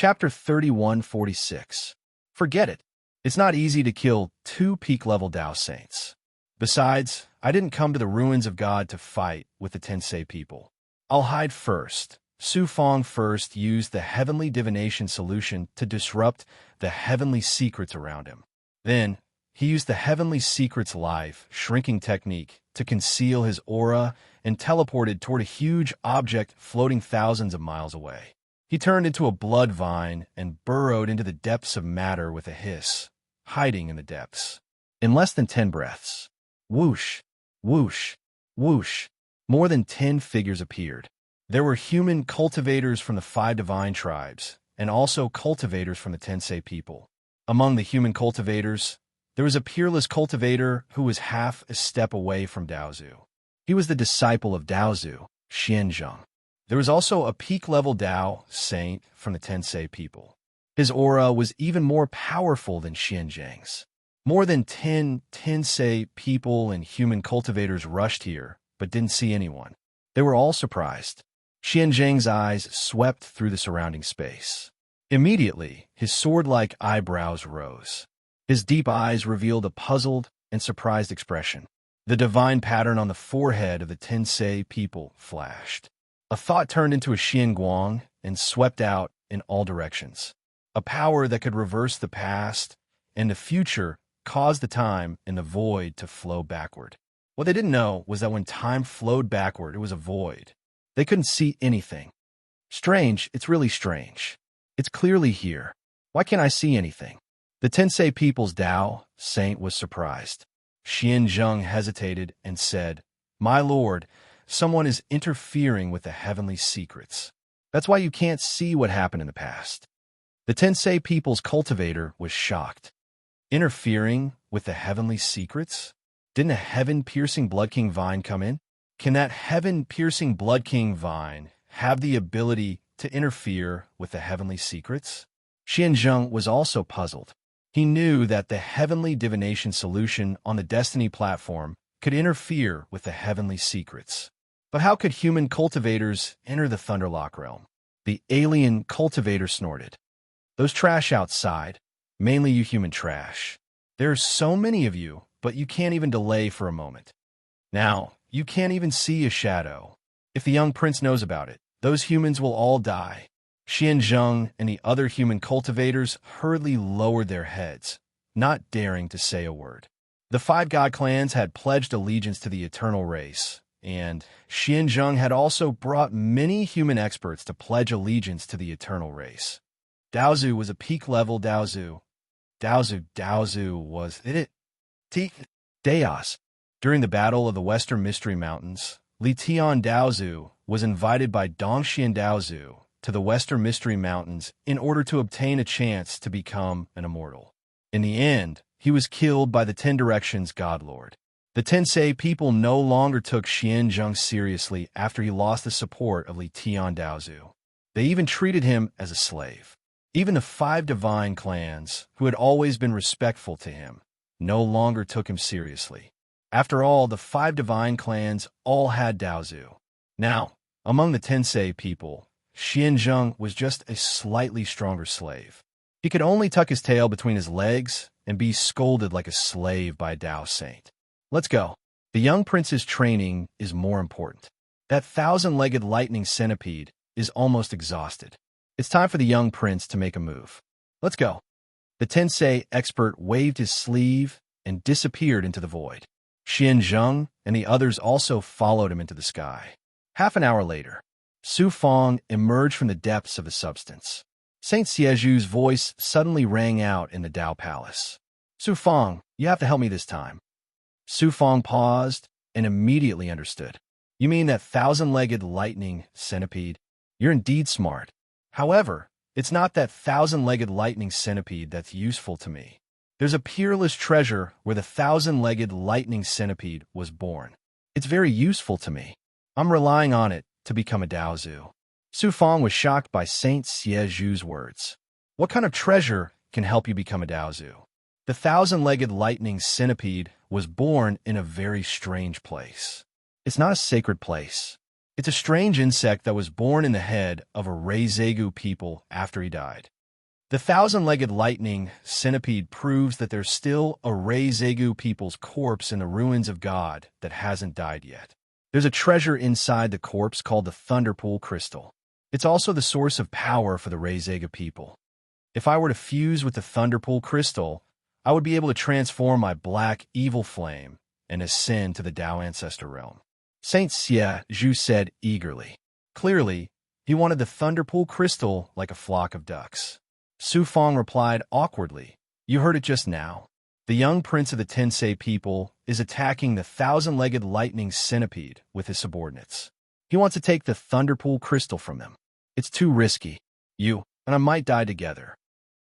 Chapter 3146. Forget it. It's not easy to kill two peak-level Tao saints. Besides, I didn't come to the ruins of God to fight with the Tensei people. I'll hide first. Su Fong first used the heavenly divination solution to disrupt the heavenly secrets around him. Then, he used the heavenly secrets life shrinking technique to conceal his aura and teleported toward a huge object floating thousands of miles away. He turned into a blood vine and burrowed into the depths of matter with a hiss, hiding in the depths. In less than 10 breaths, whoosh, whoosh, whoosh, more than 10 figures appeared. There were human cultivators from the 5 divine tribes, and also cultivators from the Tensei people. Among the human cultivators, there was a peerless cultivator who was half a step away from Daozu. He was the disciple of Daozu, Xianzheng. There was also a peak-level Dao saint from the Tensei people. His aura was even more powerful than Xianzheng's. More than 10 Tensei people and human cultivators rushed here, but didn't see anyone. They were all surprised. Xianzheng's eyes swept through the surrounding space. Immediately, his sword-like eyebrows rose. His deep eyes revealed a puzzled and surprised expression. The divine pattern on the forehead of the Tensei people flashed. A thought turned into a Xianguang and swept out in all directions. A power that could reverse the past and the future caused the time in the void to flow backward. What they didn't know was that when time flowed backward, it was a void. They couldn't see anything. Strange, it's really strange. It's clearly here. Why can't I see anything? The Tensei people's Dao saint was surprised. Xianzheng hesitated and said, "My lord, someone is interfering with the heavenly secrets. That's why you can't see what happened in the past." The Tensei people's cultivator was shocked. Interfering with the heavenly secrets? Didn't a heaven-piercing Blood King vine come in? Can that heaven-piercing Blood King vine have the ability to interfere with the heavenly secrets? Xianzheng was also puzzled. He knew that the heavenly divination solution on the Destiny platform could interfere with the heavenly secrets. But how could human cultivators enter the Thunderlock realm? The alien cultivator snorted. "Those trash outside, mainly you human trash. There are so many of you, but you can't even delay for a moment. Now, you can't even see a shadow. If the young prince knows about it, those humans will all die." Xianzheng and the other human cultivators hurriedly lowered their heads, not daring to say a word. The 5 god clans had pledged allegiance to the eternal race, and Xianzheng had also brought many human experts to pledge allegiance to the eternal race. Daozu was a peak-level Daozu. Daozu was it. Daos. During the Battle of the Western Mystery Mountains, Li Tian Daozu was invited by Dongxian Daozu to the Western Mystery Mountains in order to obtain a chance to become an immortal. In the end, he was killed by the 10 Directions God Lord. The Tensei people no longer took Xianzheng seriously after he lost the support of Li Tian Daozu. They even treated him as a slave. Even the 5 divine clans, who had always been respectful to him, no longer took him seriously. After all, the 5 divine clans all had Daozu. Now, among the Tensei people, Xianzheng was just a slightly stronger slave. He could only tuck his tail between his legs and be scolded like a slave by a Dao saint. Let's go. The young prince's training is more important. That 1,000-legged lightning centipede is almost exhausted. It's time for the young prince to make a move. Let's go. The Tensei expert waved his sleeve and disappeared into the void. Xianzheng and the others also followed him into the sky. Half an hour later, Su Fong emerged from the depths of the substance. Saint Sieju's voice suddenly rang out in the Dao Palace. "Su Fong, you have to help me this time." Su Fong paused and immediately understood. "You mean that 1,000-legged lightning centipede? You're indeed smart. However, it's not that 1,000-legged lightning centipede that's useful to me. There's a peerless treasure where the 1,000-legged lightning centipede was born. It's very useful to me. I'm relying on it to become a Daozu." Su Fong was shocked by Saint Sieju's words. "What kind of treasure can help you become a Daozu?" The 1,000-legged lightning centipede was born in a very strange place. It's not a sacred place. It's a strange insect that was born in the head of a Reizeigu people after he died. The thousand-legged lightning centipede proves that there's still a Reizeigu people's corpse in the ruins of God that hasn't died yet. There's a treasure inside the corpse called the Thunderpool Crystal. It's also the source of power for the Reizeigu people. If I were to fuse with the Thunderpool Crystal, I would be able to transform my black evil flame and ascend to the Tao Ancestor realm. Saint Xie Zhu said eagerly. Clearly, he wanted the Thunderpool Crystal like a flock of ducks. Su Fong replied awkwardly, "You heard it just now. The young prince of the Tensei people is attacking the thousand-legged lightning centipede with his subordinates. He wants to take the Thunderpool Crystal from them. It's too risky. You and I might die together.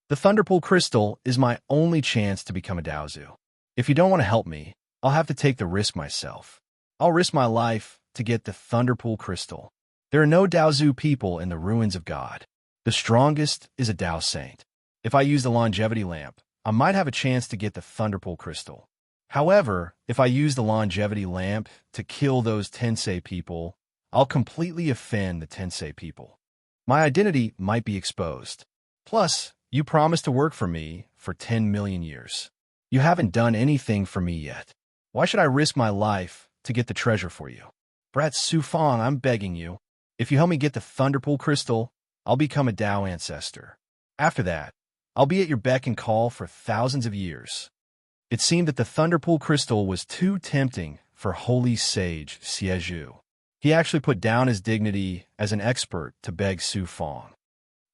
The Thunderpool Crystal is my only chance to become a Daozu. If you don't want to help me, I'll have to take the risk myself. I'll risk my life to get the Thunderpool Crystal. There are no Daozu people in the ruins of God. The strongest is a Dao Saint. If I use the longevity lamp, I might have a chance to get the Thunderpool Crystal. However, if I use the longevity lamp to kill those Tensei people, I'll completely offend the Tensei people. My identity might be exposed. Plus, you promised to work for me for 10 million years. You haven't done anything for me yet. Why should I risk my life to get the treasure for you? Brat Su Fong, I'm begging you. If you help me get the Thunderpool Crystal, I'll become a Tao Ancestor. After that, I'll be at your beck and call for thousands of years." It seemed that the Thunderpool Crystal was too tempting for holy sage Xie Zhu. He actually put down his dignity as an expert to beg Su Fong.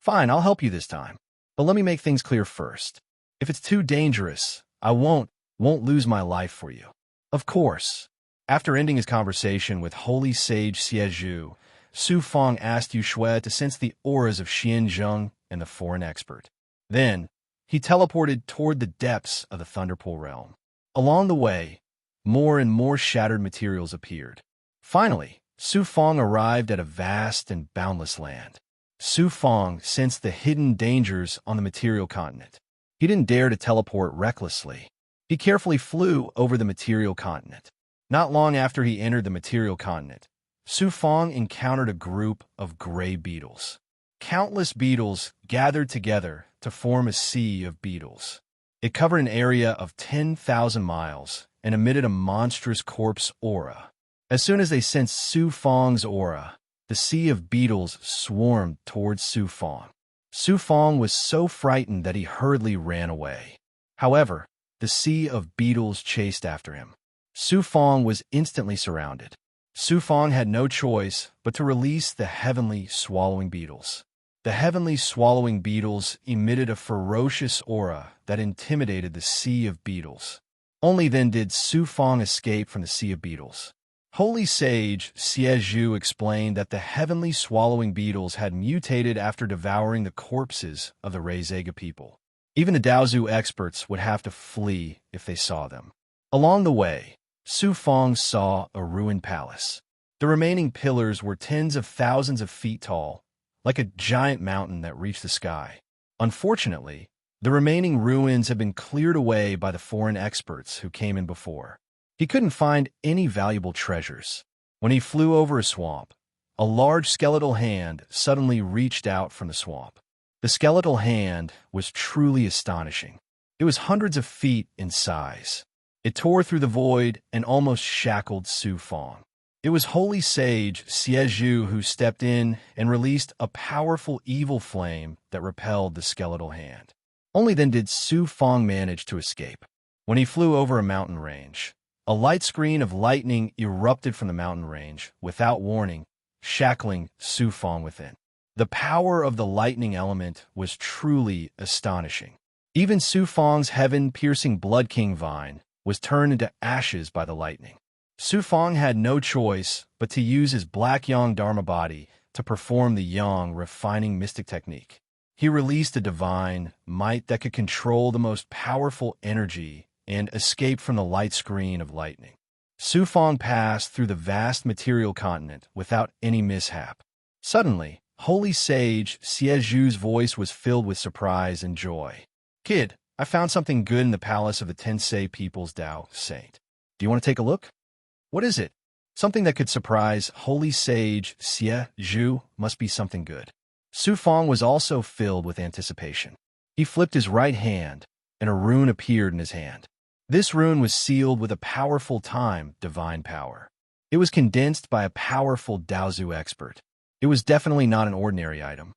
"Fine, I'll help you this time. But let me make things clear first. If it's too dangerous, I won't lose my life for you." Of course. After ending his conversation with holy sage Xie Zhu, Su Fong asked Yu Shui to sense the auras of Xian Zheng and the foreign expert. Then, he teleported toward the depths of the Thunderpool realm. Along the way, more and more shattered materials appeared. Finally, Su Fong arrived at a vast and boundless land. Su Fong sensed the hidden dangers on the material continent. He didn't dare to teleport recklessly. He carefully flew over the material continent. Not long after he entered the material continent, Su Fong encountered a group of gray beetles. Countless beetles gathered together to form a sea of beetles. It covered an area of 10,000 miles and emitted a monstrous corpse aura. As soon as they sensed Su Fong's aura, the sea of beetles swarmed towards Su Fong. Su Fong was so frightened that he hurriedly ran away. However, the sea of beetles chased after him. Su Fong was instantly surrounded. Su Fong had no choice but to release the heavenly swallowing beetles. The heavenly swallowing beetles emitted a ferocious aura that intimidated the sea of beetles. Only then did Su Fong escape from the sea of beetles. Holy sage Xie Zhu explained that the heavenly swallowing beetles had mutated after devouring the corpses of the Reizeigu people. Even the Daozu experts would have to flee if they saw them. Along the way, Su Fong saw a ruined palace. The remaining pillars were tens of thousands of feet tall, like a giant mountain that reached the sky. Unfortunately, the remaining ruins had been cleared away by the foreign experts who came in before. He couldn't find any valuable treasures. When he flew over a swamp, a large skeletal hand suddenly reached out from the swamp. The skeletal hand was truly astonishing. It was hundreds of feet in size. It tore through the void and almost shackled Su Fong. It was holy sage Xie Zhu who stepped in and released a powerful evil flame that repelled the skeletal hand. Only then did Su Fong manage to escape. When he flew over a mountain range, a light screen of lightning erupted from the mountain range without warning, shackling Su Fong within. The power of the lightning element was truly astonishing. Even Su Fong's heaven-piercing Blood King vine was turned into ashes by the lightning. Su Fong had no choice but to use his black yang dharma body to perform the yang refining mystic technique. He released a divine might that could control the most powerful energy and escape from the light screen of lightning. Su Fong passed through the vast material continent without any mishap. Suddenly, holy sage Xie Zhu's voice was filled with surprise and joy. "Kid, I found something good in the palace of the Tensei People's Tao Saint. Do you want to take a look?" "What is it?" Something that could surprise holy sage Xie Zhu must be something good. Su Fong was also filled with anticipation. He flipped his right hand, and a rune appeared in his hand. This rune was sealed with a powerful divine power. It was condensed by a powerful Daozu expert. It was definitely not an ordinary item.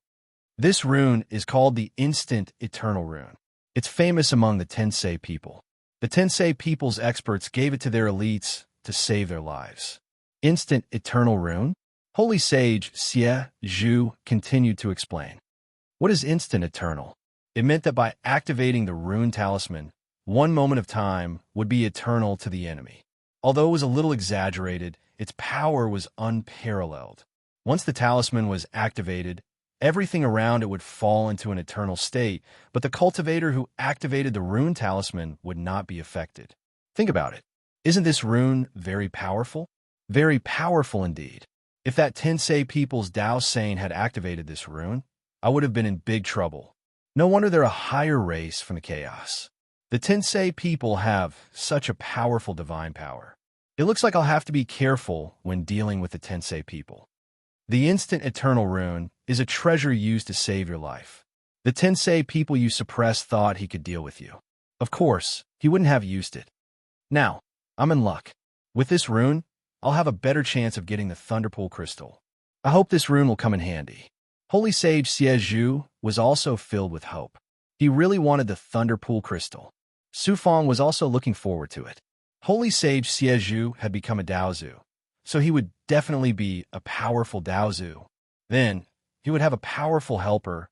This rune is called the Instant Eternal Rune. It's famous among the Tensei people. The Tensei people's experts gave it to their elites to save their lives. Instant Eternal Rune? Holy Sage Xie Zhu continued to explain. What is Instant Eternal? It meant that by activating the rune talisman, one moment of time would be eternal to the enemy. Although it was a little exaggerated, its power was unparalleled. Once the talisman was activated, everything around it would fall into an eternal state, but the cultivator who activated the rune talisman would not be affected. Think about it. Isn't this rune very powerful? Very powerful indeed. If that Tensei people's Dao Saint had activated this rune, I would have been in big trouble. No wonder they're a higher race from the chaos. The Tensei people have such a powerful divine power. It looks like I'll have to be careful when dealing with the Tensei people. The Instant Eternal Rune is a treasure used to save your life. The Tensei people you suppressed thought he could deal with you. Of course, he wouldn't have used it. Now, I'm in luck. With this rune, I'll have a better chance of getting the Thunderpool Crystal. I hope this rune will come in handy. Holy Sage Xie Zhu was also filled with hope. He really wanted the Thunderpool Crystal. Su Fong was also looking forward to it. Holy Sage Xie Zhu had become a Daozu, so he would definitely be a powerful Daozu. Then, he would have a powerful helper,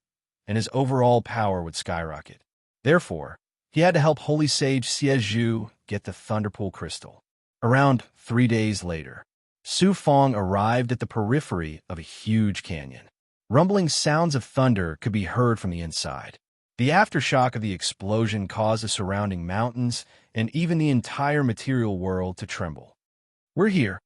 and his overall power would skyrocket. Therefore, he had to help Holy Sage Xie Zhu get the Thunderpool Crystal. Around 3 days later, Su Fong arrived at the periphery of a huge canyon. Rumbling sounds of thunder could be heard from the inside. The aftershock of the explosion caused the surrounding mountains and even the entire material world to tremble. We're here.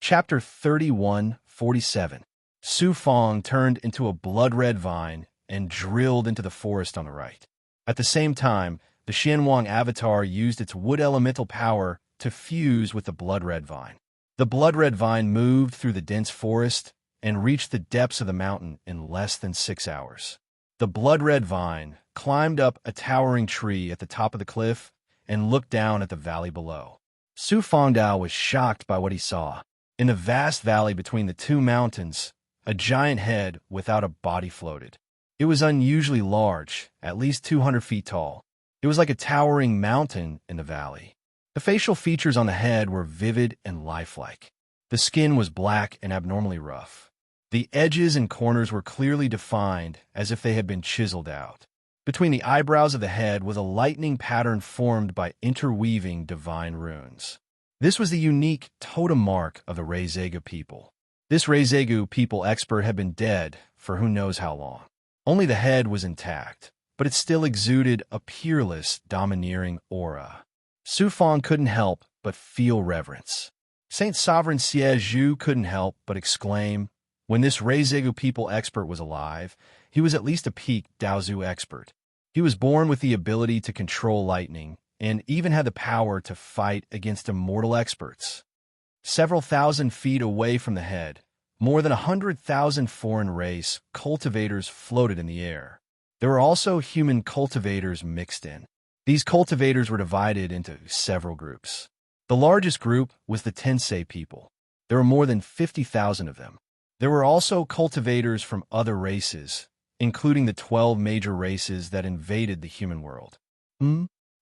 Chapter 31:47. Su Fong turned into a blood-red vine and drilled into the forest on the right. At the same time, the Xianwang avatar used its wood elemental power to fuse with the blood-red vine. The blood-red vine moved through the dense forest and reached the depths of the mountain in less than 6 hours. The blood-red vine climbed up a towering tree at the top of the cliff and looked down at the valley below. Su Fongdao was shocked by what he saw. In the vast valley between the two mountains, a giant head without a body floated. It was unusually large, at least 200 feet tall. It was like a towering mountain in the valley. The facial features on the head were vivid and lifelike. The skin was black and abnormally rough. The edges and corners were clearly defined as if they had been chiseled out. Between the eyebrows of the head was a lightning pattern formed by interweaving divine runes. This was the unique totem mark of the Reizegu people. This Reizegu people expert had been dead for who knows how long. Only the head was intact, but it still exuded a peerless, domineering aura. Su Fong couldn't help but feel reverence. Saint Sovereign Xie Zhu couldn't help but exclaim, when this Reizegu people expert was alive, he was at least a peak Daozu expert. He was born with the ability to control lightning, and even had the power to fight against immortal experts. Several thousand feet away from the head, more than 100,000 foreign race cultivators floated in the air. There were also human cultivators mixed in. These cultivators were divided into several groups. The largest group was the Tensei people. There were more than 50,000 of them. There were also cultivators from other races, including the 12 major races that invaded the human world.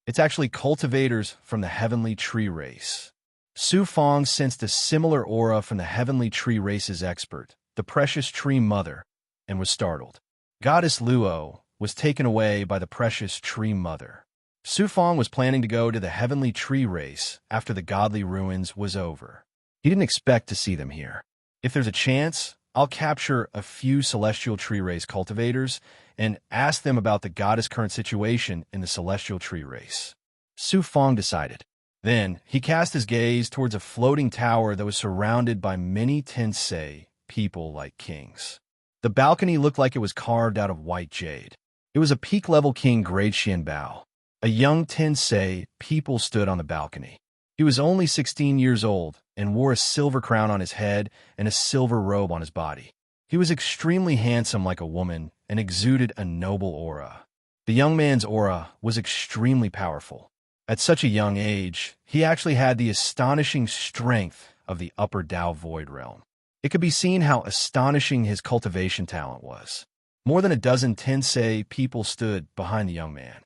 It's actually cultivators from the Heavenly Tree race. Su Fong sensed a similar aura from the Heavenly Tree race's expert, the Precious Tree Mother, and was startled. Goddess Luo was taken away by the Precious Tree Mother. Su Fong was planning to go to the Heavenly Tree race after the Godly Ruins was over. He didn't expect to see them here. If there's a chance, I'll capture a few Celestial Tree race cultivators and ask them about the goddess' current situation in the Celestial Tree race. Su Fong decided. Then, he cast his gaze towards a floating tower that was surrounded by many Tensei people like kings. The balcony looked like it was carved out of white jade. It was a peak-level king grade Xianbao. A young Tensei people stood on the balcony. He was only 16 years old and wore a silver crown on his head and a silver robe on his body. He was extremely handsome like a woman and exuded a noble aura. The young man's aura was extremely powerful. At such a young age, he actually had the astonishing strength of the upper Tao void realm. It could be seen how astonishing his cultivation talent was. More than a dozen Tensei people stood behind the young man.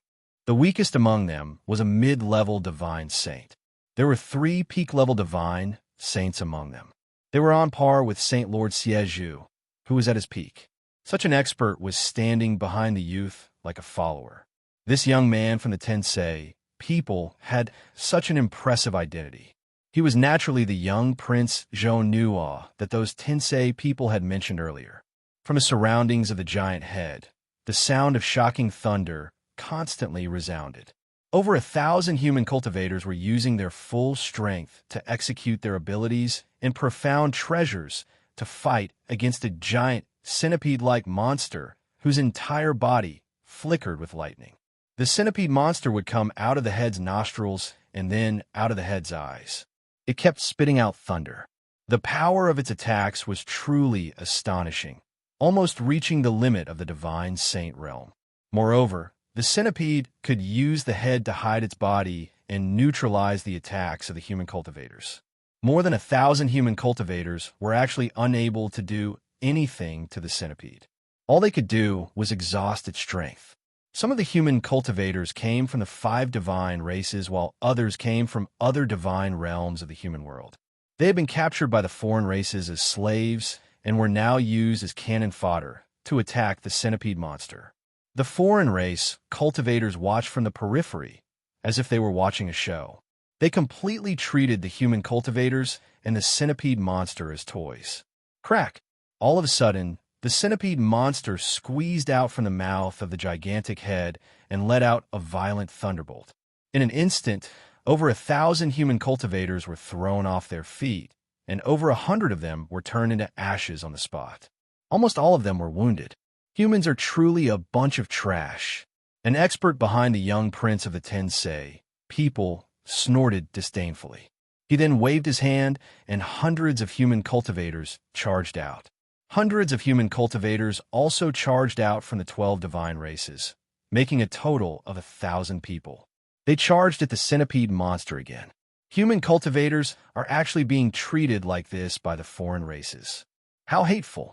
The weakest among them was a mid-level divine saint. There were 3 peak-level divine saints among them. They were on par with Saint Lord Siezhu, who was at his peak. Such an expert was standing behind the youth like a follower. This young man from the Tensei people had such an impressive identity. He was naturally the young Prince Zhou that those Tensei people had mentioned earlier. From the surroundings of the giant head, the sound of shocking thunder constantly resounded. Over 1,000 human cultivators were using their full strength to execute their abilities and profound treasures to fight against a giant centipede-like monster whose entire body flickered with lightning. The centipede monster would come out of the head's nostrils and then out of the head's eyes. It kept spitting out thunder. The power of its attacks was truly astonishing, almost reaching the limit of the divine saint realm. Moreover, the centipede could use the head to hide its body and neutralize the attacks of the human cultivators. More than 1,000 human cultivators were actually unable to do anything to the centipede. All they could do was exhaust its strength. Some of the human cultivators came from the 5 divine races, while others came from other divine realms of the human world. They had been captured by the foreign races as slaves and were now used as cannon fodder to attack the centipede monster. The foreign race cultivators watched from the periphery as if they were watching a show. They completely treated the human cultivators and the centipede monster as toys. Crack! All of a sudden, the centipede monster squeezed out from the mouth of the gigantic head and let out a violent thunderbolt. In an instant, over 1,000 human cultivators were thrown off their feet, and over 100 of them were turned into ashes on the spot. Almost all of them were wounded. Humans are truly a bunch of trash. An expert behind the young prince of the Tensei people snorted disdainfully. He then waved his hand, and hundreds of human cultivators charged out. Hundreds of human cultivators also charged out from the 12 divine races, making a total of 1,000 people. They charged at the centipede monster again. Human cultivators are actually being treated like this by the foreign races. How hateful!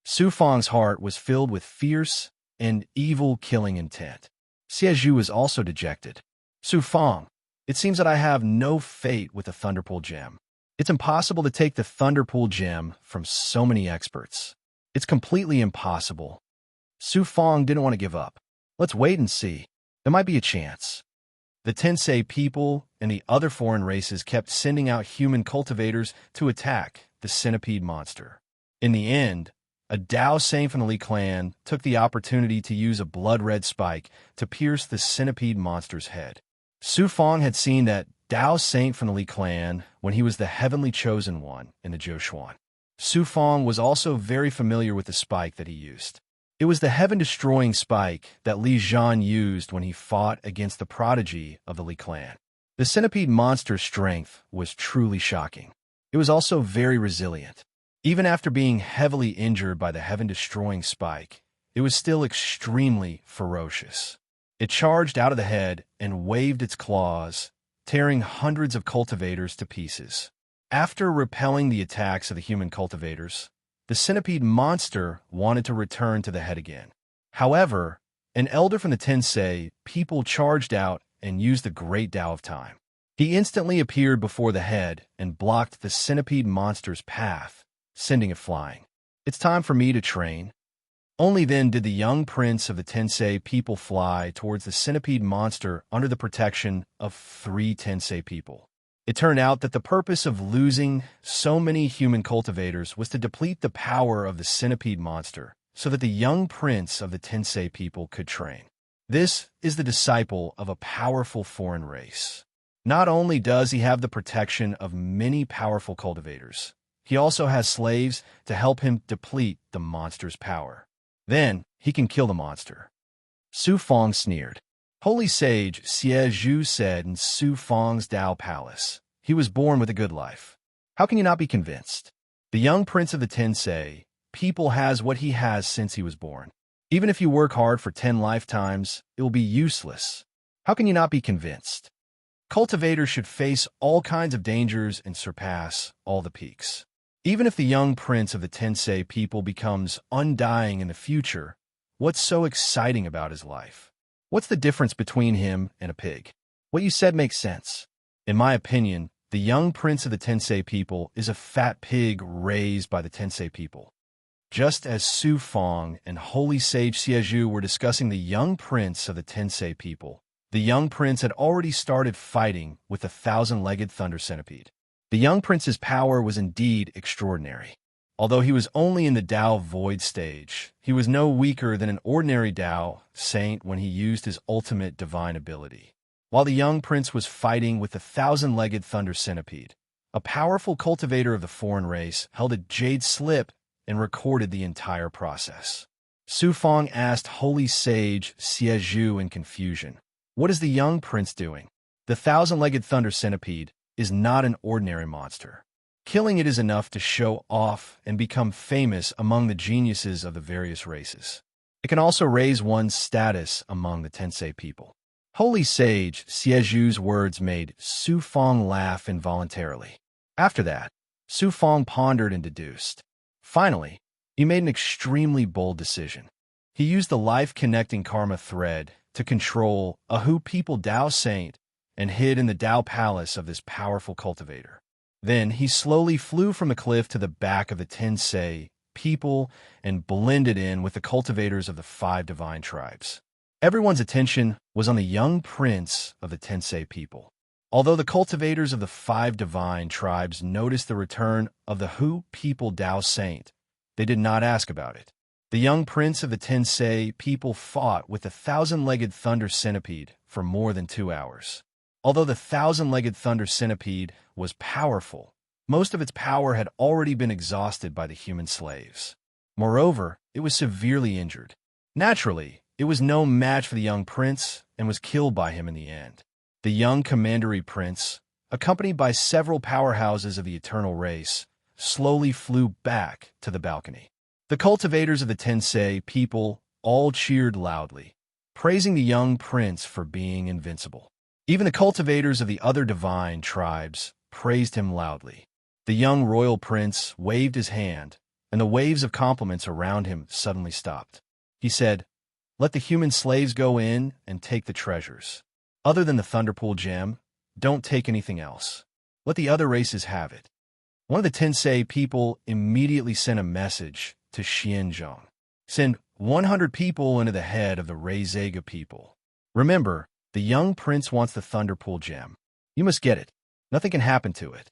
Su Fang's heart was filled with fierce and evil killing intent. Siezhu was also dejected. Su Fang, it seems that I have no fate with the Thunderpool Gem. It's impossible to take the Thunderpool Gem from so many experts. It's completely impossible. Su Fang didn't want to give up. Let's wait and see. There might be a chance. The Tensei people and the other foreign races kept sending out human cultivators to attack the centipede monster. In the end, a Dao Saint from the Li clan took the opportunity to use a blood-red spike to pierce the centipede monster's head. Su Fang had seen that Dao Saint from the Li clan when he was the heavenly chosen one in the Zhoushuan. Su Fang was also very familiar with the spike that he used. It was the heaven-destroying spike that Li Zhan used when he fought against the prodigy of the Li clan. The centipede monster's strength was truly shocking. It was also very resilient. Even after being heavily injured by the heaven-destroying spike, it was still extremely ferocious. It charged out of the head and waved its claws, tearing hundreds of cultivators to pieces. After repelling the attacks of the human cultivators, the centipede monster wanted to return to the head again. However, an elder from the Tensei people charged out and used the Great Tao of Time. He instantly appeared before the head and blocked the centipede monster's path, sending it flying. It's time for me to train. Only then did the young prince of the Tensei people fly towards the centipede monster under the protection of 3 Tensei people. It turned out that the purpose of losing so many human cultivators was to deplete the power of the centipede monster so that the young prince of the Tensei people could train. This is the disciple of a powerful foreign race. Not only does he have the protection of many powerful cultivators, he also has slaves to help him deplete the monster's power. Then he can kill the monster. Su Fang sneered. Holy Sage Siezhu said in Su Fang's Dao Palace, He was born with a good life. How can you not be convinced? The young prince of the Tensei people has what he has since he was born. Even if you work hard for 10 lifetimes, it will be useless. How can you not be convinced? Cultivators should face all kinds of dangers and surpass all the peaks. Even if the young prince of the Tensei people becomes undying in the future, what's so exciting about his life? What's the difference between him and a pig? What you said makes sense. In my opinion, the young prince of the Tensei people is a fat pig raised by the Tensei people. Just as Su Fong and Holy Sage Siezhu were discussing the young prince of the Tensei people, the young prince had already started fighting with the 1,000-legged thunder centipede. The young prince's power was indeed extraordinary. Although he was only in the Dao Void stage, he was no weaker than an ordinary Dao saint when he used his ultimate divine ability. While the young prince was fighting with the 1,000-legged thunder centipede, a powerful cultivator of the foreign race held a jade slip and recorded the entire process. Su Fong asked Holy Sage Siezhu in confusion, "What is the young prince doing?" The 1,000-legged thunder centipede is not an ordinary monster. Killing it is enough to show off and become famous among the geniuses of the various races. It can also raise one's status among the Tensei people. Holy Sage Siezhu's words made Su Fong laugh involuntarily. After that, Su Fong pondered and deduced. Finally, he made an extremely bold decision. He used the life-connecting karma thread to control a Hu people Dao saint and hid in the Dao palace of this powerful cultivator. Then he slowly flew from the cliff to the back of the Tensei people and blended in with the cultivators of the 5 divine tribes. Everyone's attention was on the young prince of the Tensei people. Although the cultivators of the 5 divine tribes noticed the return of the Hu people Dao saint, they did not ask about it. The young prince of the Tensei people fought with the 1,000-legged thunder centipede for more than 2 hours. Although the 1,000-legged thunder centipede was powerful, most of its power had already been exhausted by the human slaves. Moreover, it was severely injured. Naturally, it was no match for the young prince and was killed by him in the end. The young commandery prince, accompanied by several powerhouses of the eternal race, slowly flew back to the balcony. The cultivators of the Tensei people all cheered loudly, praising the young prince for being invincible. Even the cultivators of the other divine tribes praised him loudly. The young royal prince waved his hand, and the waves of compliments around him suddenly stopped. He said, "Let the human slaves go in and take the treasures. Other than the Thunderpool gem, don't take anything else. Let the other races have it." One of the Tensei people immediately sent a message to Xianzhong. "Send 100 people into the head of the Reizega people. Remember, the young prince wants the Thunderpool gem. You must get it. Nothing can happen to it."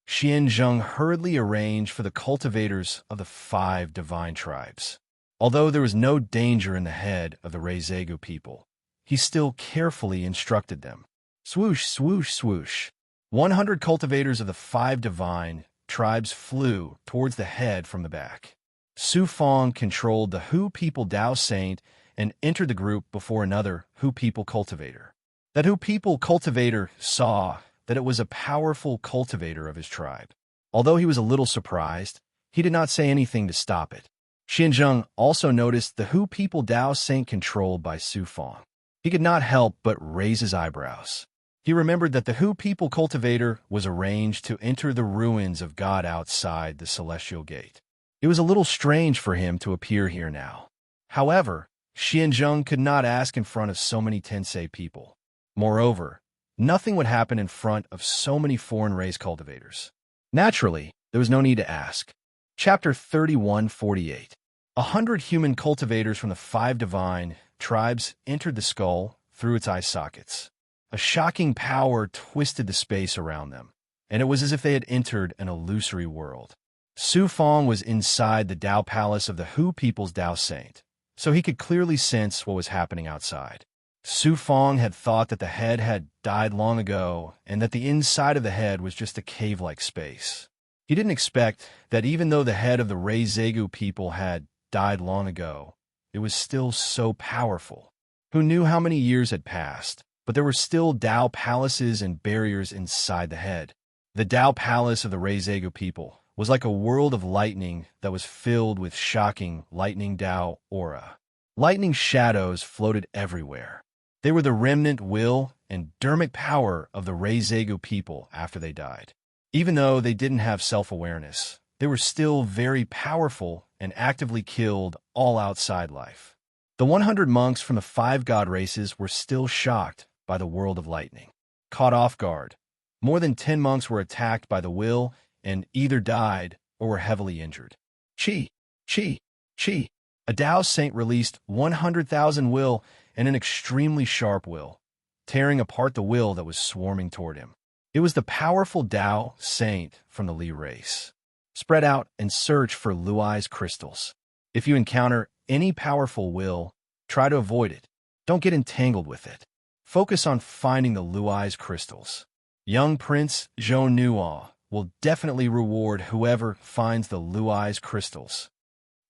Xianzhong hurriedly arranged for the cultivators of the 5 divine tribes. Although there was no danger in the head of the Reizega people, he still carefully instructed them. Swoosh, swoosh, swoosh. 100 cultivators of the 5 divine tribes flew towards the head from the back. Su Fong controlled the Hu people Dao saint and entered the group before another Hu people cultivator. That Hu people cultivator saw that it was a powerful cultivator of his tribe. Although he was a little surprised, he did not say anything to stop it. Xianzhong also noticed the Hu people Dao saint controlled by Su Fong. He could not help but raise his eyebrows. He remembered that the Hu people cultivator was arranged to enter the ruins of God outside the celestial gate. It was a little strange for him to appear here now. However, Xianzhong could not ask in front of so many Tensei people. Moreover, nothing would happen in front of so many foreign race cultivators. Naturally, there was no need to ask. Chapter 31:48. 100 human cultivators from the 5 divine tribes entered the skull through its eye sockets. A shocking power twisted the space around them, and it was as if they had entered an illusory world. Su Fong was inside the Dao palace of the Hu people's Dao saint, so he could clearly sense what was happening outside. Su Fong had thought that the head had died long ago and that the inside of the head was just a cave-like space. He didn't expect that even though the head of the Reizegu people had died long ago, it was still so powerful. Who knew how many years had passed, but there were still Dao palaces and barriers inside the head. The Tao Palace of the Reizegu people was like a world of lightning that was filled with shocking lightning Tao aura. Lightning shadows floated everywhere. They were the remnant will and dermic power of the Reizegu people after they died. Even though they didn't have self-awareness, they were still very powerful and actively killed all outside life. The 100 monks from the 5 god races were still shocked by the world of lightning. Caught off guard, more than 10 monks were attacked by the will and either died or were heavily injured. Chi, Chi, Chi. A Tao saint released 100,000 will and an extremely sharp will, tearing apart the will that was swarming toward him. It was the powerful Tao saint from the Li race. Spread out and search for Luai's crystals. If you encounter any powerful will, try to avoid it. Don't get entangled with it. Focus on finding the Luai's crystals. Young Prince Zhou Nuo will definitely reward whoever finds the Luai's crystals.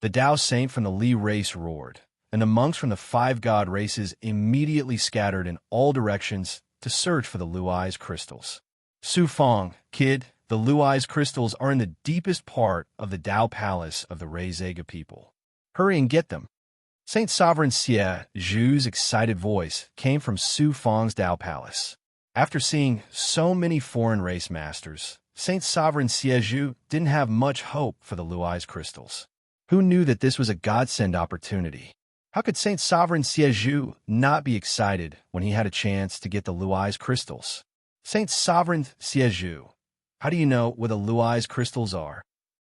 The Tao saint from the Li race roared, and the monks from the 5 god races immediately scattered in all directions to search for the Luai's crystals. Su Fong, kid, the Luai's crystals are in the deepest part of the Tao Palace of the Reizega people. Hurry and get them. Saint Sovereign Xie Zhu's excited voice came from Su Fong's Tao Palace. After seeing so many foreign race masters, Saint Sovereign Xie Zhu didn't have much hope for the Luai's crystals. Who knew that this was a godsend opportunity? How could Saint Sovereign Xie Zhu not be excited when he had a chance to get the Luai's crystals? Saint Sovereign Xie Zhu, how do you know where the Luai's crystals are?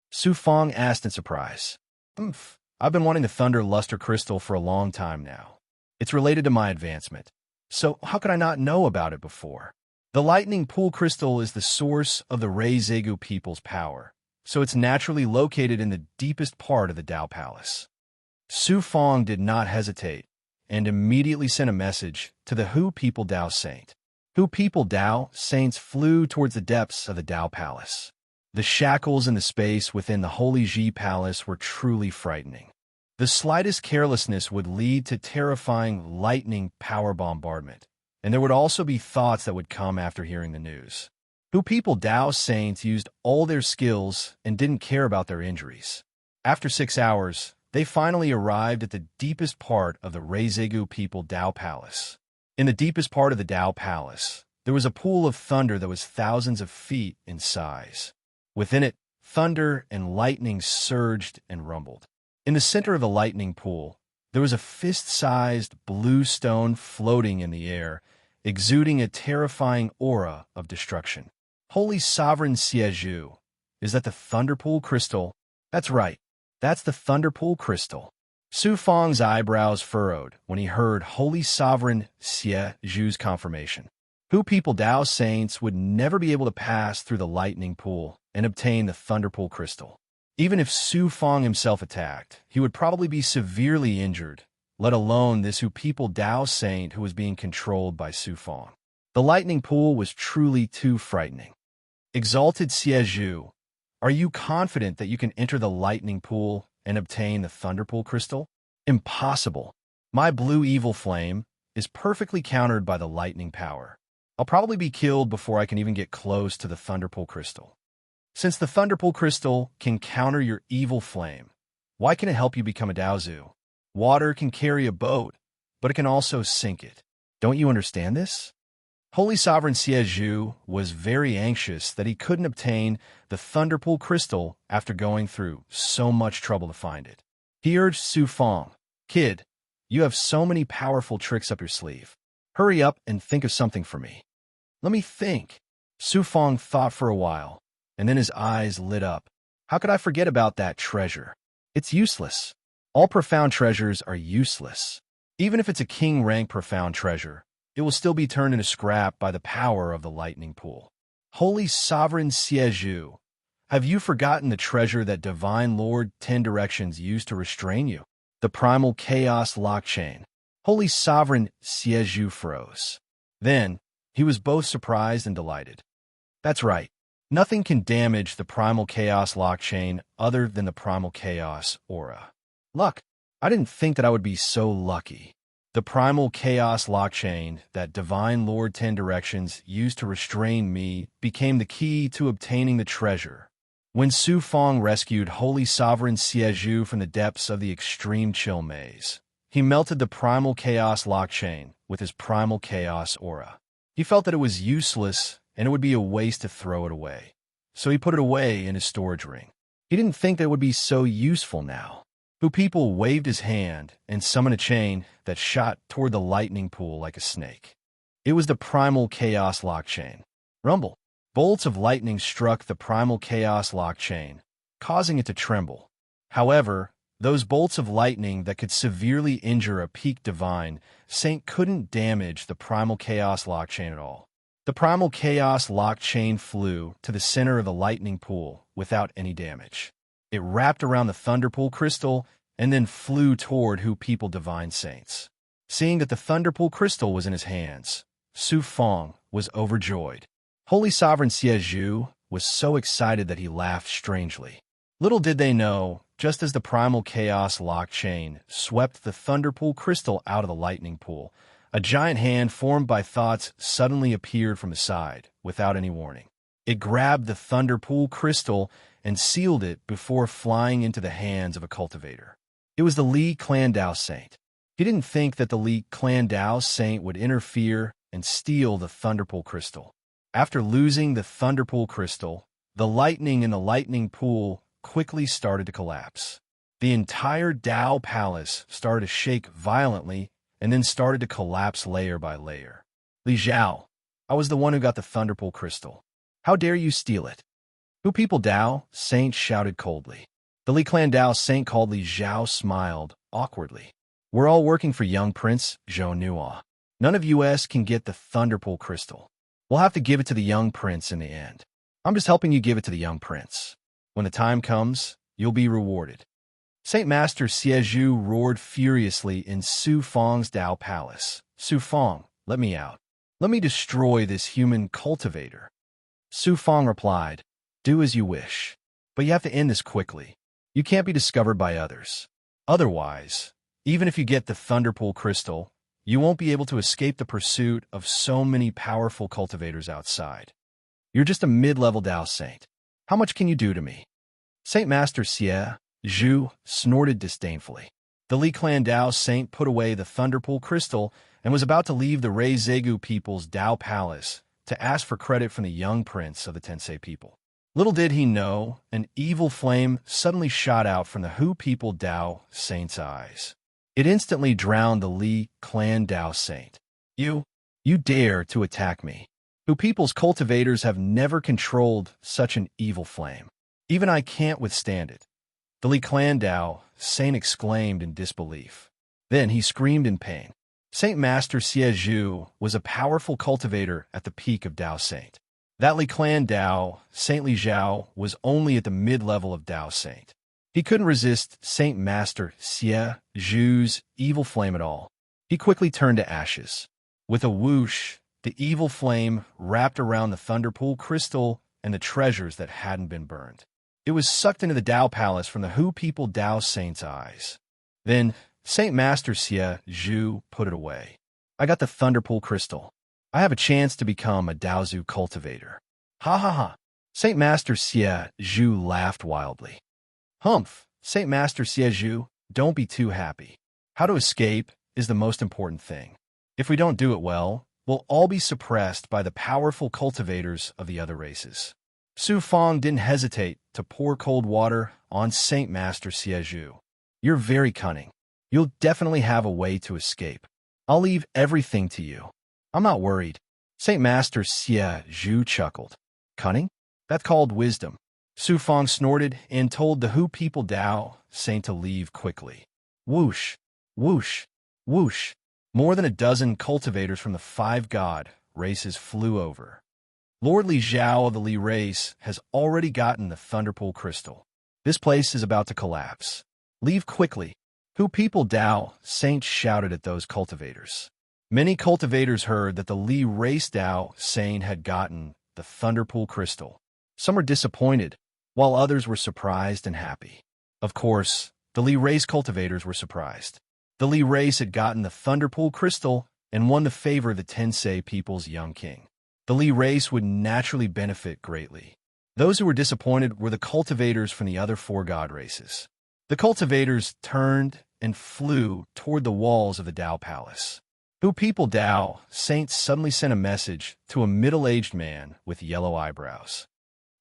Su Fong asked in surprise. I've been wanting the Thunder Luster Crystal for a long time now. It's related to my advancement. So how could I not know about it before? The Lightning Pool Crystal is the source of the Reizegu people's power, so it's naturally located in the deepest part of the Tao Palace. Su Fong did not hesitate and immediately sent a message to the Hu People Tao Saint. Hu People Tao Saints flew towards the depths of the Tao Palace. The shackles in the space within the Holy Ji Palace were truly frightening. The slightest carelessness would lead to terrifying lightning power bombardment, and there would also be thoughts that would come after hearing the news. Hu People Tao Saints used all their skills and didn't care about their injuries. After 6 hours, they finally arrived at the deepest part of the Reizegu People Tao Palace. In the deepest part of the Tao Palace, there was a pool of thunder that was thousands of feet in size. Within it, thunder and lightning surged and rumbled. In the center of the lightning pool, there was a fist-sized blue stone floating in the air, exuding a terrifying aura of destruction. Holy Sovereign Xie Zhu, is that the Thunderpool Crystal? That's right, that's the Thunderpool Crystal. Su Fong's eyebrows furrowed when he heard Holy Sovereign Xie Zhu's confirmation. Hu People Tao Saints would never be able to pass through the lightning pool and obtain the Thunderpool Crystal. Even if Su Fong himself attacked, he would probably be severely injured, let alone this Hu People Tao Saint who was being controlled by Su Fong. The lightning pool was truly too frightening. Exalted Xie Zhu, are you confident that you can enter the lightning pool and obtain the Thunderpool Crystal? Impossible. My blue evil flame is perfectly countered by the lightning power. I'll probably be killed before I can even get close to the Thunderpool Crystal. Since the Thunderpool Crystal can counter your evil flame, why can it help you become a Daozu? Water can carry a boat, but it can also sink it. Don't you understand this? Holy Sovereign Xie Zhu was very anxious that he couldn't obtain the Thunderpool Crystal after going through so much trouble to find it. He urged Su Fong, "Kid, you have so many powerful tricks up your sleeve. Hurry up and think of something for me." "Let me think." Su Fong thought for a while, and then his eyes lit up. "How could I forget about that treasure? It's useless. All profound treasures are useless. Even if it's a king-rank profound treasure, it will still be turned into scrap by the power of the lightning pool. Holy Sovereign Xie Zhu, have you forgotten the treasure that Divine Lord 10 Directions used to restrain you? The primal chaos lock chain." Holy Sovereign Xie Zhu froze. Then, he was both surprised and delighted. That's right. Nothing can damage the primal chaos lock chain other than the primal chaos aura. Luck. I didn't think that I would be so lucky. The primal chaos lockchain that Divine Lord 10 Directions used to restrain me became the key to obtaining the treasure. When Su Fong rescued Holy Sovereign Siezhu from the depths of the extreme chill maze, he melted the primal chaos lockchain with his primal chaos aura. He felt that it was useless and it would be a waste to throw it away. So he put it away in his storage ring. He didn't think that it would be so useful now. Who People waved his hand and summoned a chain that shot toward the lightning pool like a snake. It was the primal chaos lock chain. Rumble. Bolts of lightning struck the primal chaos lock chain, causing it to tremble. However, those bolts of lightning that could severely injure a peak divine saint couldn't damage the primal chaos lock chain at all. The primal chaos lock chain flew to the center of the lightning pool without any damage. It wrapped around the Thunderpool crystal and then flew toward Who People Divine Saints. Seeing that the Thunderpool crystal was in his hands, Su Fong was overjoyed. Holy Sovereign Siezhu was so excited that he laughed strangely. Little did they know, just as the primal chaos lock chain swept the Thunderpool crystal out of the lightning pool, a giant hand formed by thoughts suddenly appeared from the side, without any warning. It grabbed the Thunderpool crystal and sealed it before flying into the hands of a cultivator. It was the Li Clandao Saint. He didn't think that the Li Clandao Saint would interfere and steal the Thunderpool crystal. After losing the Thunderpool crystal, the lightning in the lightning pool quickly started to collapse. The entire Dao Palace started to shake violently and then started to collapse layer by layer. Li Zhao, I was the one who got the Thunderpool crystal. How dare you steal it? Who People Dao Saint shouted coldly. The Li Clandao Saint called Li Zhao smiled awkwardly. We're all working for young Prince Zhou Nua. None of us can get the Thunderpool crystal. We'll have to give it to the young prince in the end. I'm just helping you give it to the young prince. When the time comes, you'll be rewarded. Saint Master Siezhu roared furiously in Su Fong's Dao Palace. Su Fong, let me out. Let me destroy this human cultivator. Su Fong replied, do as you wish. But you have to end this quickly. You can't be discovered by others. Otherwise, even if you get the Thunderpool crystal, you won't be able to escape the pursuit of so many powerful cultivators outside. You're just a mid-level Dao Saint. How much can you do to me? Saint Master Siezhu snorted disdainfully. The Li Clandao Saint put away the Thunderpool crystal and was about to leave the Rei Zegu people's Dao Palace to ask for credit from the young prince of the Tensei people. Little did he know, an evil flame suddenly shot out from the Who People Dao Saint's eyes. It instantly drowned the Li Clandao Saint. You dare to attack me. Who People's cultivators have never controlled such an evil flame. Even I can't withstand it. The Li Clandao Saint exclaimed in disbelief. Then he screamed in pain. Saint Master Siezhu was a powerful cultivator at the peak of Dao Saint. That Li Clandao Saint Li Zhao was only at the mid-level of Dao Saint. He couldn't resist Saint Master Siezhu's evil flame at all. He quickly turned to ashes. With a whoosh, the evil flame wrapped around the Thunderpool crystal and the treasures that hadn't been burned. It was sucked into the Dao Palace from the Who People Dao Saint's eyes. Then, Saint Master Siezhu put it away. I got the Thunderpool crystal. I have a chance to become a Daozu cultivator. Ha ha ha. Saint Master Siezhu laughed wildly. Humph, Saint Master Siezhu, don't be too happy. How to escape is the most important thing. If we don't do it well, we'll all be suppressed by the powerful cultivators of the other races. Su Fong didn't hesitate to pour cold water on Saint Master Siezhu. You're very cunning. You'll definitely have a way to escape. I'll leave everything to you. I'm not worried. Saint Master Siezhu chuckled. Cunning? That's called wisdom. Su Fong snorted and told the Who People Dao Saint to leave quickly. Whoosh, whoosh, whoosh. More than a dozen cultivators from the 5 god races flew over. Lord Li Zhao of the Li race has already gotten the Thunderpool crystal. This place is about to collapse. Leave quickly. Who People Dao Saint shouted at those cultivators. Many cultivators heard that the Li race Dao Saint had gotten the Thunderpool crystal. Some were disappointed, while others were surprised and happy. Of course, the Li race cultivators were surprised. The Li race had gotten the Thunderpool crystal and won the favor of the Tensei people's young king. The Li race would naturally benefit greatly. Those who were disappointed were the cultivators from the other four god races. The cultivators turned and flew toward the walls of the Dao Palace. Who people Dao Saint suddenly sent a message to a middle-aged man with yellow eyebrows.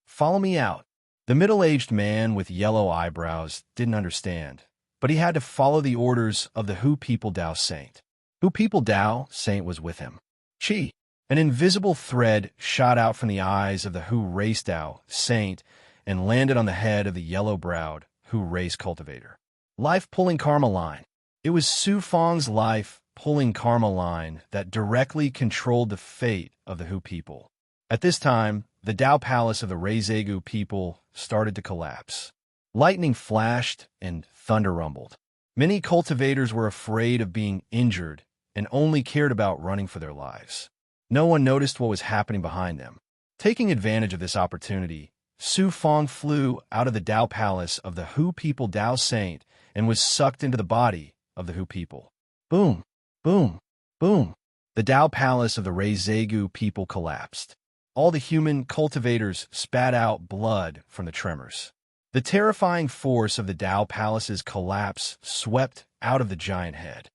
Follow me out. The middle-aged man with yellow eyebrows didn't understand, but he had to follow the orders of the Who people Dao Saint. Who people Dao Saint was with him. Chi. An invisible thread shot out from the eyes of the Who race Dao Saint and landed on the head of the yellow-browed Who race cultivator. Life-pulling karma line. It was Su Fang's life-pulling karma line that directly controlled the fate of the Who people. At this time, the Dao Palace of the Reizeigu people started to collapse. Lightning flashed and thunder rumbled. Many cultivators were afraid of being injured and only cared about running for their lives. No one noticed what was happening behind them. Taking advantage of this opportunity, Su Fang flew out of the Dao Palace of the Who people Dao Saint and was sucked into the body of the Who people. Boom, boom, boom. The Dao Palace of the Reizeigu people collapsed. All the human cultivators spat out blood from the tremors. The terrifying force of the Dao Palace's collapse swept out of the giant head.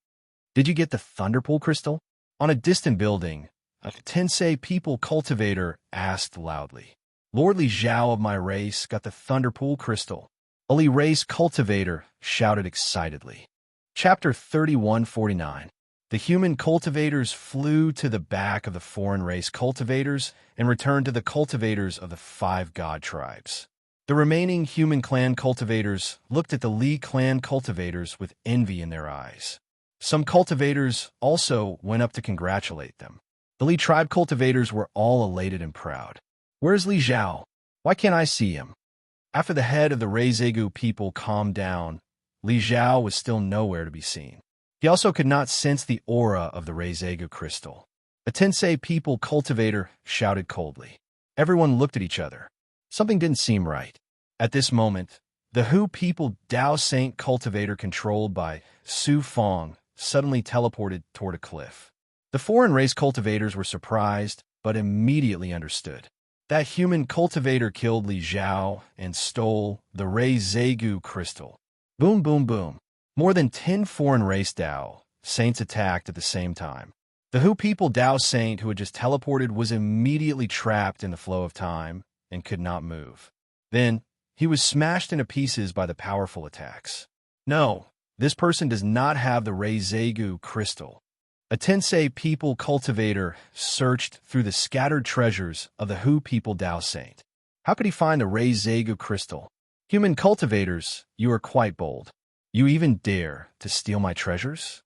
Did you get the Thunderpool crystal? On a distant building, a Tensei people cultivator asked loudly. Lord Li Zhao of my race got the Thunderpool crystal. A Li race cultivator shouted excitedly. Chapter 3149. The human cultivators flew to the back of the foreign race cultivators and returned to the cultivators of the 5 god tribes. The remaining human clan cultivators looked at the Li clan cultivators with envy in their eyes. Some cultivators also went up to congratulate them. The Li tribe cultivators were all elated and proud. Where's Li Zhao? Why can't I see him? After the head of the Reizeigu people calmed down, Li Zhao was still nowhere to be seen. He also could not sense the aura of the Reizeigu crystal. A Tensei people cultivator shouted coldly. Everyone looked at each other. Something didn't seem right. At this moment, the Who people Dao Saint cultivator controlled by Su Fang suddenly teleported toward a cliff. The foreign race cultivators were surprised, but immediately understood. That human cultivator killed Li Zhao and stole the Reizeigu crystal. Boom, boom, boom. More than 10 foreign race Dao Saints attacked at the same time. The Who people Dao Saint who had just teleported was immediately trapped in the flow of time and could not move. Then, he was smashed into pieces by the powerful attacks. No, this person does not have the Reizeigu crystal. A Tensei people cultivator searched through the scattered treasures of the Who people Dao Saint. How could he find the Reizeigu crystal? Human cultivators, you are quite bold. You even dare to steal my treasures?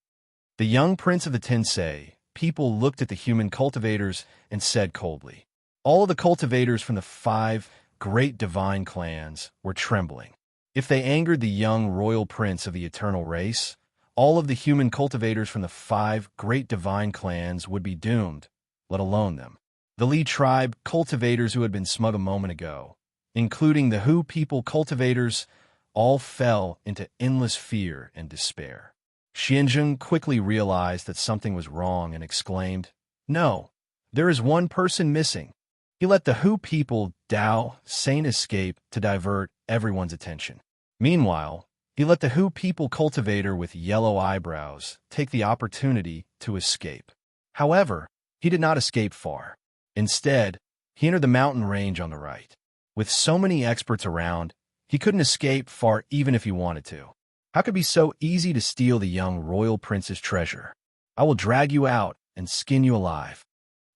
The young prince of the Tensei people looked at the human cultivators and said coldly. All of the cultivators from the 5 great divine clans were trembling. If they angered the young royal prince of the eternal race, all of the human cultivators from the 5 great divine clans would be doomed, let alone them. The Li tribe cultivators who had been smug a moment ago, including the Who people cultivators, all fell into endless fear and despair. Xianzheng quickly realized that something was wrong and exclaimed, "No, there is one person missing." He let the Who people Dao Saint escape to divert everyone's attention. Meanwhile, he let the Who people cultivator with yellow eyebrows take the opportunity to escape. However, he did not escape far. Instead, he entered the mountain range on the right. With so many experts around, he couldn't escape far even if he wanted to. How could it be so easy to steal the young royal prince's treasure? I will drag you out and skin you alive.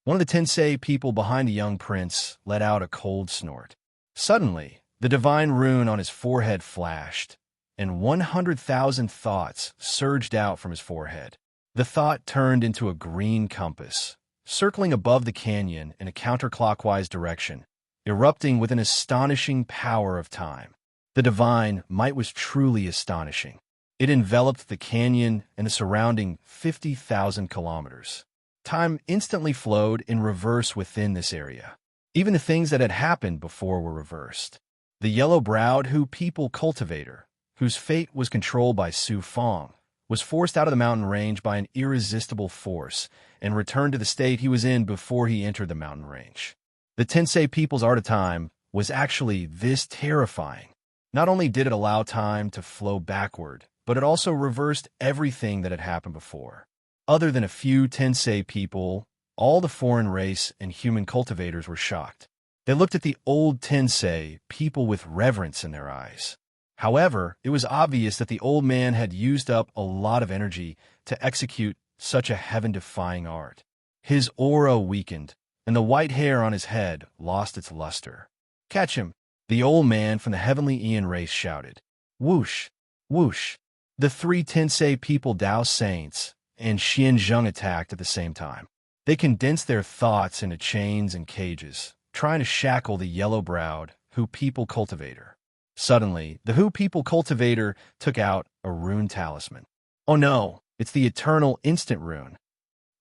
One of the Tensei people behind the young prince let out a cold snort. Suddenly, the divine rune on his forehead flashed, and 100,000 thoughts surged out from his forehead. The thought turned into a green compass, circling above the canyon in a counterclockwise direction, erupting with an astonishing power of time. The divine might was truly astonishing. It enveloped the canyon and the surrounding 50,000 kilometers. Time instantly flowed in reverse within this area. Even the things that had happened before were reversed. The yellow-browed Who people cultivator, whose fate was controlled by Su Fang, was forced out of the mountain range by an irresistible force and returned to the state he was in before he entered the mountain range. The Tensei people's art of time was actually this terrifying. Not only did it allow time to flow backward, but it also reversed everything that had happened before. Other than a few Tensei people, all the foreign race and human cultivators were shocked. They looked at the old Tensei people with reverence in their eyes. However, it was obvious that the old man had used up a lot of energy to execute such a heaven-defying art. His aura weakened, and the white hair on his head lost its luster. "Catch him!" the old man from the heavenly Ian race shouted. Whoosh! Whoosh! The three Tensei people Dao Saints and Xianzheng attacked at the same time. They condensed their thoughts into chains and cages, trying to shackle the yellow-browed Hu people cultivator. Suddenly, the Hu people cultivator took out a rune talisman. Oh no, it's the eternal instant rune.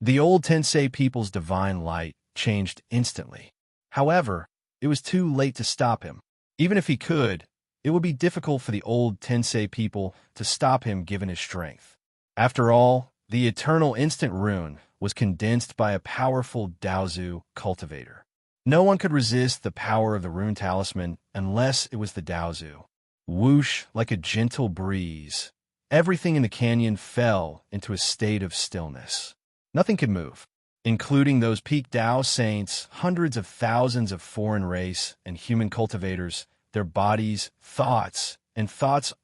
The old Tensei people's divine light changed instantly. However, it was too late to stop him. Even if he could, it would be difficult for the old Tensei people to stop him given his strength. After all, the eternal instant rune was condensed by a powerful Daozu cultivator. No one could resist the power of the rune talisman unless it was the Daozu. Whoosh, like a gentle breeze, everything in the canyon fell into a state of stillness. Nothing could move, including those peak Dao Saints, hundreds of thousands of foreign race and human cultivators. Their bodies, thoughts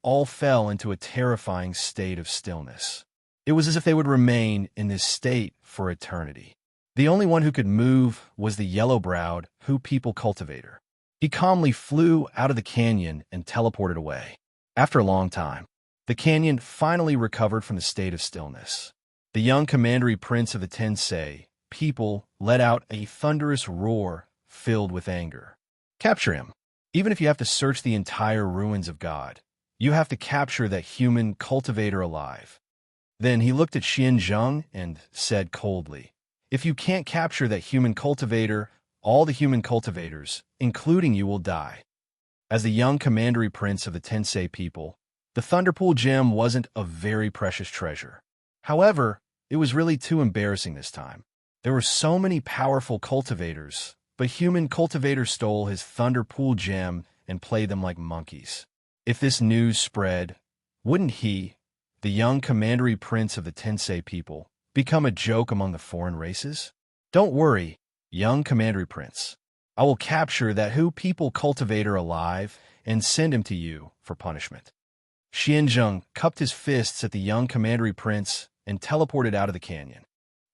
all fell into a terrifying state of stillness. It was as if they would remain in this state for eternity. The only one who could move was the yellow-browed Hu people cultivator. He calmly flew out of the canyon and teleported away. After a long time, the canyon finally recovered from the state of stillness. The young commandery prince of the Tensei people let out a thunderous roar filled with anger. Capture him. Even if you have to search the entire ruins of God, you have to capture that human cultivator alive. Then he looked at Xianzheng and said coldly, "If you can't capture that human cultivator, all the human cultivators, including you, will die." As the young commandery prince of the Tensei people, the Thunderpool gem wasn't a very precious treasure. However, it was really too embarrassing this time. There were so many powerful cultivators, but human cultivators stole his Thunderpool gem and played them like monkeys. If this news spread, wouldn't he, the young commandery prince of the Tensei people, become a joke among the foreign races? Don't worry, young commandery prince. I will capture that Hu people cultivator alive and send him to you for punishment. Xianzheng cupped his fists at the young commandery prince and teleported out of the canyon.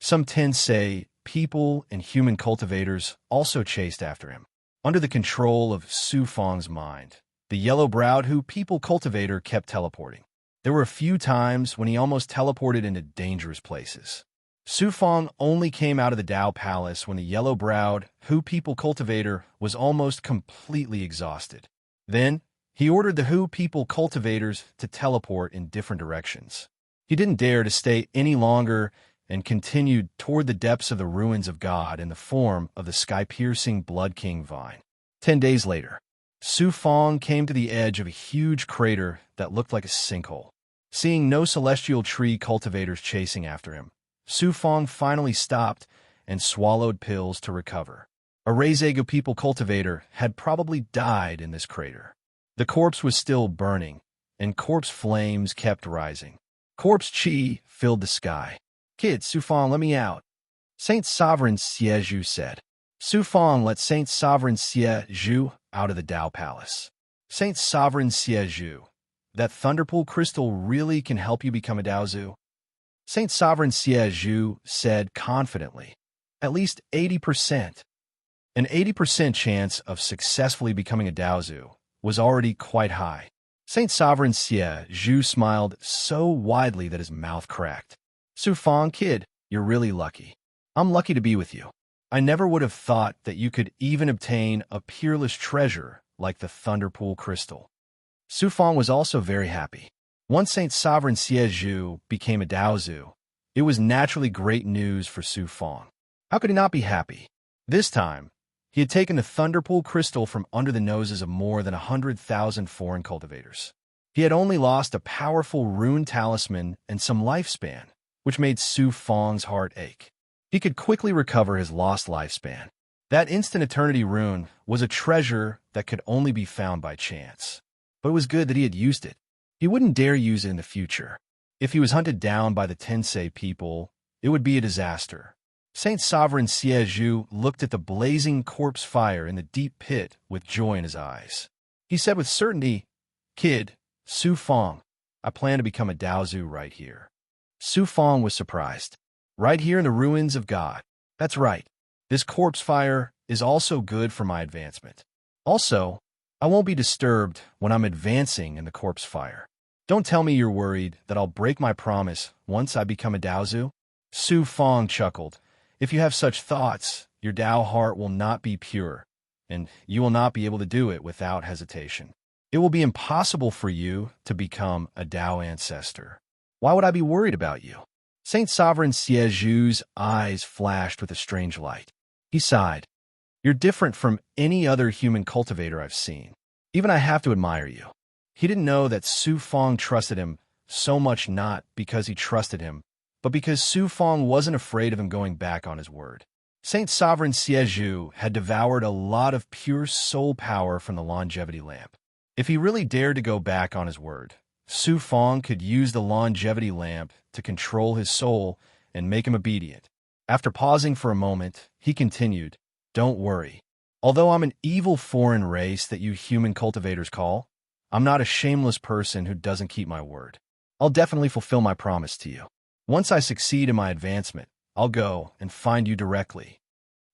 Some Tensei people and human cultivators also chased after him. Under the control of Su Fang's mind, the yellow-browed Hu people cultivator kept teleporting. There were a few times when he almost teleported into dangerous places. Su Fang only came out of the Dao Palace when the yellow-browed Hu people cultivator was almost completely exhausted. Then, he ordered the Hu people cultivators to teleport in different directions. He didn't dare to stay any longer and continued toward the depths of the ruins of God in the form of the sky-piercing Blood King vine. 10 days later, Su Fang came to the edge of a huge crater that looked like a sinkhole. Seeing no celestial tree cultivators chasing after him, Su Fang finally stopped and swallowed pills to recover. A Reizego people cultivator had probably died in this crater. The corpse was still burning, and corpse flames kept rising. Corpse chi filled the sky. "Kid, Su Fang, let me out," Saint Sovereign Xie Zhu said. Su Fang let Saint Sovereign Xie Zhu out of the Dao Palace. Saint Sovereign Xie Zhu, that Thunderpool crystal really can help you become a Daozu? Saint Sovereign Xie Zhu said confidently, "At least 80%. An 80% chance of successfully becoming a Daozu was already quite high. Saint Sovereign Xie Zhu smiled so widely that his mouth cracked. "Su Fang, kid, you're really lucky. I'm lucky to be with you. I never would have thought that you could even obtain a peerless treasure like the Thunderpool crystal." Su Fang was also very happy. Once Saint Sovereign Xie Zhu became a Daozu, it was naturally great news for Su Fang. How could he not be happy? This time, he had taken the Thunderpool crystal from under the noses of more than 100,000 foreign cultivators. He had only lost a powerful rune talisman and some lifespan, which made Su Fong's heart ache. He could quickly recover his lost lifespan. That instant eternity rune was a treasure that could only be found by chance. But it was good that he had used it. He wouldn't dare use it in the future. If he was hunted down by the Tensei people, it would be a disaster. Saint Sovereign Siezhu looked at the blazing corpse fire in the deep pit with joy in his eyes. He said with certainty, "Kid, Su Fong, I plan to become a Daozu right here." Su Fong was surprised. "Right here in the ruins of God." "That's right. This corpse fire is also good for my advancement. Also, I won't be disturbed when I'm advancing in the corpse fire. Don't tell me you're worried that I'll break my promise once I become a Daozu." Su Fong chuckled. "If you have such thoughts, your Dao heart will not be pure, and you will not be able to do it without hesitation. It will be impossible for you to become a Dao ancestor. Why would I be worried about you?" Saint Sovereign Siezhu's eyes flashed with a strange light. He sighed. "You're different from any other human cultivator I've seen. Even I have to admire you." He didn't know that Su Fong trusted him so much, not because he trusted him, but because Su Fong wasn't afraid of him going back on his word. Saint Sovereign Siezhu had devoured a lot of pure soul power from the longevity lamp. If he really dared to go back on his word, Su Fong could use the longevity lamp to control his soul and make him obedient. After pausing for a moment, he continued, "Don't worry. Although I'm an evil foreign race that you human cultivators call, I'm not a shameless person who doesn't keep my word. I'll definitely fulfill my promise to you. Once I succeed in my advancement, I'll go and find you directly.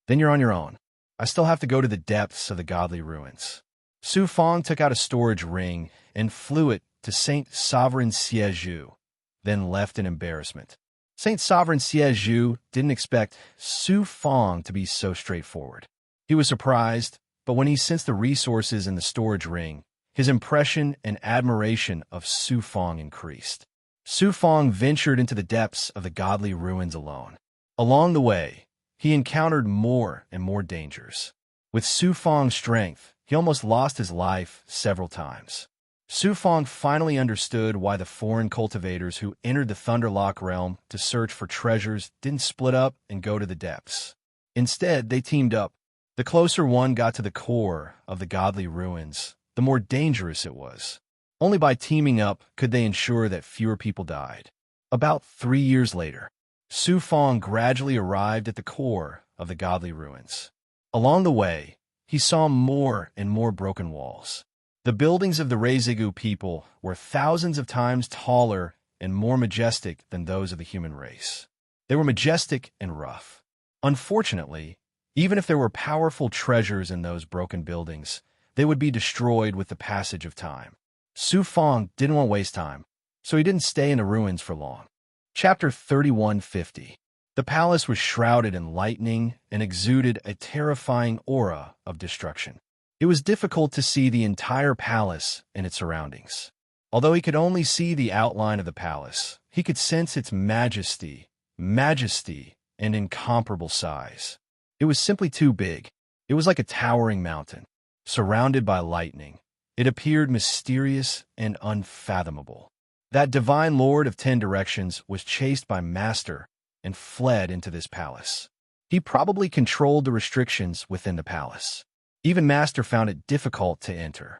Then you're on your own. I still have to go to the depths of the godly ruins." Su Fong took out a storage ring and flew it to Saint Sovereign Siezhu, then left in embarrassment. Saint Sovereign Siezhu didn't expect Su Fong to be so straightforward. He was surprised, but when he sensed the resources in the storage ring, his impression and admiration of Su Fong increased. Su Fong ventured into the depths of the godly ruins alone. Along the way, he encountered more and more dangers. With Su Fong's strength, he almost lost his life several times. Su Fong finally understood why the foreign cultivators who entered the Thunderlock realm to search for treasures didn't split up and go to the depths. Instead, they teamed up. The closer one got to the core of the godly ruins, the more dangerous it was. Only by teaming up could they ensure that fewer people died. About 3 years later, Su Fong gradually arrived at the core of the godly ruins. Along the way, he saw more and more broken walls. The buildings of the Reizigu people were thousands of times taller and more majestic than those of the human race. They were majestic and rough. Unfortunately, even if there were powerful treasures in those broken buildings, they would be destroyed with the passage of time. Su Fong didn't want to waste time, so he didn't stay in the ruins for long. Chapter 3150. The palace was shrouded in lightning and exuded a terrifying aura of destruction. It was difficult to see the entire palace and its surroundings. Although he could only see the outline of the palace, he could sense its majesty, and incomparable size. It was simply too big. It was like a towering mountain, surrounded by lightning. It appeared mysterious and unfathomable. That divine lord of 10 directions was chased by Master and fled into this palace. He probably controlled the restrictions within the palace. Even Master found it difficult to enter.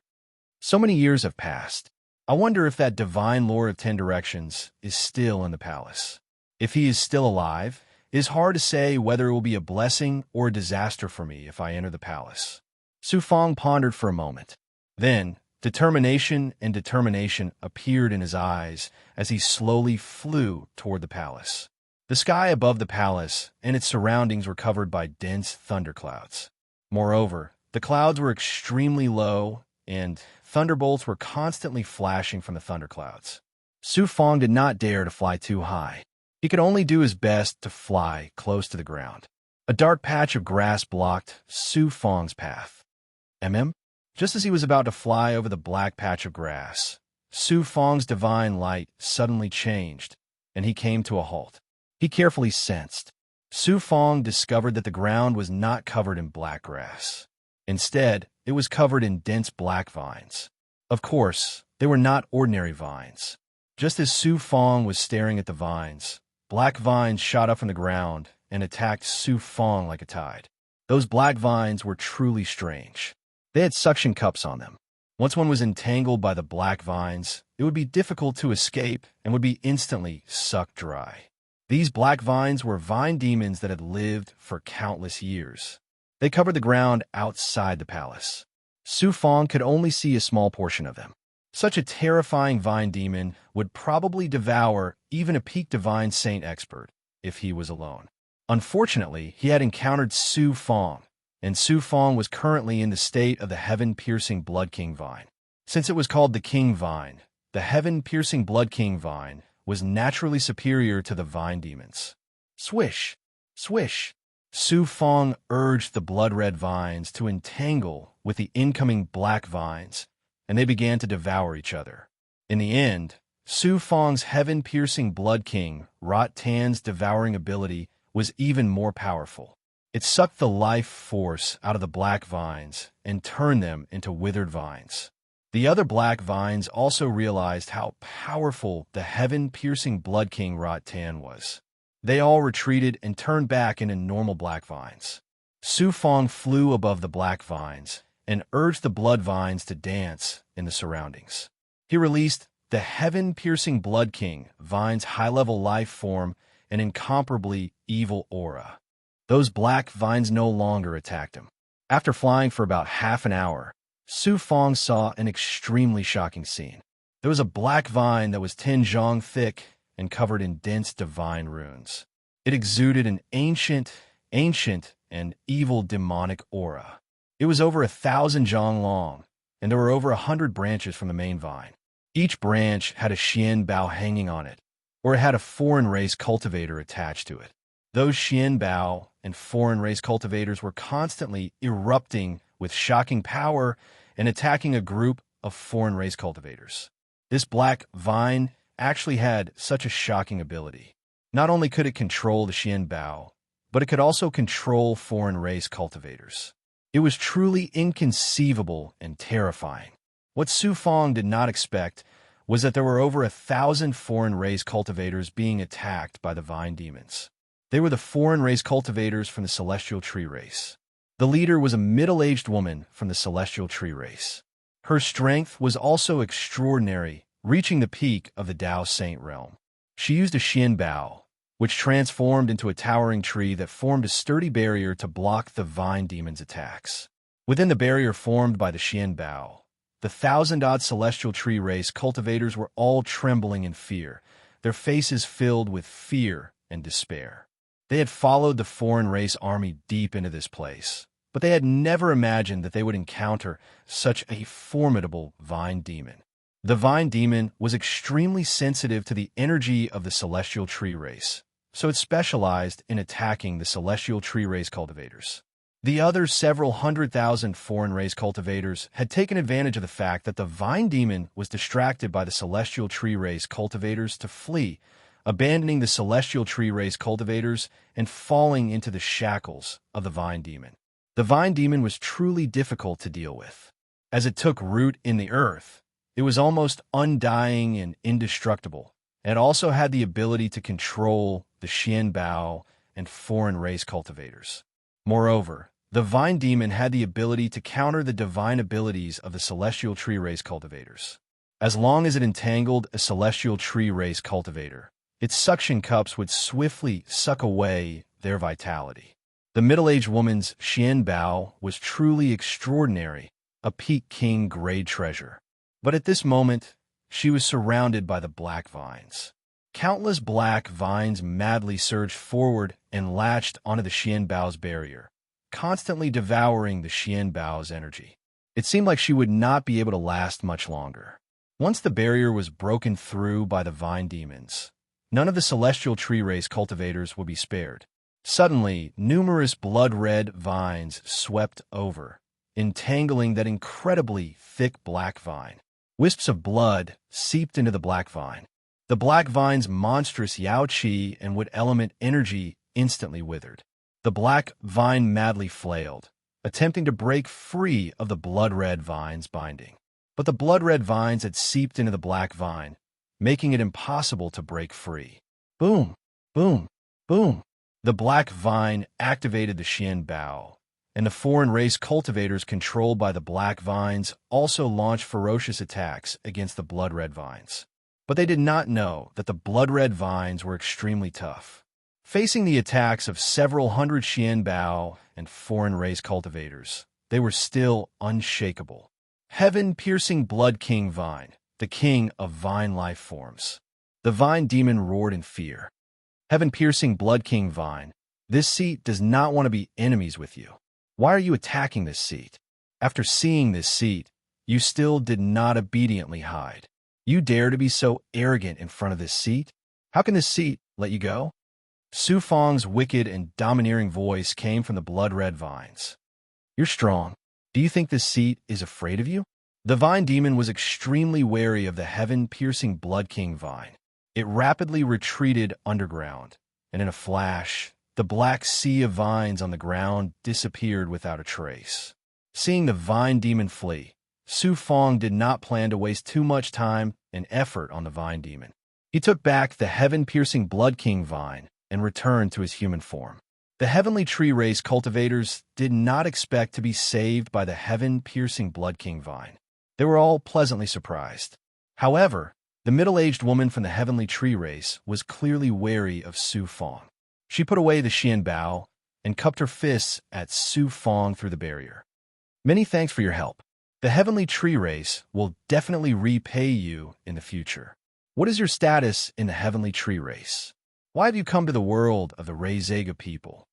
So many years have passed. I wonder if that divine lord of 10 directions is still in the palace. If he is still alive, it is hard to say whether it will be a blessing or a disaster for me if I enter the palace. Su Fong pondered for a moment. Then, determination appeared in his eyes as he slowly flew toward the palace. The sky above the palace and its surroundings were covered by dense thunderclouds. Moreover, the clouds were extremely low, and thunderbolts were constantly flashing from the thunderclouds. Su Fong did not dare to fly too high. He could only do his best to fly close to the ground. A dark patch of grass blocked Su Fong's path. Just as he was about to fly over the black patch of grass, Su Fong's divine light suddenly changed, and he came to a halt. He carefully sensed. Su Fong discovered that the ground was not covered in black grass. Instead, it was covered in dense black vines. Of course, They were not ordinary vines. Just as Su Fong was staring at the vines, black vines shot up from the ground and attacked Su Fong like a tide. Those black vines were truly strange. They had suction cups on them. Once one was entangled by the black vines, it would be difficult to escape and would be instantly sucked dry. These black vines were vine demons that had lived for countless years. They covered the ground outside the palace. Su Fong could only see a small portion of them. Such a terrifying vine demon would probably devour even a peak divine saint expert if he was alone. Unfortunately, he had encountered Su Fong, and Su Fong was currently in the state of the heaven-piercing Blood King vine. Since it was called the King Vine, the heaven-piercing Blood King vine was naturally superior to the vine demons. Swish! Swish! Su Fong urged the blood-red vines to entangle with the incoming black vines, and they began to devour each other. In the end, Su Fong's heaven-piercing Blood King, Rot Tan's devouring ability, was even more powerful. It sucked the life force out of the black vines and turned them into withered vines. The other black vines also realized how powerful the heaven-piercing Blood King Rot Tan was. They all retreated and turned back into normal black vines. Su Fong flew above the black vines and urged the blood vines to dance in the surroundings. He released the heaven-piercing Blood King vine's high-level life form and incomparably evil aura. Those black vines no longer attacked him. After flying for about half an hour, Su Fong saw an extremely shocking scene. There was a black vine that was 10 zhong thick and covered in dense divine runes. It exuded an ancient, and evil demonic aura. It was over 1,000 zhong long, and there were over 100 branches from the main vine. Each branch had a xian bao hanging on it, or it had a foreign race cultivator attached to it. Those xian bao and foreign race cultivators were constantly erupting with shocking power and attacking a group of foreign race cultivators. This black vine actually had such a shocking ability. Not only could it control the xian bao, but it could also control foreign race cultivators. It was truly inconceivable and terrifying. What Su Fong did not expect was that there were over 1,000 foreign race cultivators being attacked by the vine demons. They were the foreign race cultivators from the celestial tree race. The leader was a middle-aged woman from the celestial tree race. Her strength was also extraordinary, reaching the peak of the Tao Saint realm. She used a xian bao, which transformed into a towering tree that formed a sturdy barrier to block the vine demon's attacks. Within the barrier formed by the xian bao, the 1,000-odd celestial tree race cultivators were all trembling in fear, their faces filled with fear and despair. They had followed the foreign race army deep into this place, but they had never imagined that they would encounter such a formidable vine demon. The vine demon was extremely sensitive to the energy of the celestial tree race, so it specialized in attacking the celestial tree race cultivators. The other several 100,000 foreign race cultivators had taken advantage of the fact that the vine demon was distracted by the celestial tree race cultivators to flee, abandoning the celestial tree race cultivators and falling into the shackles of the vine demon. The vine demon was truly difficult to deal with. As it took root in the earth, it was almost undying and indestructible, and it also had the ability to control the xian bao and foreign race cultivators. Moreover, the vine demon had the ability to counter the divine abilities of the celestial tree race cultivators. As long as it entangled a celestial tree race cultivator, its suction cups would swiftly suck away their vitality. The middle-aged woman's xian bao was truly extraordinary, a peak king grade treasure. But at this moment, she was surrounded by the black vines. Countless black vines madly surged forward and latched onto the xian bao's barrier, constantly devouring the xian bao's energy. It seemed like she would not be able to last much longer. Once the barrier was broken through by the vine demons, none of the celestial tree race cultivators would be spared. Suddenly, numerous blood-red vines swept over, entangling that incredibly thick black vine. Wisps of blood seeped into the black vine. The black vine's monstrous Yao Qi and wood element energy instantly withered. The black vine madly flailed, attempting to break free of the blood-red vine's binding. but the blood-red vines had seeped into the black vine, making it impossible to break free. Boom, boom, boom. The black vine activated the Xian Bao, and the foreign race cultivators controlled by the black vines also launched ferocious attacks against the blood-red vines. But they did not know that the blood-red vines were extremely tough. Facing the attacks of several hundred Xian Bao and foreign race cultivators, they were still unshakable. Heaven-piercing Blood King Vine, the king of vine life forms. The vine demon roared in fear. Heaven-piercing Blood King Vine, this seat does not want to be enemies with you. Why are you attacking this seat? After seeing this seat, you still did not obediently hide. You dare to be so arrogant in front of this seat? How can this seat let you go? Su Fang's wicked and domineering voice came from the blood-red vines. You're strong. Do you think this seat is afraid of you? The vine demon was extremely wary of the heaven-piercing Blood King Vine. It rapidly retreated underground, and in a flash, the black sea of vines on the ground disappeared without a trace. Seeing the vine demon flee, Su Fang did not plan to waste too much time and effort on the vine demon. He took back the heaven-piercing Blood King Vine and returned to his human form. The heavenly tree race cultivators did not expect to be saved by the heaven-piercing Blood King Vine. They were all pleasantly surprised. However, the middle-aged woman from the heavenly tree race was clearly wary of Su Fang. She put away the Xian Bao and cupped her fists at Su Fang through the barrier. Many thanks for your help. The heavenly tree race will definitely repay you in the future. What is your status in the heavenly tree race? Why have you come to the world of the Reizega people?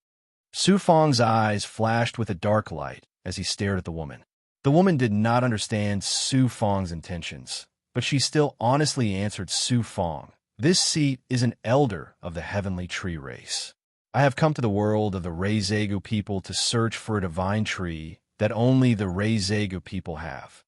Su Fang's eyes flashed with a dark light as he stared at the woman. The woman did not understand Su Fang's intentions, but she still honestly answered Su Fang. This seat is an elder of the heavenly tree race. I have come to the world of the Reizega people to search for a divine tree that only the Reizega people have.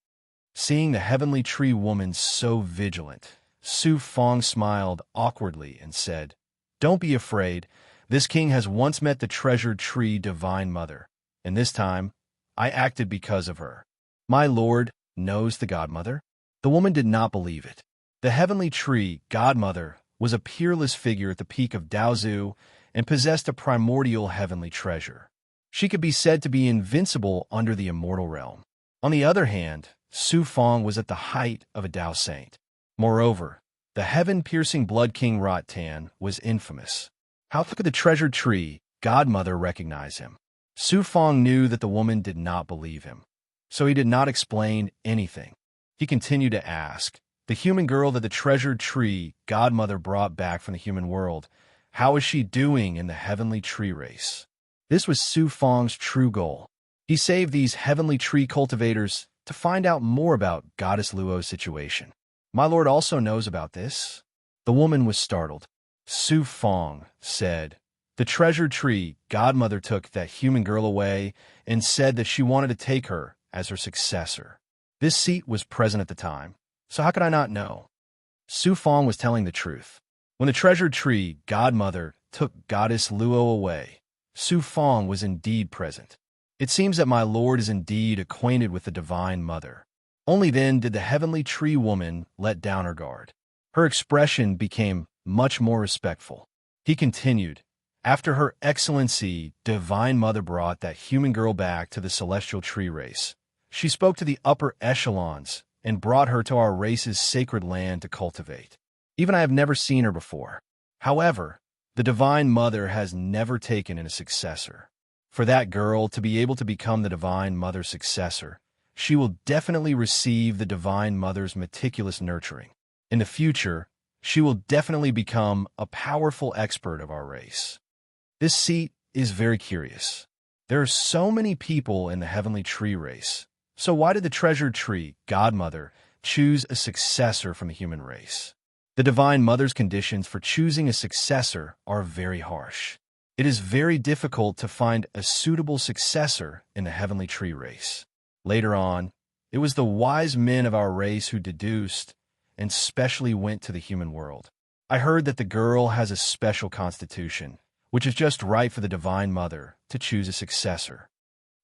Seeing the heavenly tree woman so vigilant, Su Fang smiled awkwardly and said, Don't be afraid. This king has once met the treasured tree divine mother, and this time I acted because of her. My lord knows the godmother? The woman did not believe it. The heavenly tree godmother was a peerless figure at the peak of Daozu and possessed a primordial heavenly treasure. She could be said to be invincible under the immortal realm. On the other hand, Su Fang was at the height of a Dao saint. Moreover, the heaven-piercing Blood King Rot Tan was infamous. How could the treasured tree godmother recognize him? Su Fang knew that the woman did not believe him, so he did not explain anything. He continued to ask, the human girl that the treasured tree godmother brought back from the human world, how is she doing in the heavenly tree race? This was Su Fang's true goal. He saved these heavenly tree cultivators to find out more about Goddess Luo's situation. My lord also knows about this. The woman was startled. Su Fang said, the treasured tree godmother took that human girl away and said that she wanted to take her as her successor. This seat was present at the time, so how could I not know? Su Fang was telling the truth. When the treasured tree godmother took Goddess Luo away, Su Fang was indeed present. It seems that my lord is indeed acquainted with the divine mother. Only then did the heavenly tree woman let down her guard. Her expression became much more respectful. He continued, after her excellency, divine mother brought that human girl back to the celestial tree race, she spoke to the upper echelons and brought her to our race's sacred land to cultivate. Even I have never seen her before. However, the divine mother has never taken in a successor. For that girl to be able to become the divine mother's successor, she will definitely receive the divine mother's meticulous nurturing. In the future, she will definitely become a powerful expert of our race. This seat is very curious. There are so many people in the heavenly tree race. So why did the treasured tree godmother choose a successor from the human race? The divine mother's conditions for choosing a successor are very harsh. It is very difficult to find a suitable successor in the heavenly tree race. Later on, it was the wise men of our race who deduced and specially went to the human world. I heard that the girl has a special constitution, which is just right for the divine mother to choose a successor.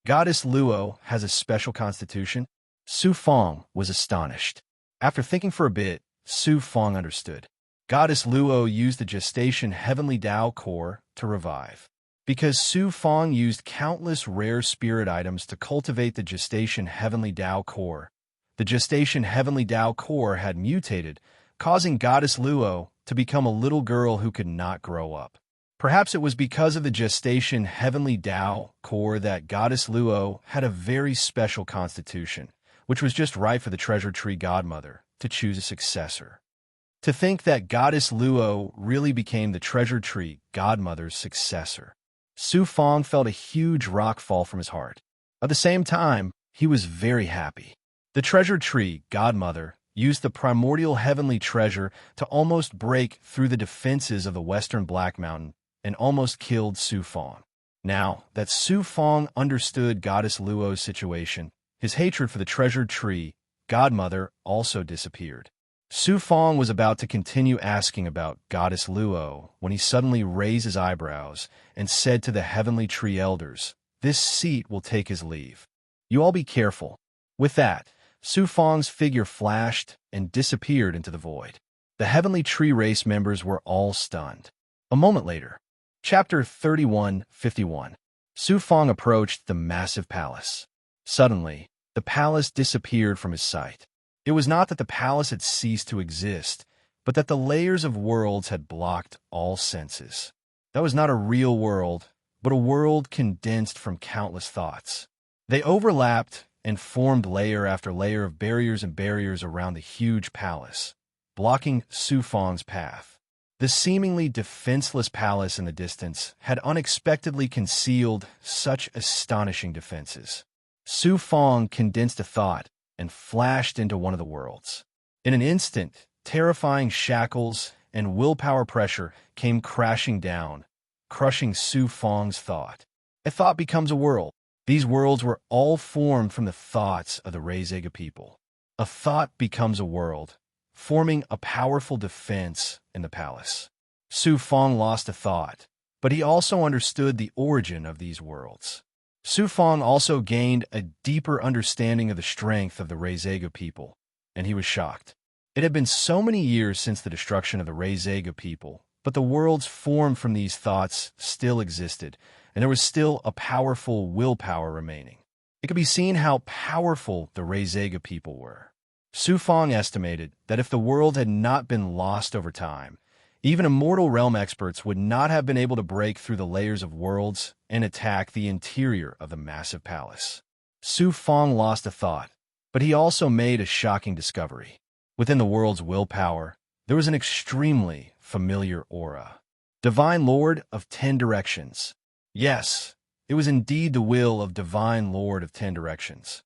Goddess Luo has a special constitution. Su Fong was astonished. After thinking for a bit, Su Fong understood. Goddess Luo used the gestation heavenly Tao core to revive. Because Su Fong used countless rare spirit items to cultivate the gestation heavenly Tao core, the gestation heavenly Tao core had mutated, causing Goddess Luo to become a little girl who could not grow up. Perhaps it was because of the gestation heavenly Tao core that Goddess Luo had a very special constitution, which was just right for the treasure tree godmother to choose a successor. To think that Goddess Luo really became the treasure tree godmother's successor. Su Fong felt a huge rock fall from his heart. At the same time, he was very happy. The treasure tree godmother used the primordial heavenly treasure to almost break through the defenses of the Western Black Mountain and almost killed Su Fong. Now that Su Fong understood Goddess Luo's situation, his hatred for the treasure tree godmother also disappeared. Su Fong was about to continue asking about Goddess Luo when he suddenly raised his eyebrows and said to the heavenly tree elders, "This seat will take his leave. You all be careful." With that, Su Fong's figure flashed and disappeared into the void. The heavenly tree race members were all stunned. A moment later, Chapter 31:51. Su Fong approached the massive palace. Suddenly, the palace disappeared from his sight. It was not that the palace had ceased to exist, but that the layers of worlds had blocked all senses. That was not a real world, but a world condensed from countless thoughts. They overlapped and formed layer after layer of barriers and barriers around the huge palace, blocking Su Fong's path. The seemingly defenseless palace in the distance had unexpectedly concealed such astonishing defenses. Su Fong condensed a thought and flashed into one of the worlds. In an instant, terrifying shackles and willpower pressure came crashing down, crushing Su Fong's thought. A thought becomes a world. These worlds were all formed from the thoughts of the Reizega people. A thought becomes a world, forming a powerful defense in the palace. Su Fong lost a thought, but he also understood the origin of these worlds. Su Fong also gained a deeper understanding of the strength of the Reizega people, and he was shocked. It had been so many years since the destruction of the Reizega people, but the worlds formed from these thoughts still existed, and there was still a powerful willpower remaining. It could be seen how powerful the Reizega people were. Su Fong estimated that if the world had not been lost over time, even immortal realm experts would not have been able to break through the layers of worlds and attack the interior of the massive palace. Su Fong lost a thought, but he also made a shocking discovery. Within the world's willpower, there was an extremely familiar aura. Divine Lord of 10 Directions. Yes, it was indeed the will of Divine Lord of 10 Directions.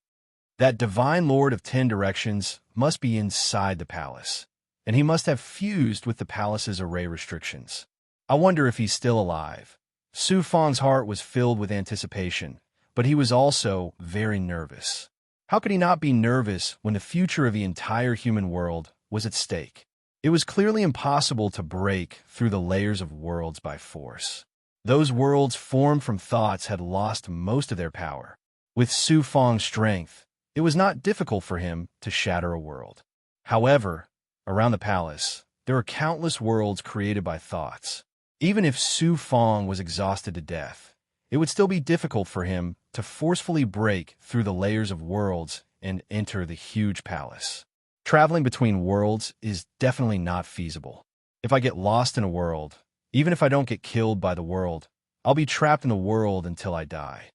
That Divine Lord of 10 Directions must be inside the palace, and he must have fused with the palace's array restrictions. I wonder if he's still alive. Su Fong's heart was filled with anticipation, but he was also very nervous. How could he not be nervous when the future of the entire human world was at stake? It was clearly impossible to break through the layers of worlds by force. Those worlds formed from thoughts had lost most of their power. With Su Fong's strength, it was not difficult for him to shatter a world. However, around the palace, there were countless worlds created by thoughts. Even if Su Fong was exhausted to death, it would still be difficult for him to forcefully break through the layers of worlds and enter the huge palace. Traveling between worlds is definitely not feasible. If I get lost in a world, even if I don't get killed by the world, I'll be trapped in the world until I die.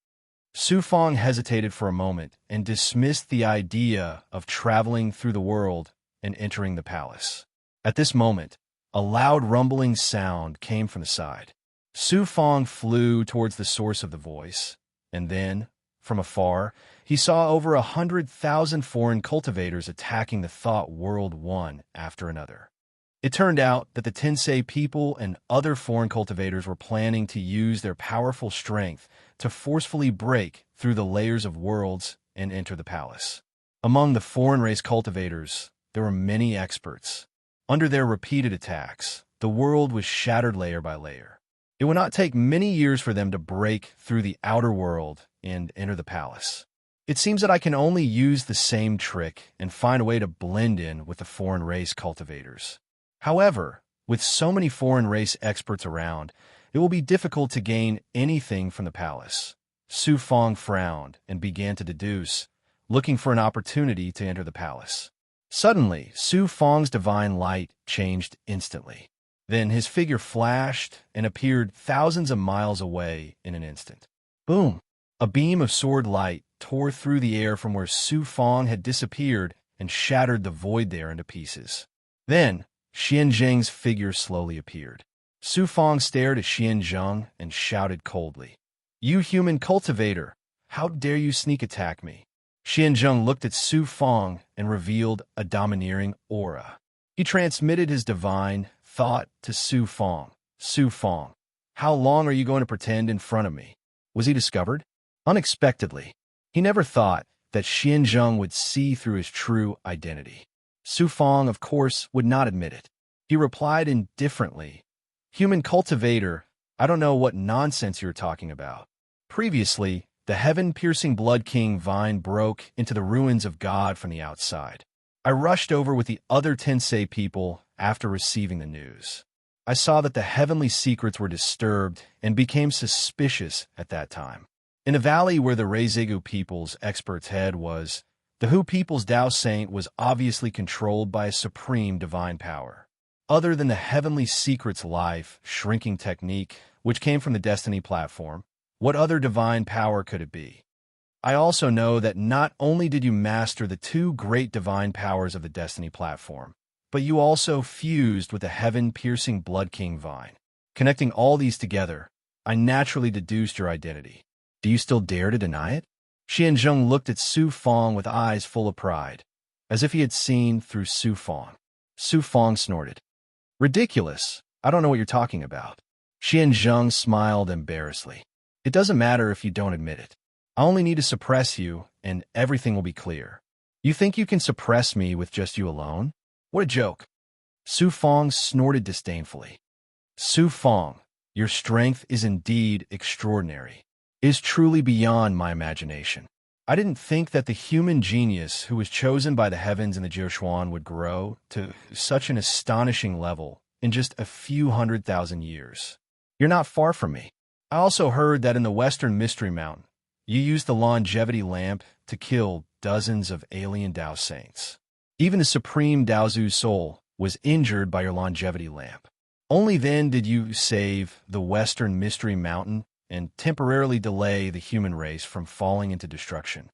Su Fong hesitated for a moment and dismissed the idea of traveling through the world and entering the palace. At this moment, a loud rumbling sound came from the side. Su Fong flew towards the source of the voice, and then, from afar, he saw over 100,000 foreign cultivators attacking the thought world one after another. It turned out that the Tensei people and other foreign cultivators were planning to use their powerful strength to forcefully break through the layers of worlds and enter the palace. Among the foreign race cultivators, there were many experts. Under their repeated attacks, the world was shattered layer by layer. It would not take many years for them to break through the outer world and enter the palace. It seems that I can only use the same trick and find a way to blend in with the foreign race cultivators. However, with so many foreign race experts around, it will be difficult to gain anything from the palace. Su Fong frowned and began to deduce, looking for an opportunity to enter the palace. Suddenly, Su Fong's divine light changed instantly. Then his figure flashed and appeared thousands of miles away in an instant. Boom! A beam of sword light tore through the air from where Su Fong had disappeared and shattered the void there into pieces. Then, Xian Zheng's figure slowly appeared. Su Fong stared at Xian Zheng and shouted coldly, "You human cultivator, how dare you sneak attack me?" Xian Zheng looked at Su Fong and revealed a domineering aura. He transmitted his divine thought to Su Fong. "Su Fong, how long are you going to pretend in front of me?" Was he discovered? Unexpectedly. He never thought that Xian Zheng would see through his true identity. Su Fong, of course, would not admit it. He replied indifferently, "Human cultivator, I don't know what nonsense you're talking about." Previously, the heaven-piercing Blood King vine broke into the ruins of God from the outside. I rushed over with the other Tensei people after receiving the news. I saw that the heavenly secrets were disturbed and became suspicious at that time. In a valley where the Reizigu people's expert's head was, the Hu people's Tao Saint was obviously controlled by a supreme divine power. Other than the heavenly secrets life shrinking technique, which came from the Destiny platform, what other divine power could it be? I also know that not only did you master the two great divine powers of the Destiny platform, but you also fused with the heaven-piercing Blood King vine. Connecting all these together, I naturally deduced your identity. Do you still dare to deny it? Xian Zheng looked at Su Fong with eyes full of pride, as if he had seen through Su Fong. Su Fong snorted. "Ridiculous. I don't know what you're talking about." Xian Zheng smiled embarrassedly. "It doesn't matter if you don't admit it. I only need to suppress you, and everything will be clear. You think you can suppress me with just you alone? What a joke." Su Fong snorted disdainfully. "Su Fong, your strength is indeed extraordinary. It is truly beyond my imagination. I didn't think that the human genius who was chosen by the heavens and the Jiushuan would grow to such an astonishing level in just a few 100,000 years. You're not far from me. I also heard that in the Western Mystery Mountain, you used the longevity lamp to kill dozens of alien Tao Saints. Even the Supreme Daozu's soul was injured by your longevity lamp. Only then did you save the Western Mystery Mountain and temporarily delay the human race from falling into destruction.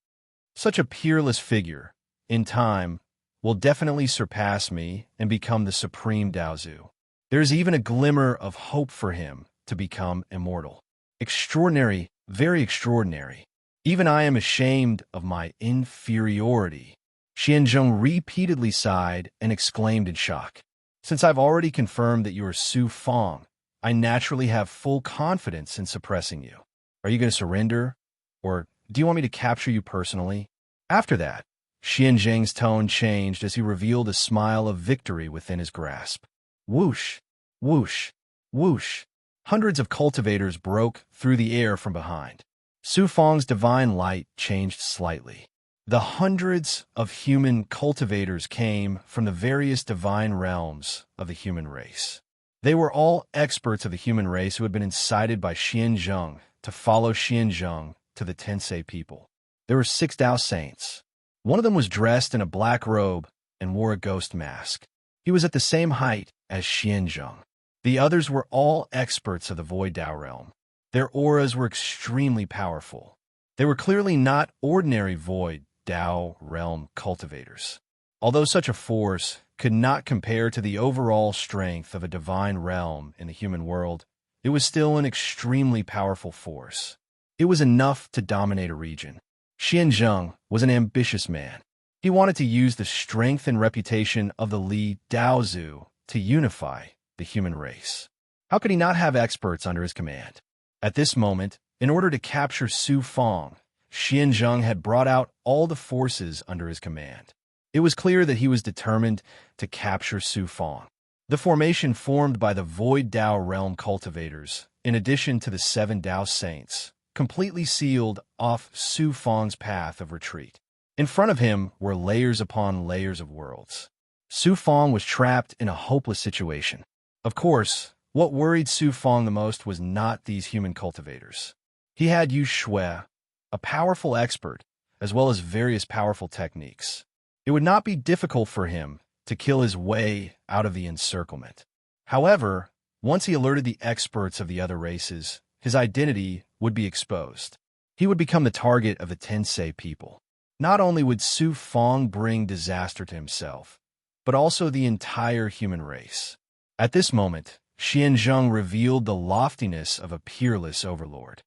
Such a peerless figure, in time, will definitely surpass me and become the Supreme Daozu. There is even a glimmer of hope for him to become immortal. Extraordinary, very extraordinary. Even I am ashamed of my inferiority." Xianzheng repeatedly sighed and exclaimed in shock. "Since I've already confirmed that you are Su Fong, I naturally have full confidence in suppressing you. Are you going to surrender? Or do you want me to capture you personally?" After that, Xianzheng's tone changed as he revealed a smile of victory within his grasp. Whoosh, whoosh, whoosh. Hundreds of cultivators broke through the air from behind. Su Fong's divine light changed slightly. The hundreds of human cultivators came from the various divine realms of the human race. They were all experts of the human race who had been incited by Xianzheng to follow Xianzheng to the Tensei people. There were 6 Tao Saints. One of them was dressed in a black robe and wore a ghost mask. He was at the same height as Xianzheng. The others were all experts of the Void Tao realm. Their auras were extremely powerful. They were clearly not ordinary Void Tao realm cultivators. Although such a force could not compare to the overall strength of a divine realm in the human world, it was still an extremely powerful force. It was enough to dominate a region. Xianzheng was an ambitious man. He wanted to use the strength and reputation of the Li Daozu to unify the human race. How could he not have experts under his command? At this moment, in order to capture Su Fong, Xianzheng had brought out all the forces under his command. It was clear that he was determined to capture Su Fong. The formation formed by the Void Tao realm cultivators, in addition to the 7 Tao Saints, completely sealed off Su Fang's path of retreat. In front of him were layers upon layers of worlds. Su Fang was trapped in a hopeless situation. Of course, what worried Su Fang the most was not these human cultivators. He had Yu Shui, a powerful expert, as well as various powerful techniques. It would not be difficult for him to kill his way out of the encirclement. However, once he alerted the experts of the other races, his identity would be exposed. He would become the target of the Tensei people. Not only would Su Fang bring disaster to himself, but also the entire human race. At this moment, Xianzheng revealed the loftiness of a peerless overlord.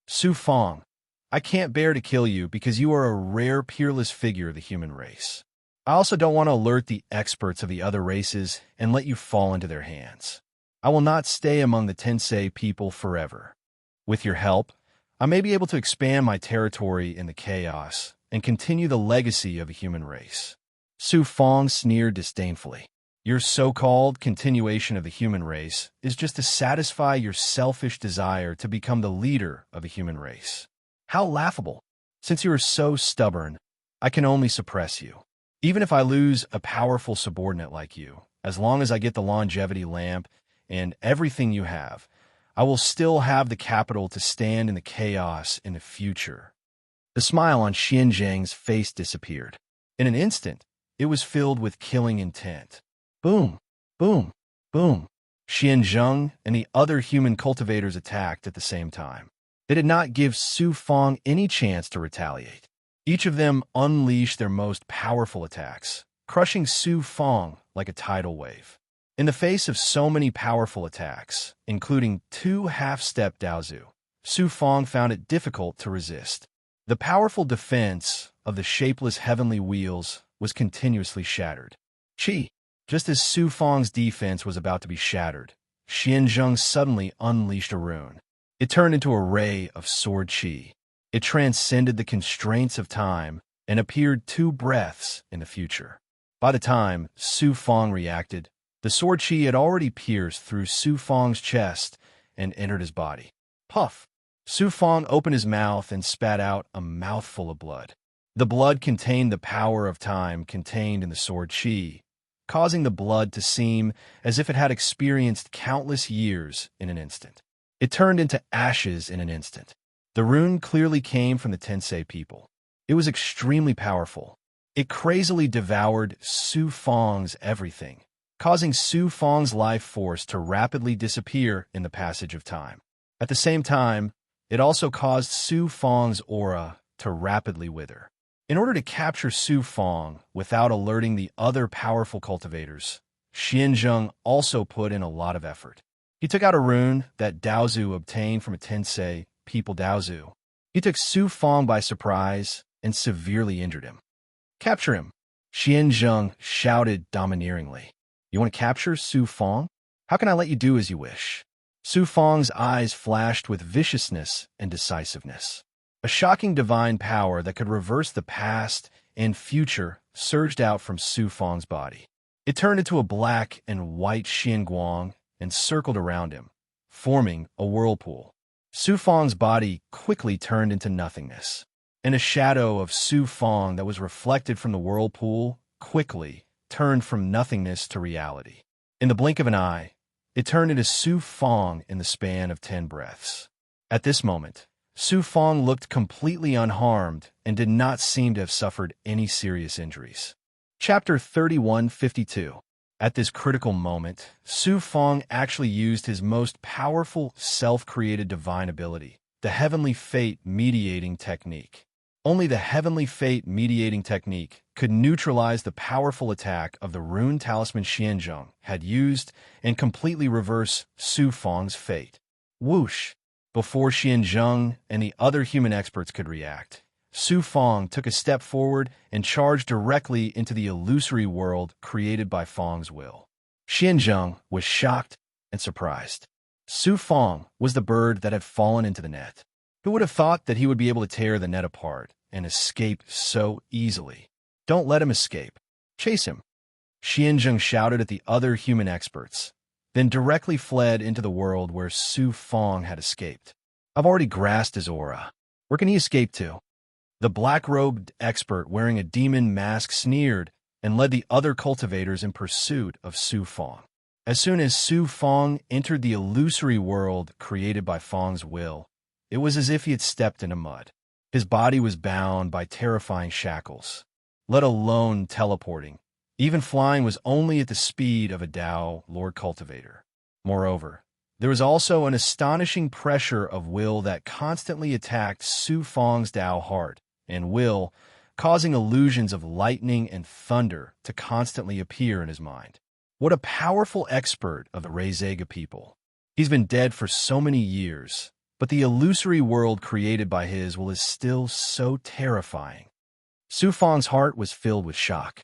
Su Fang, I can't bear to kill you because you are a rare peerless figure of the human race. I also don't want to alert the experts of the other races and let you fall into their hands. I will not stay among the Tensei people forever. With your help, I may be able to expand my territory in the chaos and continue the legacy of a human race. Su Fang sneered disdainfully. Your so-called continuation of the human race is just to satisfy your selfish desire to become the leader of a human race. How laughable! Since you are so stubborn, I can only suppress you. Even if I lose a powerful subordinate like you, as long as I get the longevity lamp and everything you have, I will still have the capital to stand in the chaos in the future. The smile on Xianzheng's face disappeared. In an instant, it was filled with killing intent. Boom, boom, boom. Xianzheng and the other human cultivators attacked at the same time. They did not give Su Fang any chance to retaliate. Each of them unleashed their most powerful attacks, crushing Su Fang like a tidal wave. In the face of so many powerful attacks, including 2 half-step Daozu, Su Fang found it difficult to resist. The powerful defense of the shapeless heavenly wheels was continuously shattered. Qi! Just as Su Fang's defense was about to be shattered, Xianzheng suddenly unleashed a rune. It turned into a ray of sword qi. It transcended the constraints of time and appeared 2 breaths in the future. By the time Su Fang reacted, the sword qi had already pierced through Su Fang's chest and entered his body. Puff! Su Fang opened his mouth and spat out a mouthful of blood. The blood contained the power of time contained in the sword qi, causing the blood to seem as if it had experienced countless years in an instant. It turned into ashes in an instant. The rune clearly came from the Tensei people. It was extremely powerful. It crazily devoured Su Fang's everything, causing Su Fang's life force to rapidly disappear in the passage of time. At the same time, it also caused Su Fang's aura to rapidly wither. In order to capture Su Fang without alerting the other powerful cultivators, Xianzheng also put in a lot of effort. He took out a rune that Daozu obtained from a Tensei people Daozu. He took Su Fang by surprise and severely injured him. Capture him! Xianzheng shouted domineeringly. You want to capture Su Fang? How can I let you do as you wish? Su Fang's eyes flashed with viciousness and decisiveness. A shocking divine power that could reverse the past and future surged out from Su Fang's body. It turned into a black and white Xianguang and circled around him, forming a whirlpool. Su Fang's body quickly turned into nothingness, and a shadow of Su Fang that was reflected from the whirlpool quickly turned from nothingness to reality. In the blink of an eye, it turned into Su Fang in the span of 10 breaths. At this moment, Su Fang looked completely unharmed and did not seem to have suffered any serious injuries. Chapter 3152. At this critical moment, Su Fang actually used his most powerful self-created divine ability, the Heavenly Fate Mediating Technique. Only the Heavenly Fate Mediating Technique could neutralize the powerful attack of the rune talisman Xianzheng had used and completely reverse Su Fang's fate. Whoosh! Before Xianzheng and the other human experts could react, Su Fang took a step forward and charged directly into the illusory world created by Fang's will. Xianzheng was shocked and surprised. Su Fang was the bird that had fallen into the net. Who would have thought that he would be able to tear the net apart and escape so easily? Don't let him escape. Chase him. Xianzheng shouted at the other human experts, then directly fled into the world where Su Fang had escaped. I've already grasped his aura. Where can he escape to? The black-robed expert wearing a demon mask sneered and led the other cultivators in pursuit of Su Fong. As soon as Su Fong entered the illusory world created by Fong's will, it was as if he had stepped into mud. His body was bound by terrifying shackles, let alone teleporting. Even flying was only at the speed of a Dao Lord Cultivator. Moreover, there was also an astonishing pressure of will that constantly attacked Su Fong's Dao heart and will, causing illusions of lightning and thunder to constantly appear in his mind. What a powerful expert of the Reizega people. He's been dead for so many years, but the illusory world created by his will is still so terrifying. Su Fong's heart was filled with shock.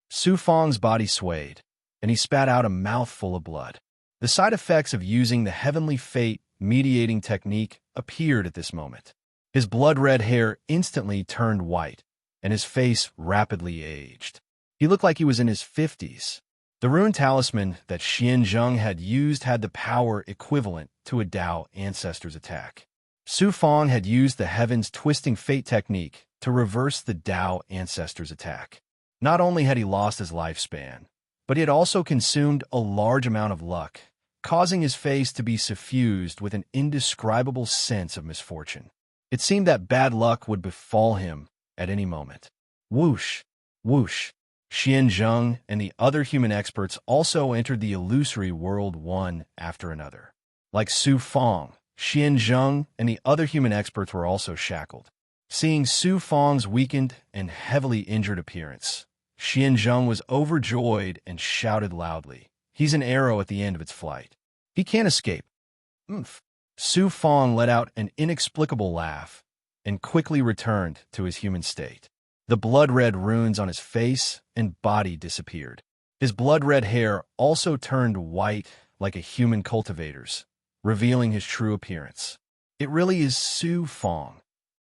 Su Fong's body swayed, and he spat out a mouthful of blood. The side effects of using the heavenly fate mediating technique appeared at this moment. His blood-red hair instantly turned white, and his face rapidly aged. He looked like he was in his 50s. The rune talisman that Xian Zheng had used had the power equivalent to a Dao ancestor's attack. Su Fong had used the heaven's twisting fate technique to reverse the Dao ancestor's attack. Not only had he lost his lifespan, but he had also consumed a large amount of luck, causing his face to be suffused with an indescribable sense of misfortune. It seemed that bad luck would befall him at any moment. Whoosh! Whoosh! Xian Zheng and the other human experts also entered the illusory world one after another. Like Su Fong, Xian Zheng and the other human experts were also shackled. Seeing Su Fong's weakened and heavily injured appearance, Xian Zheng was overjoyed and shouted loudly, "He's an arrow at the end of its flight. He can't escape." Oomph! Su Fong let out an inexplicable laugh and quickly returned to his human state. The blood-red runes on his face and body disappeared. His blood-red hair also turned white like a human cultivator's, revealing his true appearance. It really is Su Fong.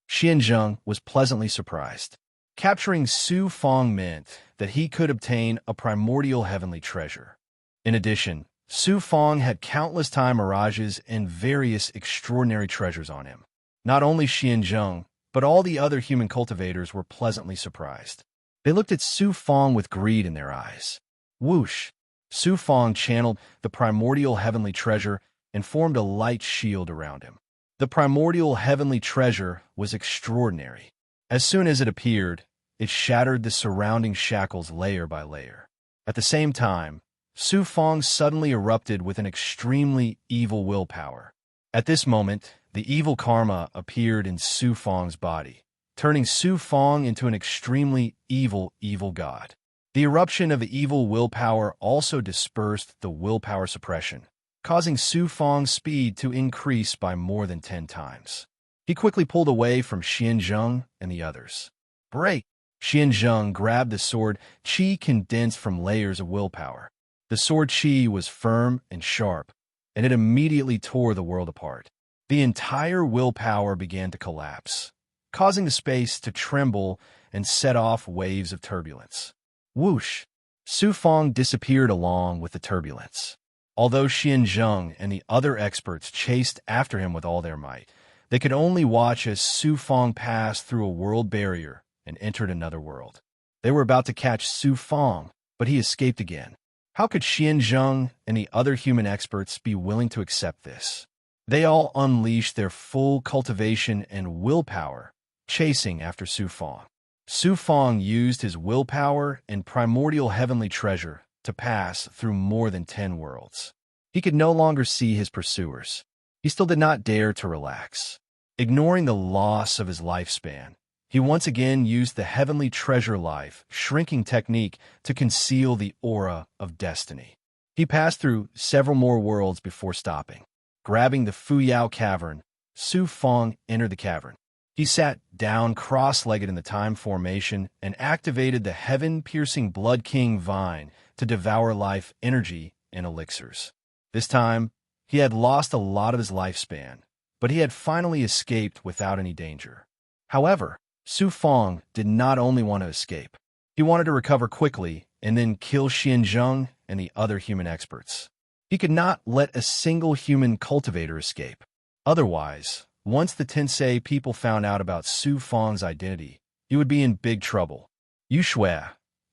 Xian Zheng was pleasantly surprised. Capturing Su Fong meant that he could obtain a primordial heavenly treasure. In addition, Su Fong had countless time mirages and various extraordinary treasures on him. Not only Xian Zheng, but all the other human cultivators were pleasantly surprised. They looked at Su Fong with greed in their eyes. Whoosh! Su Fong channeled the primordial heavenly treasure and formed a light shield around him. The primordial heavenly treasure was extraordinary. As soon as it appeared, it shattered the surrounding shackles layer by layer. At the same time, Su Fong suddenly erupted with an extremely evil willpower. At this moment, the evil karma appeared in Su Fong's body, turning Su Fong into an extremely evil god. The eruption of the evil willpower also dispersed the willpower suppression, causing Su Fong's speed to increase by more than 10 times. He quickly pulled away from Xian Zheng and the others. Break! Xian Zheng grabbed the sword qi condensed from layers of willpower. The sword qi was firm and sharp, and it immediately tore the world apart. The entire willpower began to collapse, causing the space to tremble and set off waves of turbulence. Whoosh! Su Fong disappeared along with the turbulence. Although Xian Zheng and the other experts chased after him with all their might, they could only watch as Su Fong passed through a world barrier and entered another world. They were about to catch Su Fong, but he escaped again. How could Xian Zheng and the other human experts be willing to accept this? They all unleashed their full cultivation and willpower, chasing after Su Fong. Su Fong used his willpower and primordial heavenly treasure to pass through more than 10 worlds. He could no longer see his pursuers. He still did not dare to relax. Ignoring the loss of his lifespan, he once again used the heavenly treasure life shrinking technique to conceal the aura of destiny. He passed through several more worlds before stopping. Grabbing the Fuyao cavern, Su Fong entered the cavern. He sat down cross-legged in the time formation and activated the heaven-piercing Blood King vine to devour life energy and elixirs. This time, he had lost a lot of his lifespan, but he had finally escaped without any danger. However, Su Fong did not only want to escape. He wanted to recover quickly and then kill Xian Zheng and the other human experts. He could not let a single human cultivator escape. Otherwise, once the Tensei people found out about Su Fang's identity, he would be in big trouble. Yu Shui,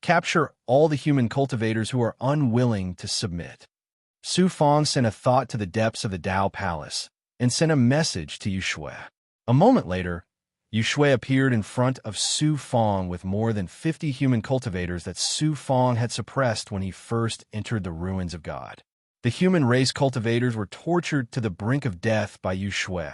capture all the human cultivators who are unwilling to submit. Su Fang sent a thought to the depths of the Dao Palace and sent a message to Yu Shui. A moment later, Yu Shui appeared in front of Su Fang with more than 50 human cultivators that Su Fang had suppressed when he first entered the ruins of God. The human race cultivators were tortured to the brink of death by Yu Shui,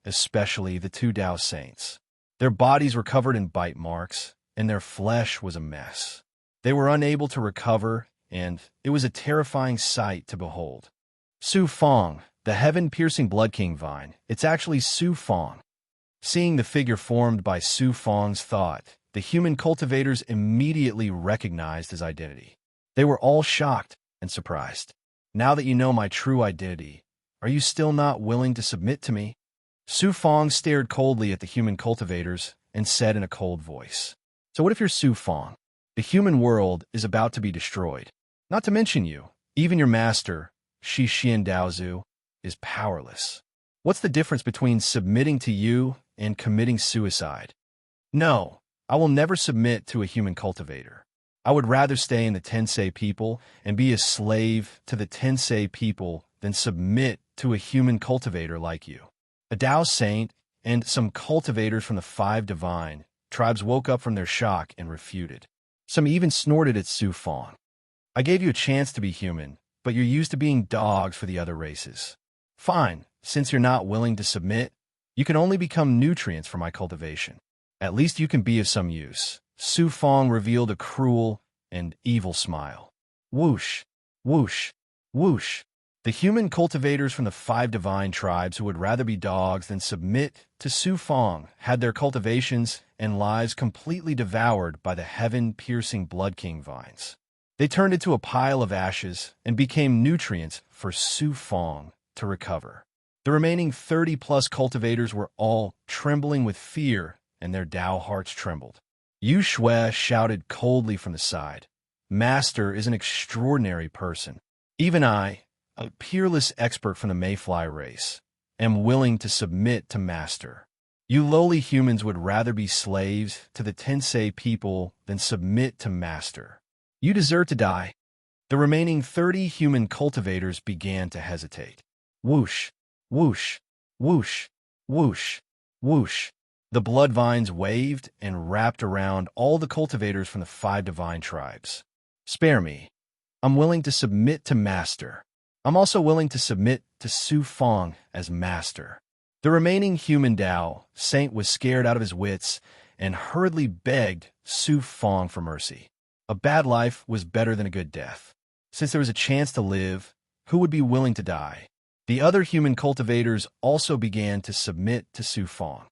especially the two Dao saints. Their bodies were covered in bite marks, and their flesh was a mess. They were unable to recover, and it was a terrifying sight to behold. Su Fang, the heaven-piercing Blood King vine, it's actually Su Fang. Seeing the figure formed by Su Fang's thought, the human cultivators immediately recognized his identity. They were all shocked and surprised. Now that you know my true identity, are you still not willing to submit to me? Su Fang stared coldly at the human cultivators and said in a cold voice, "So what if you're Su Fang? The human world is about to be destroyed. Not to mention you, even your master, Shi Xian Daozu, is powerless. What's the difference between submitting to you and committing suicide? No, I will never submit to a human cultivator. I would rather stay in the Tensei people and be a slave to the Tensei people than submit to a human cultivator like you." A Dao saint and some cultivators from the five divine tribes woke up from their shock and refuted. Some even snorted at Su Fang. "I gave you a chance to be human, but you're used to being dogs for the other races. Fine, since you're not willing to submit, you can only become nutrients for my cultivation. At least you can be of some use." Su Fang revealed a cruel and evil smile. Whoosh, whoosh, whoosh. The human cultivators from the five divine tribes who would rather be dogs than submit to Su Fang had their cultivations and lives completely devoured by the heaven-piercing Blood King vines. They turned into a pile of ashes and became nutrients for Su Fang to recover. The remaining 30-plus cultivators were all trembling with fear, and their Dao hearts trembled. Yu Shui shouted coldly from the side, "Master is an extraordinary person. Even I, a peerless expert from the Mayfly race, am willing to submit to Master. You lowly humans would rather be slaves to the Tensei people than submit to Master. You deserve to die." The remaining 30 human cultivators began to hesitate. Whoosh, whoosh, whoosh, whoosh, whoosh. The blood vines waved and wrapped around all the cultivators from the five divine tribes. "Spare me. I'm willing to submit to Master. I'm also willing to submit to Su Fang as Master." The remaining human Dao saint was scared out of his wits and hurriedly begged Su Fang for mercy. A bad life was better than a good death. Since there was a chance to live, who would be willing to die? The other human cultivators also began to submit to Su Fang.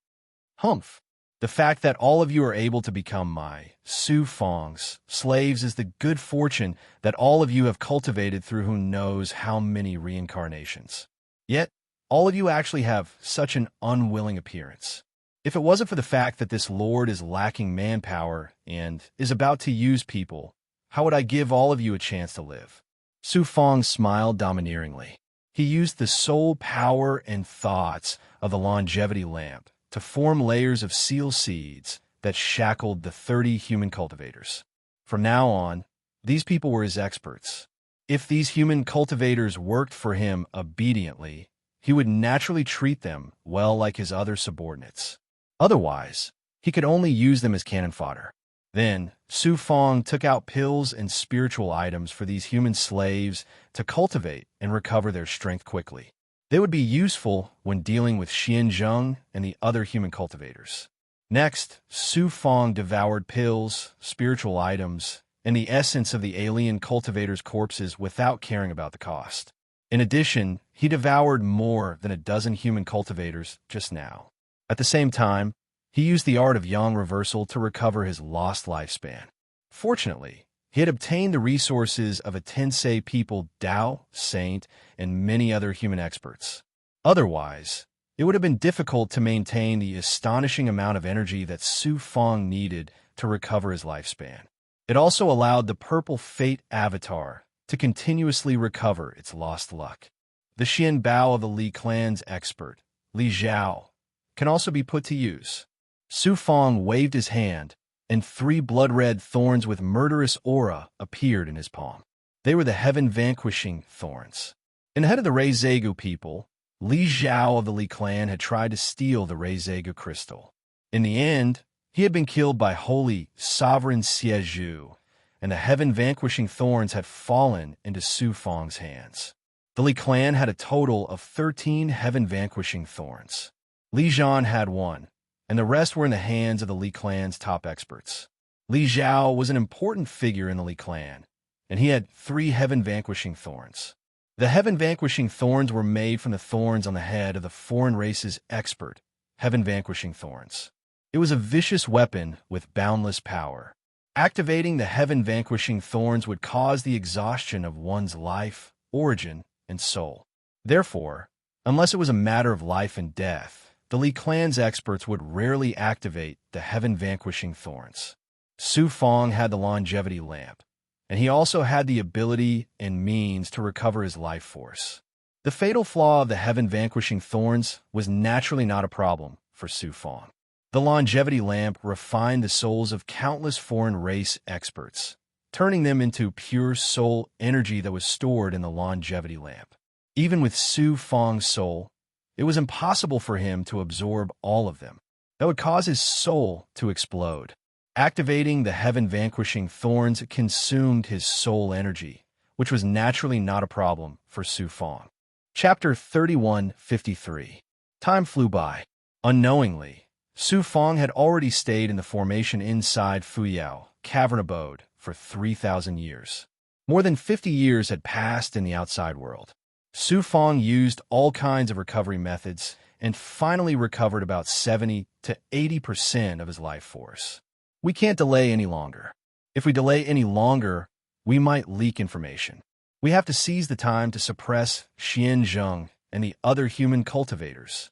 Humph! The fact that all of you are able to become my Su Fang's slaves is the good fortune that all of you have cultivated through who knows how many reincarnations. Yet, all of you actually have such an unwilling appearance. If it wasn't for the fact that this Lord is lacking manpower and is about to use people, how would I give all of you a chance to live? Su Fang smiled domineeringly. He used the soul power and thoughts of the longevity lamp to form layers of seal seeds that shackled the 30 human cultivators. From now on, these people were his experts. If these human cultivators worked for him obediently, he would naturally treat them well like his other subordinates. Otherwise, he could only use them as cannon fodder. Then, Su Fang took out pills and spiritual items for these human slaves to cultivate and recover their strength quickly. They would be useful when dealing with Xianzheng and the other human cultivators. Next, Su Fang devoured pills, spiritual items, and the essence of the alien cultivators' corpses without caring about the cost. In addition, he devoured more than a dozen human cultivators just now. At the same time, he used the art of yang reversal to recover his lost lifespan. Fortunately, he had obtained the resources of a Tensei people Dao, Saint, and many other human experts. Otherwise, it would have been difficult to maintain the astonishing amount of energy that Su Fang needed to recover his lifespan. It also allowed the Purple Fate Avatar to continuously recover its lost luck. The Xian Bao of the Li clan's expert Li Zhao, can also be put to use. Su Fong waved his hand, and 3 blood-red thorns with murderous aura appeared in his palm. They were the heaven-vanquishing thorns. In the head of the Reizegu people, Li Zhao of the Li clan had tried to steal the Reizegu crystal. In the end, he had been killed by holy sovereign Xie, and the heaven-vanquishing thorns had fallen into Su Fong's hands. The Li clan had a total of 13 heaven-vanquishing thorns. Li Zhan had 1, and the rest were in the hands of the Li clan's top experts. Li Zhao was an important figure in the Li clan, and he had 3 heaven-vanquishing thorns. The heaven-vanquishing thorns were made from the thorns on the head of the foreign race's expert, heaven-vanquishing thorns. It was a vicious weapon with boundless power. Activating the heaven-vanquishing thorns would cause the exhaustion of one's life, origin, and soul. Therefore, unless it was a matter of life and death, the Li clan's experts would rarely activate the heaven-vanquishing thorns. Su Fong had the longevity lamp, and he also had the ability and means to recover his life force. The fatal flaw of the heaven-vanquishing thorns was naturally not a problem for Su Fong. The longevity lamp refined the souls of countless foreign race experts, turning them into pure soul energy that was stored in the longevity lamp. Even with Su Fong's soul, it was impossible for him to absorb all of them. That would cause his soul to explode. Activating the heaven-vanquishing thorns consumed his soul energy, which was naturally not a problem for Su Fong. Chapter 31:53. Time flew by. Unknowingly, Su Fong had already stayed in the formation inside Fuyao, cavern abode, for 3,000 years. More than 50 years had passed in the outside world. Su Fong used all kinds of recovery methods and finally recovered about 70 to 80% of his life force. We can't delay any longer. If we delay any longer, we might leak information. We have to seize the time to suppress Xian Zheng and the other human cultivators.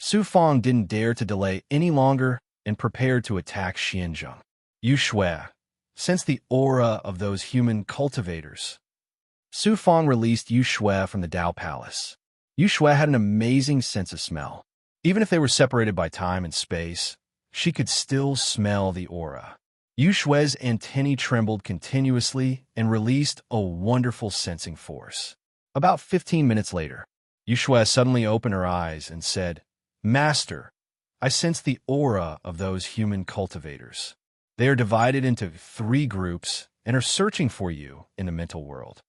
Su Fong didn't dare to delay any longer and prepared to attack Xian Zheng. Yu Shui sensed the aura of those human cultivators. Su Fong released Yu Shui from the Dao Palace. Yu Shui had an amazing sense of smell. Even if they were separated by time and space, she could still smell the aura. Yu Shui's antennae trembled continuously and released a wonderful sensing force. About 15 minutes later, Yu Shui suddenly opened her eyes and said, "Master, I sense the aura of those human cultivators. They are divided into 3 groups and are searching for you in the mental world."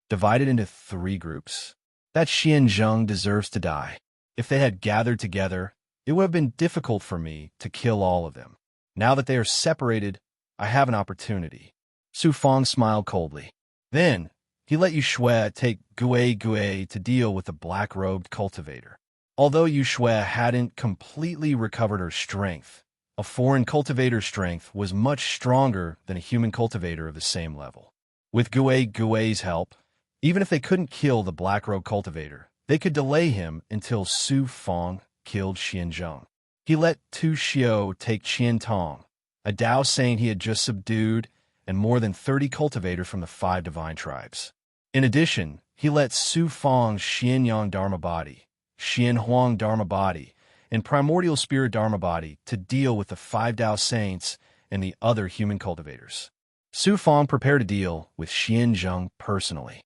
Divided into 3 groups? That Xian Zheng deserves to die. If they had gathered together, it would have been difficult for me to kill all of them. Now that they are separated, I have an opportunity. Su Fong smiled coldly. Then, he let Yu Shui take Gui to deal with the black-robed cultivator. Although Yu Shui hadn't completely recovered her strength, a foreign cultivator's strength was much stronger than a human cultivator of the same level. With Gui's help, even if they couldn't kill the black-robed cultivator, they could delay him until Su Fong killed Xian Zheng. He let Tu Xiu take Qian Tong, a Dao saint he had just subdued, and more than 30 cultivators from the 5 divine tribes. In addition, he let Su Fong's Xian Yang Dharma body, Xian Huang Dharma body, and Primordial Spirit Dharma body to deal with the 5 Dao saints and the other human cultivators. Su Fong prepared to deal with Xian Zheng personally.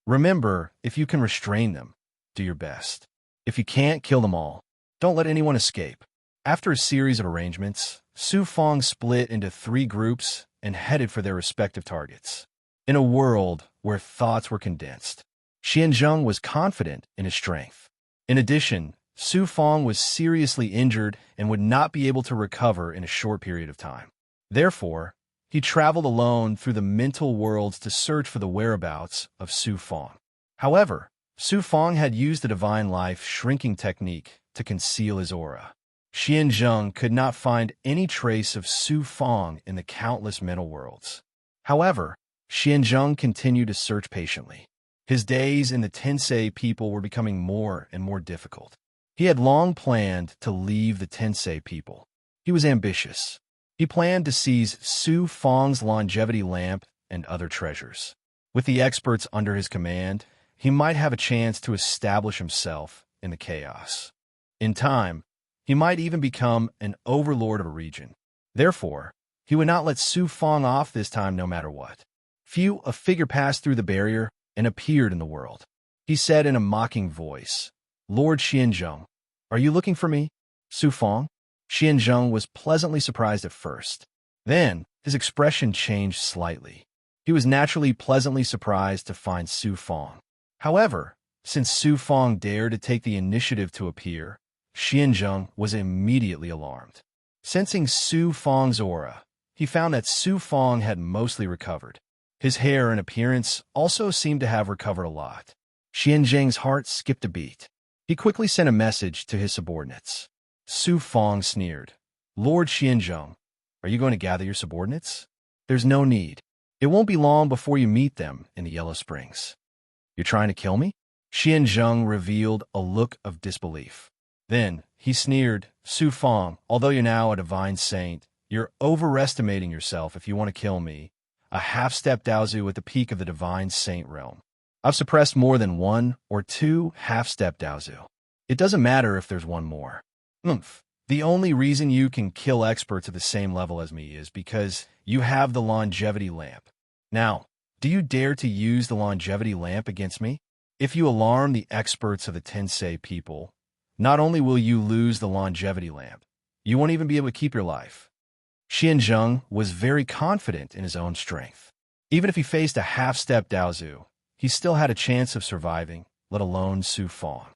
Remember, if you can restrain them, do your best. If you can't, kill them all. Don't let anyone escape. After a series of arrangements, Su Fong split into 3 groups and headed for their respective targets. In a world where thoughts were condensed, Xian Zheng was confident in his strength. In addition, Su Fong was seriously injured and would not be able to recover in a short period of time. Therefore, he traveled alone through the mental worlds to search for the whereabouts of Su Fong. However, Su Fong had used the divine life shrinking technique to conceal his aura. Xian Zheng could not find any trace of Su Fong in the countless mental worlds. However, Xian Zheng continued to search patiently. His days in the Tensei people were becoming more and more difficult. He had long planned to leave the Tensei people. He was ambitious. He planned to seize Su Fong's longevity lamp and other treasures. With the experts under his command, he might have a chance to establish himself in the chaos. In time, he might even become an overlord of a region. Therefore, he would not let Su Fong off this time no matter what. A figure passed through the barrier and appeared in the world. He said in a mocking voice, "Lord Xianzheng, are you looking for me, Su Fong?" Xianzheng was pleasantly surprised at first. Then, his expression changed slightly. He was naturally pleasantly surprised to find Su Fong. However, since Su Fong dared to take the initiative to appear, Xianzheng was immediately alarmed. Sensing Su Fong's aura, he found that Su Fong had mostly recovered. His hair and appearance also seemed to have recovered a lot. Xianzheng's heart skipped a beat. He quickly sent a message to his subordinates. Su Fong sneered. "Lord Xianzheng, are you going to gather your subordinates? There's no need. It won't be long before you meet them in the Yellow Springs." "You're trying to kill me?" Xianzheng revealed a look of disbelief. Then he sneered, "Su Fong, although you're now a divine saint, you're overestimating yourself if you want to kill me, a half-step Daozu at the peak of the divine saint realm. I've suppressed more than 1 or 2 half-step Daozu. It doesn't matter if there's one more. The only reason you can kill experts at the same level as me is because you have the longevity lamp. Now, do you dare to use the longevity lamp against me? If you alarm the experts of the Tensei people, not only will you lose the longevity lamp, you won't even be able to keep your life." Xianzheng was very confident in his own strength. Even if he faced a half-step Daozu, he still had a chance of surviving, let alone Su Fong.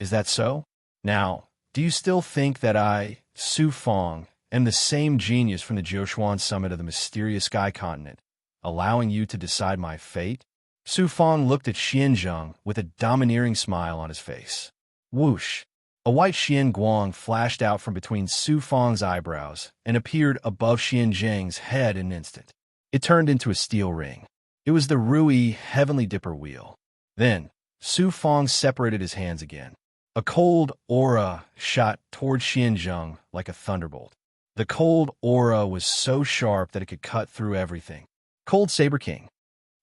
"Is that so? Now, do you still think that I, Su Fong, am the same genius from the Jiushuan summit of the mysterious sky continent, allowing you to decide my fate?" Su Fong looked at Xianzheng with a domineering smile on his face. Whoosh! A white Xian Guang flashed out from between Su Fong's eyebrows and appeared above Xianzheng's head in an instant. It turned into a steel ring. It was the Rui Heavenly Dipper wheel. Then, Su Fong separated his hands again. A cold aura shot toward Xianzheng like a thunderbolt. The cold aura was so sharp that it could cut through everything. "Cold Saber King,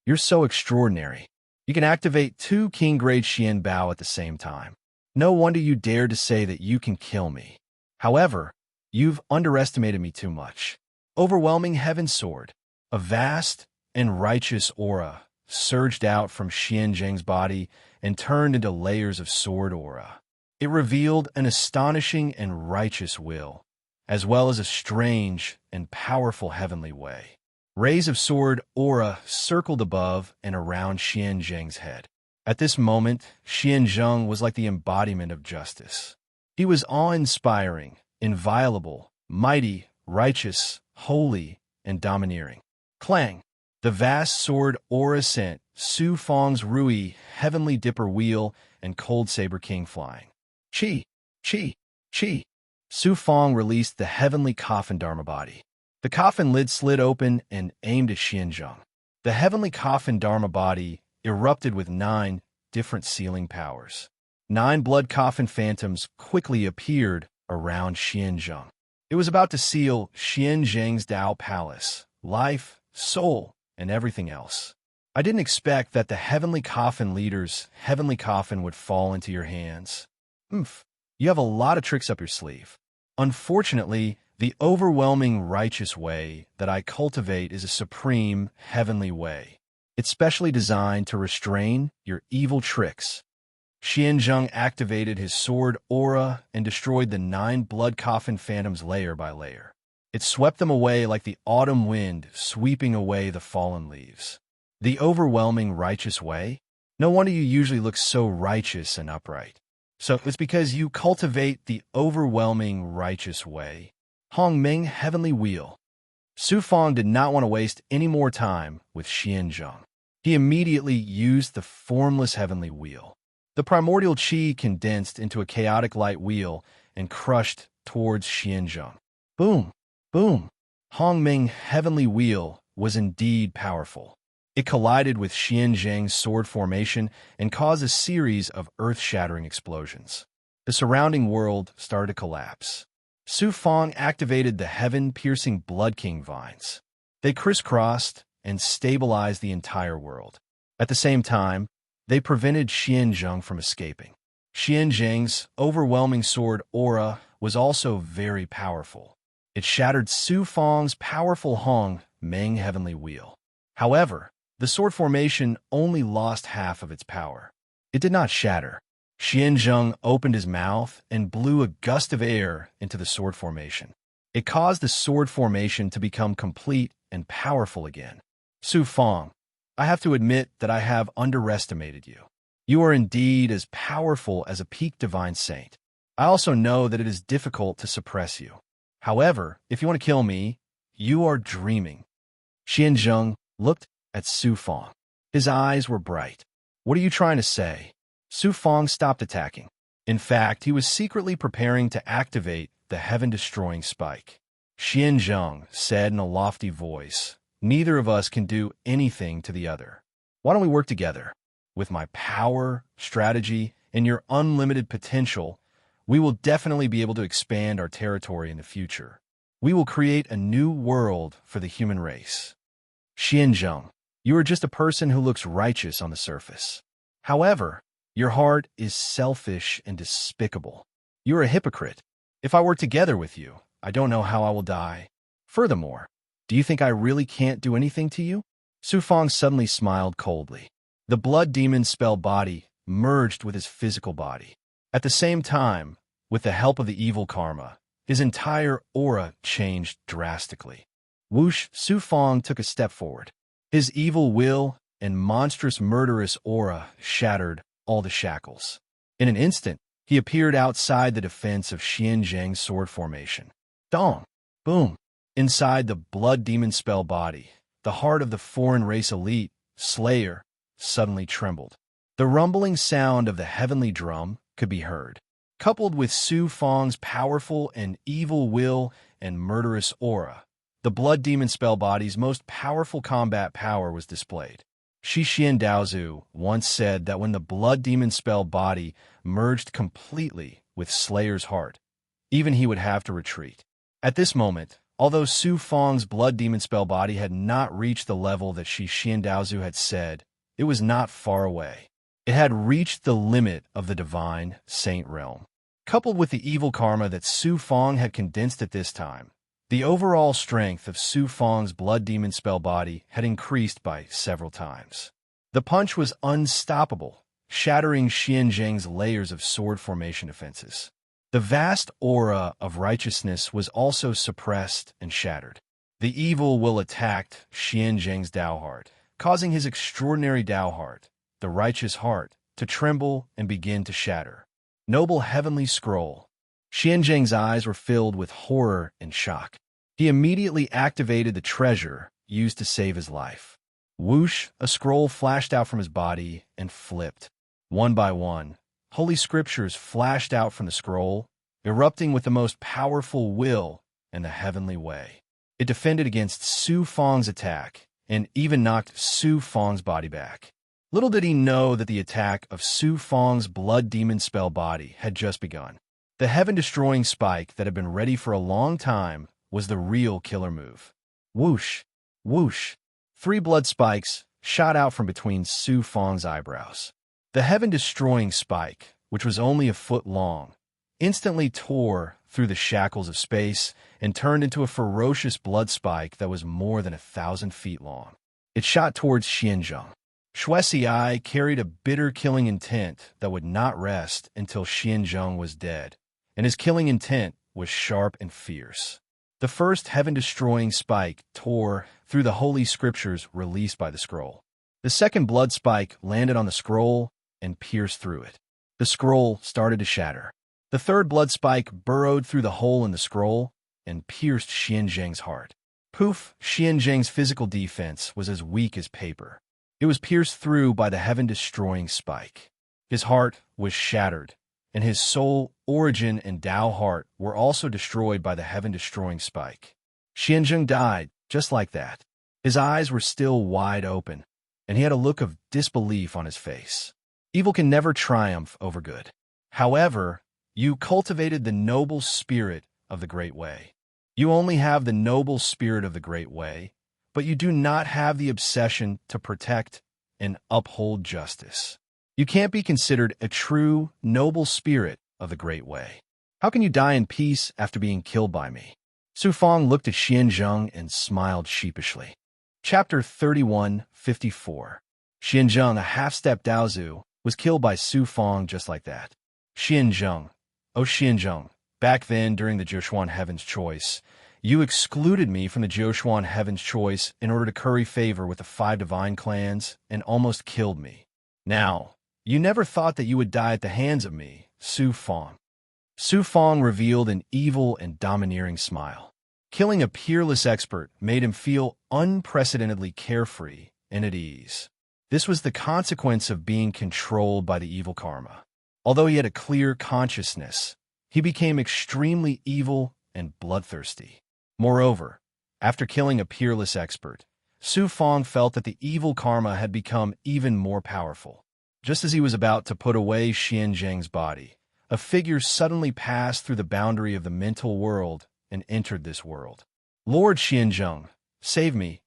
you're so extraordinary. You can activate 2 King-grade Xian Bao at the same time. No wonder you dared to say that you can kill me. However, you've underestimated me too much." Overwhelming Heaven Sword. A vast and righteous aura surged out from Xianzheng's body and turned into layers of sword aura. It revealed an astonishing and righteous will, as well as a strange and powerful heavenly way. Rays of sword aura circled above and around Xianzheng's head. At this moment, Xianzheng was like the embodiment of justice. He was awe-inspiring, inviolable, mighty, righteous, holy, and domineering. Clang! The vast sword aura sent Su Fong's Rui Heavenly Dipper wheel and Cold Saber King flying. Chi! Chi! Chi! Su Fong released the Heavenly Coffin Dharma body. The coffin lid slid open and aimed at Xianzheng. The Heavenly Coffin Dharma body erupted with 9 different sealing powers. 9 blood coffin phantoms quickly appeared around Xianzheng. It was about to seal Xianzheng's Dao Palace, life, soul, and everything else. "I didn't expect that the Heavenly Coffin leader's Heavenly Coffin would fall into your hands. You have a lot of tricks up your sleeve. Unfortunately, the overwhelming righteous way that I cultivate is a supreme heavenly way. It's specially designed to restrain your evil tricks." Xianzheng activated his sword aura and destroyed the 9 blood coffin phantoms layer by layer. It swept them away like the autumn wind sweeping away the fallen leaves. The overwhelming righteous way? No wonder you usually look so righteous and upright. So it's because you cultivate the overwhelming righteous way. Hongming Heavenly Wheel. Su Fong did not want to waste any more time with Xianzheng. He immediately used the formless heavenly wheel. The primordial qi condensed into a chaotic light wheel and crushed towards Xianzheng. Boom! Boom! Hongming Heavenly Wheel was indeed powerful. It collided with Xianzheng's sword formation and caused a series of earth-shattering explosions. The surrounding world started to collapse. Su Fong activated the heaven-piercing Blood King vines. They crisscrossed and stabilized the entire world. At the same time, they prevented Xianzheng from escaping. Xianzheng's overwhelming sword aura was also very powerful. It shattered Su Fang's powerful Hong Meng heavenly wheel. However, the sword formation only lost half of its power. It did not shatter. Xianzheng opened his mouth and blew a gust of air into the sword formation. It caused the sword formation to become complete and powerful again. Su Fang, I have to admit that I have underestimated you. You are indeed as powerful as a peak divine saint. I also know that it is difficult to suppress you. However, if you want to kill me, you are dreaming. Xianzheng looked at Su Fang. His eyes were bright. What are you trying to say? Su Fang stopped attacking. In fact, he was secretly preparing to activate the heaven-destroying spike. Xianzheng said in a lofty voice, neither of us can do anything to the other. Why don't we work together? With my power, strategy, and your unlimited potential, we will definitely be able to expand our territory in the future. We will create a new world for the human race. Xianzheng, you are just a person who looks righteous on the surface. However, your heart is selfish and despicable. You are a hypocrite. If I work together with you, I don't know how I will die. Furthermore, do you think I really can't do anything to you? Su Fang suddenly smiled coldly. The blood demon spell body merged with his physical body. At the same time, with the help of the evil karma, his entire aura changed drastically. Whoosh, Su Fang took a step forward. His evil will and monstrous murderous aura shattered all the shackles. In an instant, he appeared outside the defense of Xianzheng's sword formation. Dong! Boom! Inside the blood demon spell body, the heart of the foreign race elite, Slayer, suddenly trembled. The rumbling sound of the heavenly drum could be heard. Coupled with Su Fang's powerful and evil will and murderous aura, the blood demon spell body's most powerful combat power was displayed. Shi Xiandaozu once said that when the blood demon spell body merged completely with Slayer's heart, even he would have to retreat. At this moment, although Su Fang's blood demon spell body had not reached the level that Shi Xiandaozu had said, it was not far away. It had reached the limit of the divine saint realm. Coupled with the evil karma that Su Fang had condensed at this time, the overall strength of Su Fang's blood demon spell body had increased by several times. The punch was unstoppable, shattering Xianzheng's layers of sword formation defenses. The vast aura of righteousness was also suppressed and shattered. The evil will attacked Xianzheng's Dao heart, causing his extraordinary Dao heart, the righteous heart, to tremble and begin to shatter. Noble heavenly scroll. Xianzheng's eyes were filled with horror and shock. He immediately activated the treasure used to save his life. Whoosh, a scroll flashed out from his body and flipped. One by one, holy scriptures flashed out from the scroll, erupting with the most powerful will and the heavenly way. It defended against Su Fang's attack and even knocked Su Fang's body back. Little did he know that the attack of Su Fang's blood demon spell body had just begun. The heaven-destroying spike that had been ready for a long time was the real killer move. Whoosh, whoosh. 3 blood spikes shot out from between Su Fang's eyebrows. The heaven-destroying spike, which was only a foot long, instantly tore through the shackles of space and turned into a ferocious blood spike that was more than 1,000 feet long. It shot towards Xianzheng. Shuesi Ai carried a bitter killing intent that would not rest until Xianzheng was dead, and his killing intent was sharp and fierce. The first heaven-destroying spike tore through the holy scriptures released by the scroll. The second blood spike landed on the scroll and pierced through it. The scroll started to shatter. The third blood spike burrowed through the hole in the scroll and pierced Xianzheng's heart. Poof! Xianzheng's physical defense was as weak as paper. It was pierced through by the heaven-destroying spike. His heart was shattered, and his soul, origin, and Tao heart were also destroyed by the heaven-destroying spike. Xianzheng died just like that. His eyes were still wide open, and he had a look of disbelief on his face. Evil can never triumph over good. However, you cultivated the noble spirit of the Great Way. You only have the noble spirit of the Great Way, but you do not have the obsession to protect and uphold justice. You can't be considered a true, noble spirit of the Great Way. How can you die in peace after being killed by me? Su Fang looked at Xianzheng and smiled sheepishly. Chapter 31:54. Xianzheng, a half-step Daozu, was killed by Su Fang just like that. Xianzheng, oh Xianzheng, back then during the Joshuan Heaven's Choice, you excluded me from the Joshuan Heaven's Choice in order to curry favor with the 5 divine clans and almost killed me. Now, you never thought that you would die at the hands of me, Su Fang. Su Fang revealed an evil and domineering smile. Killing a peerless expert made him feel unprecedentedly carefree and at ease. This was the consequence of being controlled by the evil karma. Although he had a clear consciousness, he became extremely evil and bloodthirsty. Moreover, after killing a peerless expert, Su Fang felt that the evil karma had become even more powerful. Just as he was about to put away Xianzheng's body, a figure suddenly passed through the boundary of the mental world and entered this world. Lord Xianzheng, save me.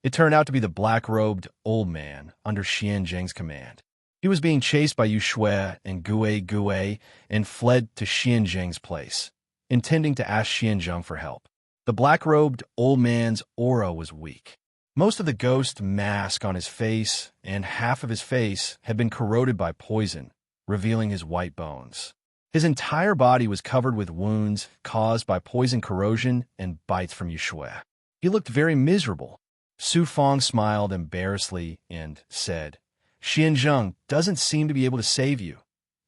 It turned out to be the black-robed old man under Xianzheng's command. He was being chased by Yu Shui and Gue and fled to Xianzheng's place, intending to ask Xianzheng for help. The black-robed old man's aura was weak. Most of the ghost mask on his face and half of his face had been corroded by poison, revealing his white bones. His entire body was covered with wounds caused by poison corrosion and bites from Yu Shui. He looked very miserable. Su Fang smiled embarrassedly and said, Xianzheng doesn't seem to be able to save you.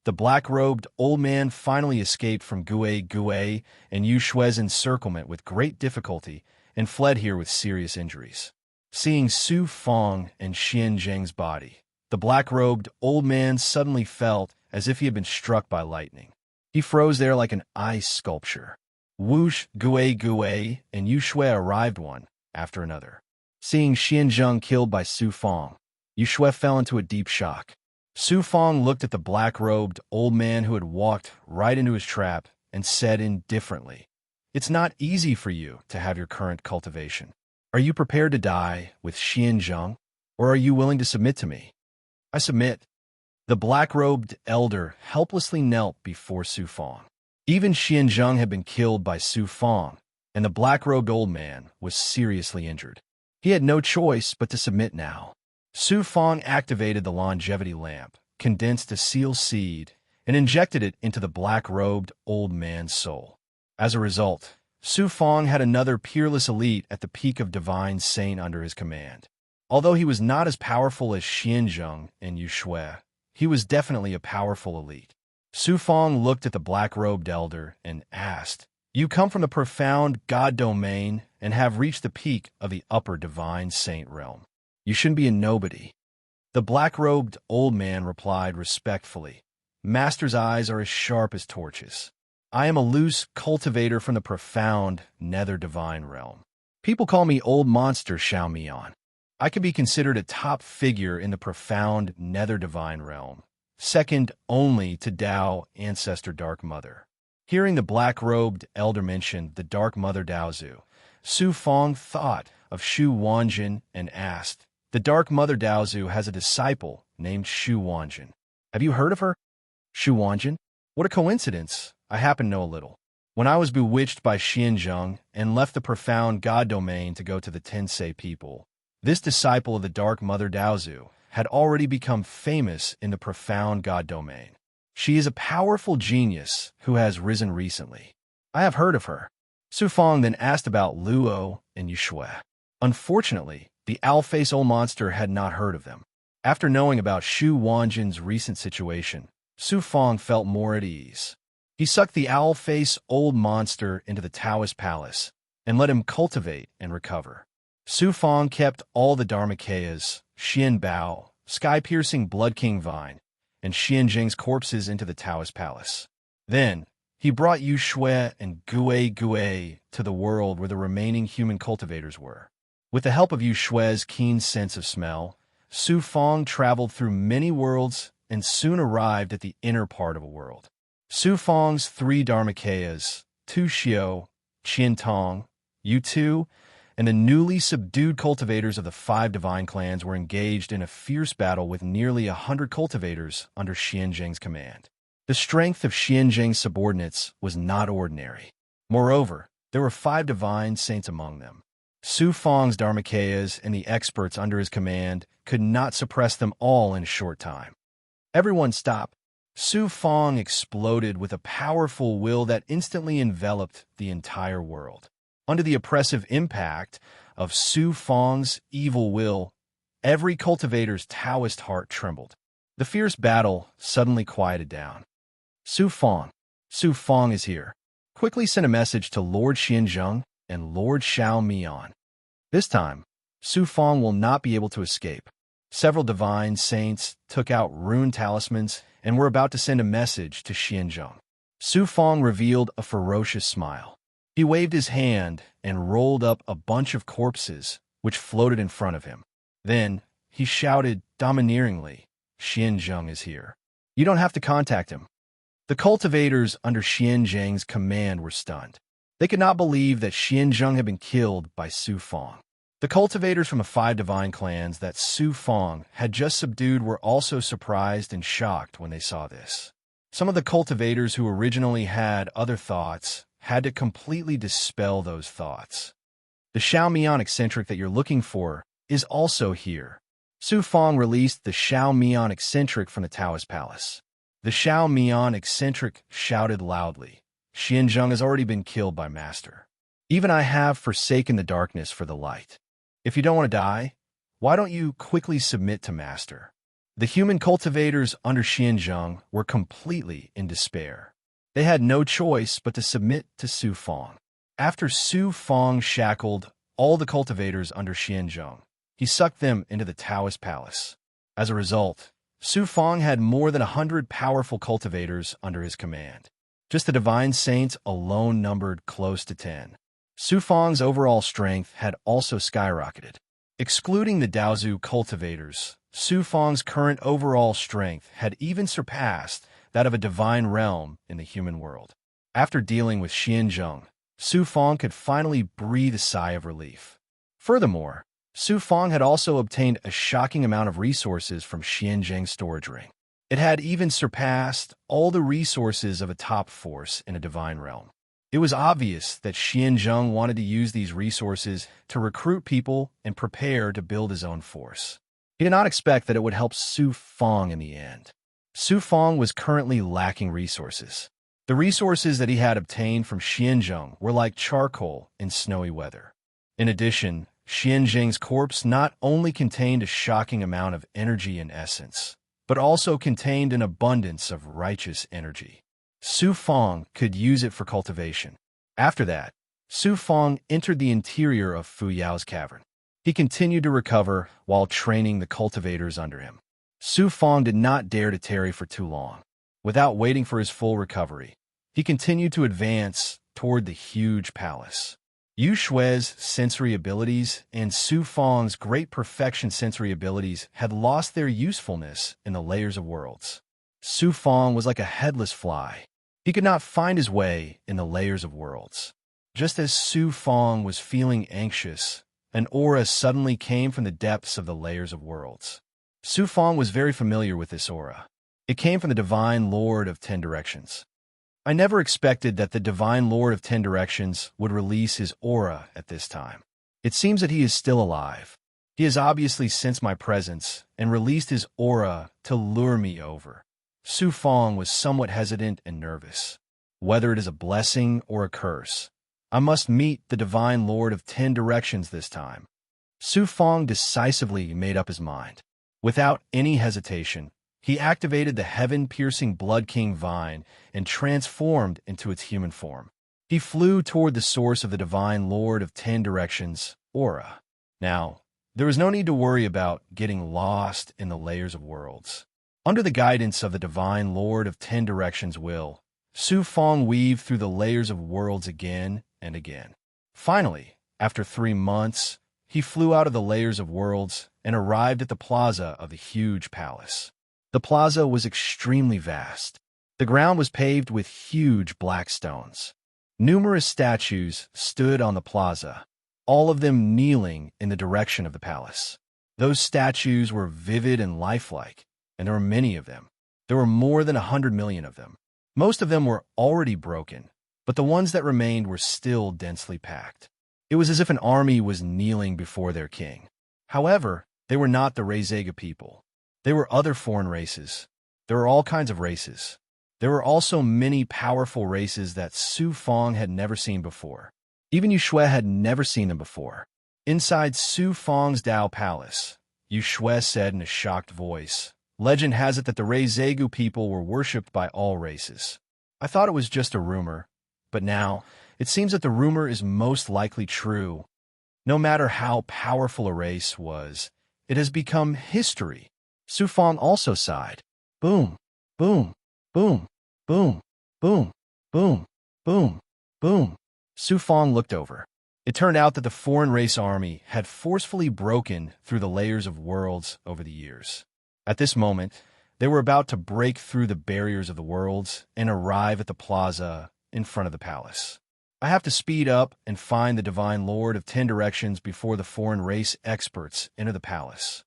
The black-robed old man finally escaped from Gue and Yu Shui's encirclement with great difficulty and fled here with serious injuries. Seeing Su Fang and Xianzheng's body, the black-robed old man suddenly felt as if he had been struck by lightning. He froze there like an ice sculpture. Whoosh, Gue and Yu Shui arrived one after another. Seeing Xianzheng killed by Su Fang, Yu Shui fell into a deep shock. Su Fang looked at the black-robed old man who had walked right into his trap and said indifferently, It's not easy for you to have your current cultivation. Are you prepared to die with Xianzheng, or are you willing to submit to me? I submit. The black-robed elder helplessly knelt before Su Fang. Even Xianzheng had been killed by Su Fang, and the black-robed old man was seriously injured. He had no choice but to submit now. Su Fang activated the longevity lamp, condensed a seal seed, and injected it into the black-robed old man's soul. As a result, Su Fang had another peerless elite at the peak of divine saint under his command. Although he was not as powerful as Xianzheng and Yu Shui, he was definitely a powerful elite. Su Fang looked at the black-robed elder and asked, You come from the profound God domain and have reached the peak of the upper divine saint realm. You shouldn't be a nobody. The black-robed old man replied respectfully, Master's eyes are as sharp as torches. I am a loose cultivator from the profound nether divine realm. People call me Old Monster Xiao Mian. I could be considered a top figure in the profound nether divine realm, second only to Tao Ancestor Dark Mother. Hearing the black-robed elder mention the Dark Mother Daozu, Su Fang thought of Shu Wanjin and asked, The Dark Mother Daozu has a disciple named Shu Wanjin. Have you heard of her? Shu Wanjin? What a coincidence. I happen to know a little. When I was bewitched by Xianzheng and left the profound God domain to go to the Tensei people, this disciple of the Dark Mother Daozu had already become famous in the profound God domain. She is a powerful genius who has risen recently. I have heard of her. Su Fang then asked about Luo and Yu Shui. Unfortunately, the owl-faced old monster had not heard of them. After knowing about Shu Wanjin's recent situation, Su Fang felt more at ease. He sucked the owl-faced old monster into the Taoist palace and let him cultivate and recover. Su Fang kept all the Dharmakayas, Xian Bao, sky-piercing Blood King Vine, and Xianzheng's corpses into the Taoist palace. Then, he brought Yu Shui and Gue to the world where the remaining human cultivators were. With the help of Yu Shui's keen sense of smell, Su Fang traveled through many worlds and soon arrived at the inner part of a world. Su Fang's 3 Dharmakayas, Tu Xiu, Qian Tong, Yu Tu, and the newly subdued cultivators of the 5 divine clans were engaged in a fierce battle with nearly 100 cultivators under Xianzheng's command. The strength of Xianzheng's subordinates was not ordinary. Moreover, there were 5 divine saints among them. Su Fang's Dharmakayas and the experts under his command could not suppress them all in a short time. Everyone stopped. Su Fang exploded with a powerful will that instantly enveloped the entire world. Under the oppressive impact of Su Fang's evil will, every cultivator's Taoist heart trembled. The fierce battle suddenly quieted down. Su Fang is here. Quickly send a message to Lord Xianzheng and Lord Xiao Mian. This time, Su Fang will not be able to escape. Several divine saints took out rune talismans and were about to send a message to Xianzheng. Su Fang revealed a ferocious smile. He waved his hand and rolled up a bunch of corpses which floated in front of him. Then he shouted domineeringly, "Xianzheng is here. You don't have to contact him." The cultivators under Xianzheng's command were stunned. They could not believe that Xianzheng had been killed by Su Fang. The cultivators from the 5 divine clans that Su Fang had just subdued were also surprised and shocked when they saw this. Some of the cultivators who originally had other thoughts had to completely dispel those thoughts. The Xiaomian eccentric that you're looking for is also here. Su Fang released the Xiaomian eccentric from the Taoist palace. The Xiaomian eccentric shouted loudly, "Xianzheng has already been killed by Master. Even I have forsaken the darkness for the light. If you don't want to die, why don't you quickly submit to Master?" The human cultivators under Xianzheng were completely in despair. They had no choice but to submit to Su Fang. After Su Fang shackled all the cultivators under Xianzheng, he sucked them into the Taoist palace. As a result, Su Fang had more than 100 powerful cultivators under his command. Just the divine saints alone numbered close to 10. Su Fang's overall strength had also skyrocketed. Excluding the Daozu cultivators, Su Fang's current overall strength had even surpassed that of a divine realm in the human world. After dealing with Xianzheng, Su Fang could finally breathe a sigh of relief. Furthermore, Su Fang had also obtained a shocking amount of resources from Xianzheng's storage ring. It had even surpassed all the resources of a top force in a divine realm. It was obvious that Xianzheng wanted to use these resources to recruit people and prepare to build his own force. He did not expect that it would help Su Fang in the end. Su Fang was currently lacking resources. The resources that he had obtained from Xianzheng were like charcoal in snowy weather. In addition, Xianzheng's corpse not only contained a shocking amount of energy and essence, but also contained an abundance of righteous energy. Su Fang could use it for cultivation. After that, Su Fang entered the interior of Fu Yao's cavern. He continued to recover while training the cultivators under him. Su Fang did not dare to tarry for too long. Without waiting for his full recovery, he continued to advance toward the huge palace. Yu Xue's sensory abilities and Su Fang's great perfection sensory abilities had lost their usefulness in the layers of worlds. Su Fang was like a headless fly. He could not find his way in the layers of worlds. Just as Su Fang was feeling anxious, an aura suddenly came from the depths of the layers of worlds. Su Fang was very familiar with this aura. It came from the Divine Lord of 10 Directions. I never expected that the Divine Lord of 10 Directions would release his aura at this time. It seems that he is still alive. He has obviously sensed my presence and released his aura to lure me over. Su Fang was somewhat hesitant and nervous. Whether it is a blessing or a curse, I must meet the Divine Lord of 10 Directions this time. Su Fang decisively made up his mind. Without any hesitation, he activated the heaven-piercing Blood King Vine and transformed into its human form. He flew toward the source of the Divine Lord of 10 Directions, aura. Now, there was no need to worry about getting lost in the layers of worlds. Under the guidance of the Divine Lord of 10 Directions will, Su Fang weaved through the layers of worlds again and again. Finally, after 3 months, he flew out of the layers of worlds and arrived at the plaza of the huge palace. The plaza was extremely vast. The ground was paved with huge black stones. Numerous statues stood on the plaza. all of them kneeling in the direction of the palace. Those statues were vivid and lifelike, and there were many of them. There were more than 100 million of them. Most of them were already broken, but the ones that remained were still densely packed. It was as if an army was kneeling before their king. However, they were not the Rezega people. They were other foreign races. There were all kinds of races. There were also many powerful races that Su Fong had never seen before. Even Yu Shui had never seen them before. Inside Su Fong's Dao Palace, Yu Shui said in a shocked voice, "Legend has it that the Rezegu people were worshipped by all races. I thought it was just a rumor, but now it seems that the rumor is most likely true. No matter how powerful a race was, it has become history." Su Fong also sighed. Boom, boom, boom, boom, boom, boom, boom, boom. Su Fong looked over. It turned out that the foreign race army had forcefully broken through the layers of worlds over the years. At this moment, they were about to break through the barriers of the worlds and arrive at the plaza in front of the palace. I have to speed up and find the Divine Lord of 10 Directions before the foreign race experts enter the palace.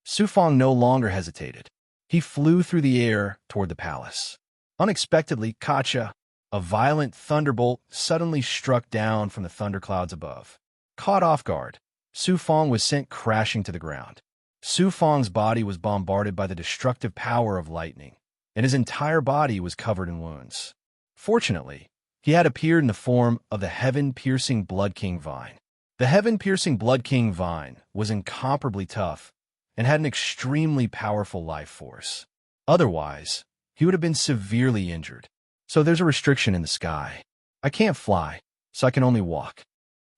Su Fong no longer hesitated. He flew through the air toward the palace. Unexpectedly, Kacha, a violent thunderbolt, suddenly struck down from the thunderclouds above. Caught off guard, Su Fong was sent crashing to the ground. Su Fong's body was bombarded by the destructive power of lightning, and his entire body was covered in wounds. Fortunately, he had appeared in the form of the heaven-piercing Blood King Vine. The heaven-piercing Blood King Vine was incomparably tough and had an extremely powerful life force. Otherwise, he would have been severely injured. So there's a restriction in the sky. I can't fly, so I can only walk.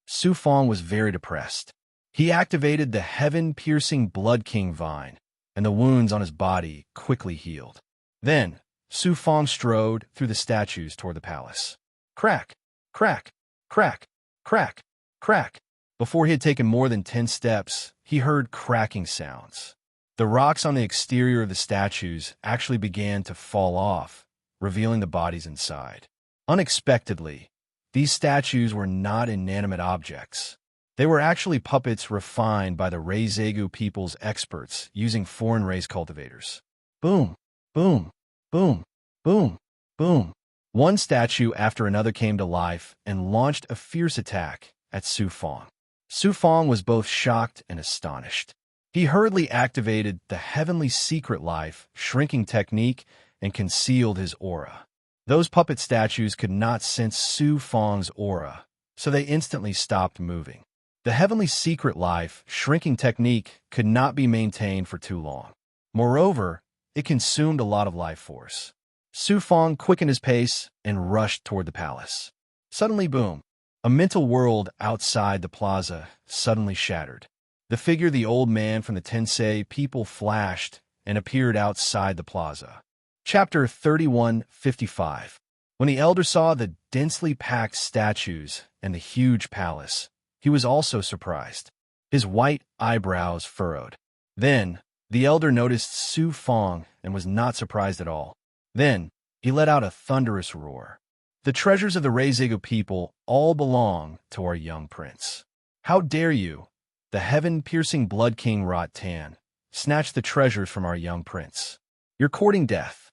Su Fong was very depressed. He activated the heaven-piercing Blood King Vine, and the wounds on his body quickly healed. Then, Su Fong strode through the statues toward the palace. Crack, crack, crack, crack, crack. Before he had taken more than 10 steps, he heard cracking sounds. The rocks on the exterior of the statues actually began to fall off, revealing the bodies inside. Unexpectedly, these statues were not inanimate objects. They were actually puppets refined by the Rezegu people's experts using foreign race cultivators. Boom, boom, boom, boom, boom. One statue after another came to life and launched a fierce attack at Su Fong. Su Fong was both shocked and astonished. He hurriedly activated the Heavenly Secret Life shrinking technique and concealed his aura. Those puppet statues could not sense Su Fong's aura, so they instantly stopped moving. The Heavenly Secret Life shrinking technique could not be maintained for too long. Moreover, it consumed a lot of life force. Su Fong quickened his pace and rushed toward the palace. Suddenly, boom, a mental world outside the plaza suddenly shattered. The figure of the old man from the Tensei people flashed and appeared outside the plaza. Chapter 3155. When the elder saw the densely packed statues and the huge palace, he was also surprised. His white eyebrows furrowed. Then, the elder noticed Su Fong and was not surprised at all. Then, he let out a thunderous roar. The treasures of the Rezegu people all belong to our young prince. How dare you, the heaven-piercing Blood King Rot Tan, snatch the treasures from our young prince? You're courting death.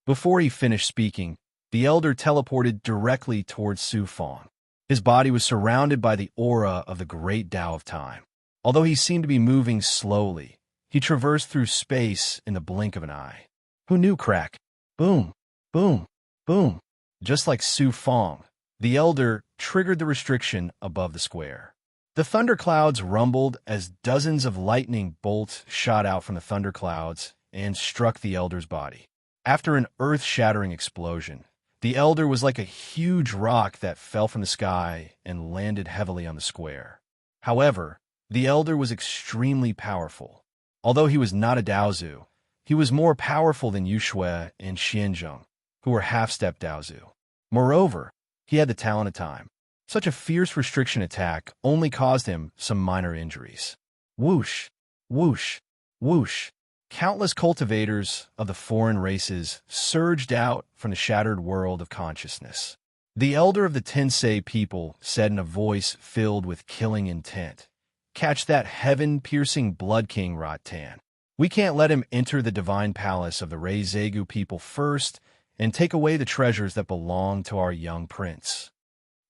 Before he finished speaking, the elder teleported directly towards Su Fong. His body was surrounded by the aura of the great Tao of time. Although he seemed to be moving slowly, he traversed through space in the blink of an eye. Who knew? Crack? Boom, boom, boom. Just like Su Fong, the elder triggered the restriction above the square. The thunderclouds rumbled as dozens of lightning bolts shot out from the thunderclouds and struck the elder's body. After an earth-shattering explosion, the elder was like a huge rock that fell from the sky and landed heavily on the square. However, the elder was extremely powerful. Although he was not a Daozu, he was more powerful than Yu Shui and Xianzheng, who were half-step Daozu. Moreover, he had the talent of time. Such a fierce restriction attack only caused him some minor injuries. Whoosh, whoosh, whoosh. Countless cultivators of the foreign races surged out from the shattered world of consciousness. The elder of the Tensei people said in a voice filled with killing intent, "Catch that heaven-piercing Blood King Ratan. We can't let him enter the divine palace of the Reizeigu people first and take away the treasures that belong to our young prince."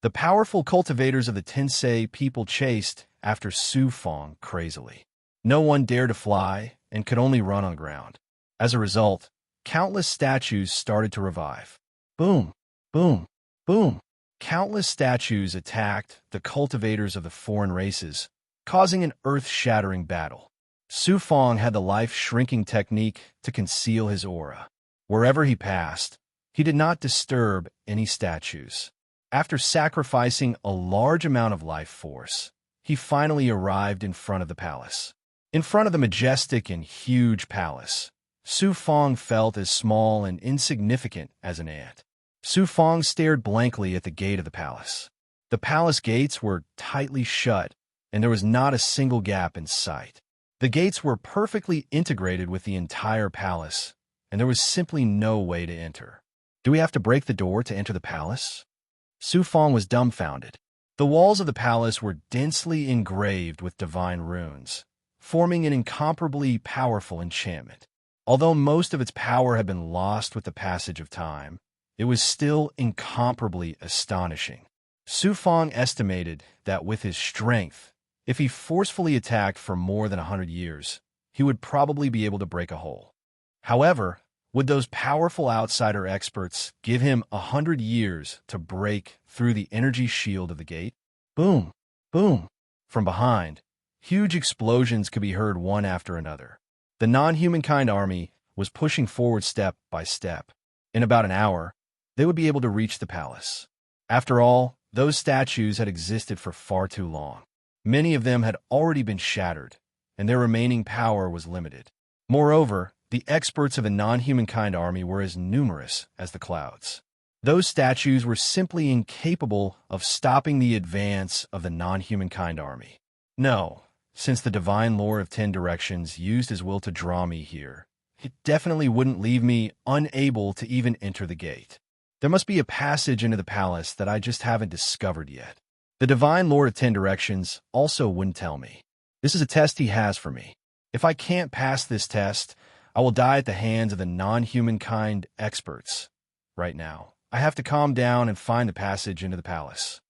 The powerful cultivators of the Tensei people chased after Su Fong crazily. No one dared to fly and could only run on the ground. As a result, countless statues started to revive. Boom, boom, boom. Countless statues attacked the cultivators of the foreign races, causing an earth-shattering battle. Su Fong had the life-shrinking technique to conceal his aura. Wherever he passed, he did not disturb any statues. After sacrificing a large amount of life force, he finally arrived in front of the palace. In front of the majestic and huge palace, Su Fong felt as small and insignificant as an ant. Su Fong stared blankly at the gate of the palace. The palace gates were tightly shut, and there was not a single gap in sight. The gates were perfectly integrated with the entire palace, and there was simply no way to enter. Do we have to break the door to enter the palace? Su Fong was dumbfounded. The walls of the palace were densely engraved with divine runes, forming an incomparably powerful enchantment. Although most of its power had been lost with the passage of time, it was still incomparably astonishing. Su Fong estimated that with his strength, if he forcefully attacked for more than 100 years, he would probably be able to break a hole. However, would those powerful outsider experts give him 100 years to break through the energy shield of the gate? Boom, boom. From behind, huge explosions could be heard one after another. The non-humankind army was pushing forward step by step. In about an hour, they would be able to reach the palace. After all, those statues had existed for far too long. Many of them had already been shattered, and their remaining power was limited. Moreover, the experts of the non-humankind army were as numerous as the clouds. Those statues were simply incapable of stopping the advance of the non-humankind army. No, since the divine lore of 10 directions used his will to draw me here, it definitely wouldn't leave me unable to even enter the gate. There must be a passage into the palace that I just haven't discovered yet. The divine lord of 10 directions also wouldn't tell me. This is a test he has for me. If I can't pass this test, I will die at the hands of the non-humankind experts. Right now, I have to calm down and find the passage into the palace.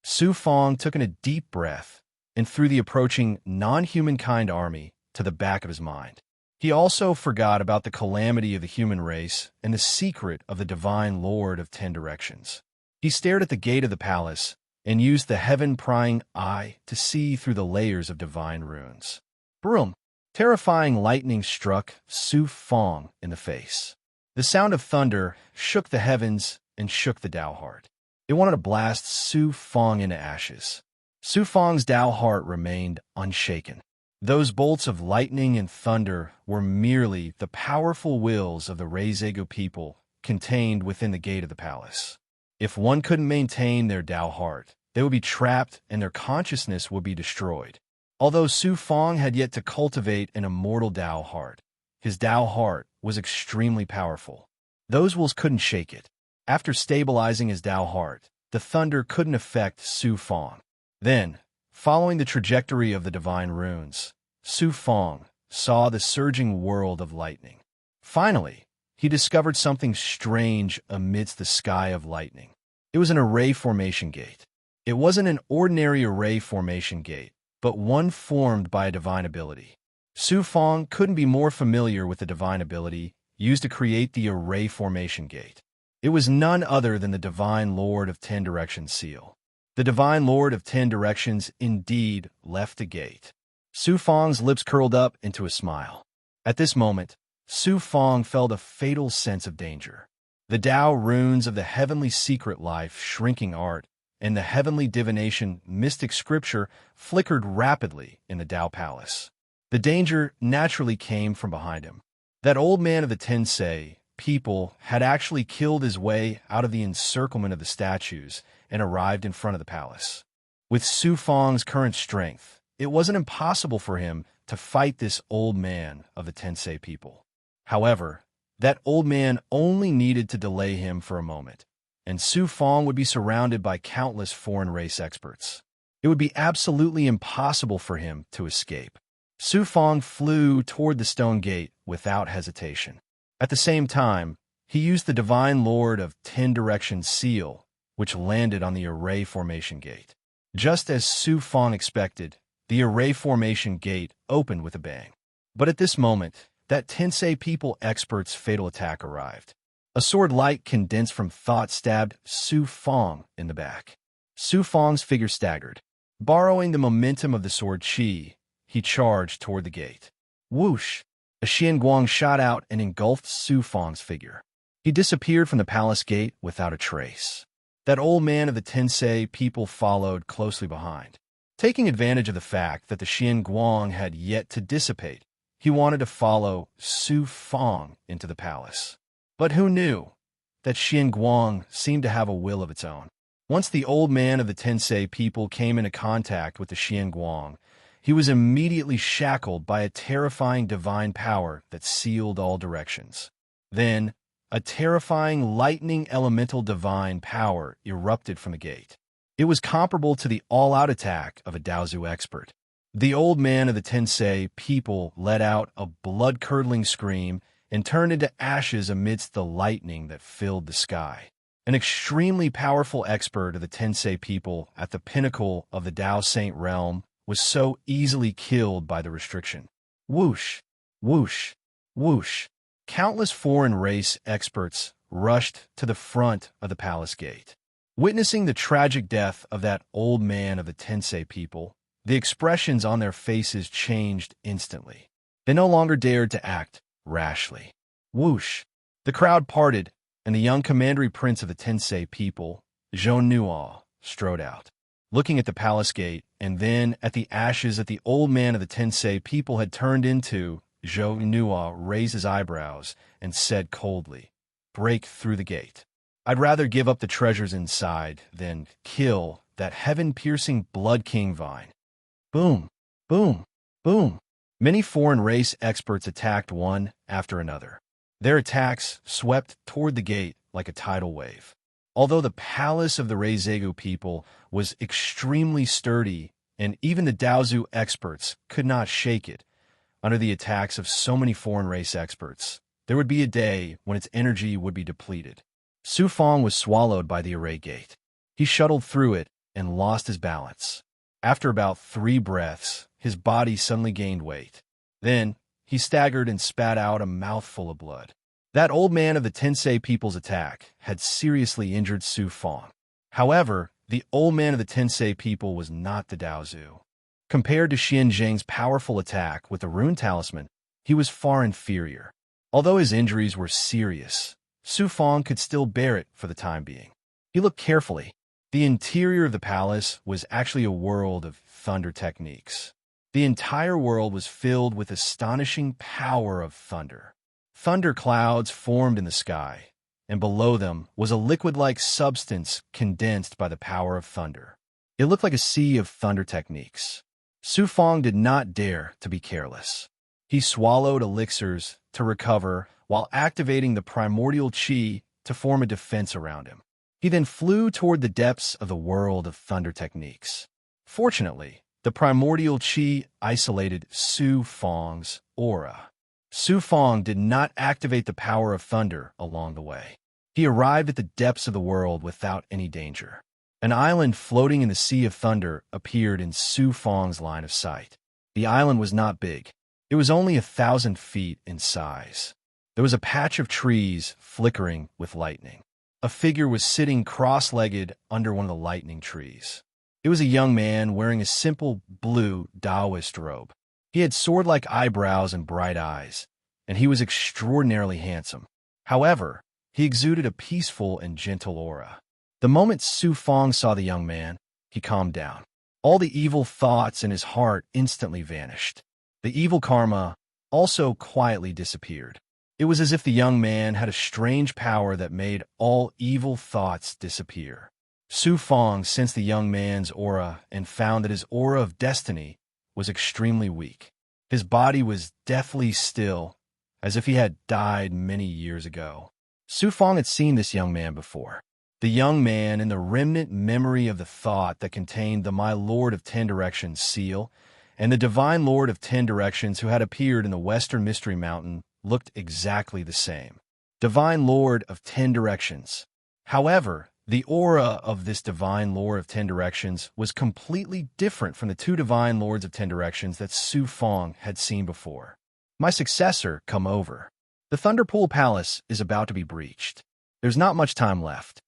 Su Fong took in a deep breath and threw the approaching non-humankind army to the back of his mind. He also forgot about the calamity of the human race and the secret of the divine lord of 10 directions. He stared at the gate of the palace and used the heaven-prying eye to see through the layers of divine runes. Broom! Terrifying lightning struck Su Fong in the face. The sound of thunder shook the heavens and shook the Tao heart. It wanted to blast Su Fong into ashes. Su Fong's Tao heart remained unshaken. Those bolts of lightning and thunder were merely the powerful wills of the Reizeigu people contained within the gate of the palace. If one couldn't maintain their Tao heart, they would be trapped and their consciousness would be destroyed. Although Su Fong had yet to cultivate an immortal Tao heart, his Tao heart was extremely powerful. Those wills couldn't shake it. After stabilizing his Tao heart, the thunder couldn't affect Su Fong. Then, following the trajectory of the divine runes, Su Fong saw the surging world of lightning. Finally, he discovered something strange amidst the sky of lightning. It was an array formation gate. It wasn't an ordinary array formation gate, but one formed by a divine ability. Su Fong couldn't be more familiar with the divine ability used to create the array formation gate. It was none other than the divine lord of 10 directions seal. The divine lord of 10 directions indeed left the gate. Su Fong's lips curled up into a smile. At this moment, Su Fong felt a fatal sense of danger. The Tao runes of the heavenly secret life shrinking art and the heavenly divination mystic scripture flickered rapidly in the Tao palace. The danger naturally came from behind him. That old man of the Tensei people had actually killed his way out of the encirclement of the statues and arrived in front of the palace. With Su Fong's current strength, it wasn't impossible for him to fight this old man of the Tensei people. However, that old man only needed to delay him for a moment. and Su Fong would be surrounded by countless foreign race experts. It would be absolutely impossible for him to escape. Su Fong flew toward the stone gate without hesitation. At the same time, he used the Divine Lord of 10 Directions seal, which landed on the array formation gate. Just as Su Fong expected, the array formation gate opened with a bang. But at this moment, that Tensei People expert's fatal attack arrived. A sword light condensed from thought stabbed Su Fong in the back. Su Fong's figure staggered. Borrowing the momentum of the sword chi, he charged toward the gate. Whoosh! A Xianguang shot out and engulfed Su Fong's figure. He disappeared from the palace gate without a trace. That old man of the Tensei People followed closely behind. Taking advantage of the fact that the Xianguang had yet to dissipate, he wanted to follow Su Fong into the palace. But who knew that Xianguang seemed to have a will of its own? Once the old man of the Tensei People came into contact with the Xianguang, he was immediately shackled by a terrifying divine power that sealed all directions. Then, a terrifying lightning elemental divine power erupted from the gate. It was comparable to the all-out attack of a Daozu expert. The old man of the Tensei People let out a blood-curdling scream and turned into ashes amidst the lightning that filled the sky. An extremely powerful expert of the Tensei People at the pinnacle of the Dao Saint realm was so easily killed by the restriction. Whoosh, whoosh, whoosh. Countless foreign race experts rushed to the front of the palace gate. Witnessing the tragic death of that old man of the Tensei People, the expressions on their faces changed instantly. They no longer dared to act rashly. Whoosh! The crowd parted, and the young commandery prince of the Tensei People, Zhou Nuo, strode out. Looking at the palace gate, and then at the ashes that the old man of the Tensei People had turned into, Zhou Nuo raised his eyebrows and said coldly, "Break through the gate. I'd rather give up the treasures inside than kill that heaven-piercing Blood King vine." Boom, boom, boom. Many foreign race experts attacked one after another. Their attacks swept toward the gate like a tidal wave. Although the palace of the Reizegu people was extremely sturdy, and even the Daozu experts could not shake it, under the attacks of so many foreign race experts, there would be a day when its energy would be depleted. Su Fong was swallowed by the array gate. He shuttled through it and lost his balance. After about 3 breaths, his body suddenly gained weight. Then, he staggered and spat out a mouthful of blood. That old man of the Tensei People's attack had seriously injured Su Fong. However, the old man of the Tensei People was not the Daozu. Compared to Xian Zheng's powerful attack with the rune talisman, he was far inferior. Although his injuries were serious, Su Fong could still bear it for the time being. He looked carefully. The interior of the palace was actually a world of thunder techniques. The entire world was filled with astonishing power of thunder. Thunder clouds formed in the sky, and below them was a liquid-like substance condensed by the power of thunder. It looked like a sea of thunder techniques. Su Fong did not dare to be careless. He swallowed elixirs to recover while activating the primordial chi to form a defense around him. He then flew toward the depths of the world of thunder techniques. Fortunately, the primordial chi isolated Su Fong's aura. Su Fong did not activate the power of thunder along the way. He arrived at the depths of the world without any danger. An island floating in the sea of thunder appeared in Su Fong's line of sight. The island was not big. It was only 1,000 feet in size. There was a patch of trees flickering with lightning. A figure was sitting cross-legged under one of the lightning trees. It was a young man wearing a simple blue Taoist robe. He had sword-like eyebrows and bright eyes, and he was extraordinarily handsome. However, he exuded a peaceful and gentle aura. The moment Su Fong saw the young man, he calmed down. All the evil thoughts in his heart instantly vanished. The evil karma also quietly disappeared. It was as if the young man had a strange power that made all evil thoughts disappear. Su Fong sensed the young man's aura and found that his aura of destiny was extremely weak. His body was deathly still, as if he had died many years ago. Su Fong had seen this young man before. the young man in the remnant memory of the thought that contained the My Lord of 10 Directions seal, and the divine Lord of 10 Directions who had appeared in the Western Mystery Mountain looked exactly the same. Divine Lord of 10 Directions. However, the aura of this divine Lord of 10 Directions was completely different from the two divine Lords of 10 Directions that Su Fong had seen before. My successor, come over. The Thunderpool Palace is about to be breached. There's not much time left.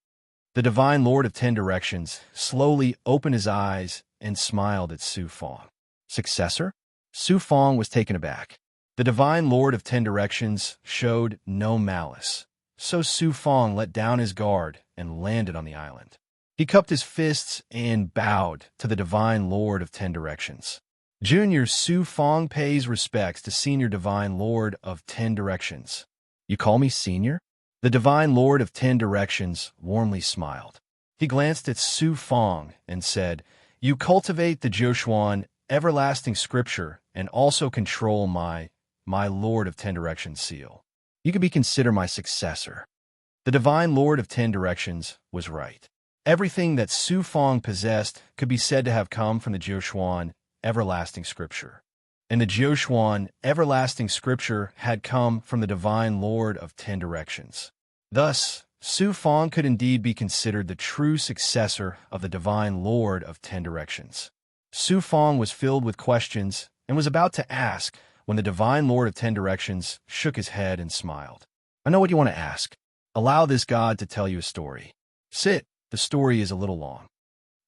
The divine Lord of 10 Directions slowly opened his eyes and smiled at Su Fong. Successor? Su Fong was taken aback. The divine Lord of 10 Directions showed no malice, so Su Fong let down his guard and landed on the island. He cupped his fists and bowed to the divine Lord of 10 Directions. Junior Su Fong pays respects to Senior Divine Lord of 10 Directions. You call me Senior? The divine Lord of 10 Directions warmly smiled. He glanced at Su Fong and said, You cultivate the Joshuan everlasting scripture and also control my Lord of 10 Directions seal. You could be considered my successor. The divine Lord of 10 Directions was right. Everything that Su Fong possessed could be said to have come from the Joshuan everlasting scripture. And the Joshuan everlasting scripture had come from the divine Lord of 10 Directions. Thus, Su Fong could indeed be considered the true successor of the divine Lord of 10 Directions. Su Fong was filled with questions and was about to ask when the divine Lord of 10 Directions shook his head and smiled. I know what you want to ask. Allow this God to tell you a story. Sit, the story is a little long.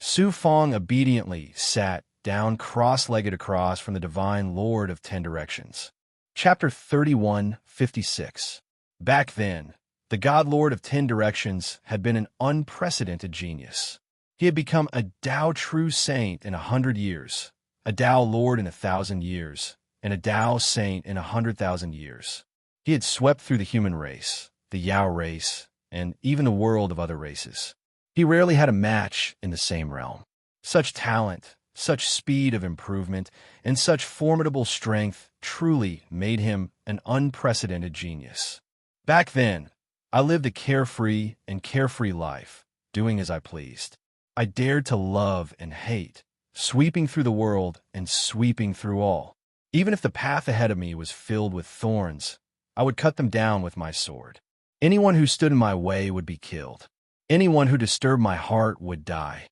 Su Fong obediently sat down cross-legged across from the divine Lord of 10 Directions. Chapter 31:56. Back then, the God Lord of 10 Directions had been an unprecedented genius. He had become a Tao true saint in 100 years, a Tao Lord in 1,000 years, and a Tao saint in 100,000 years. He had swept through the human race, the Yao race, and even the world of other races. He rarely had a match in the same realm. Such talent, such speed of improvement, and such formidable strength truly made him an unprecedented genius. Back then, I lived a carefree life, doing as I pleased. I dared to love and hate, sweeping through the world and sweeping through all. Even if the path ahead of me was filled with thorns, I would cut them down with my sword. Anyone who stood in my way would be killed. Anyone who disturbed my heart would die.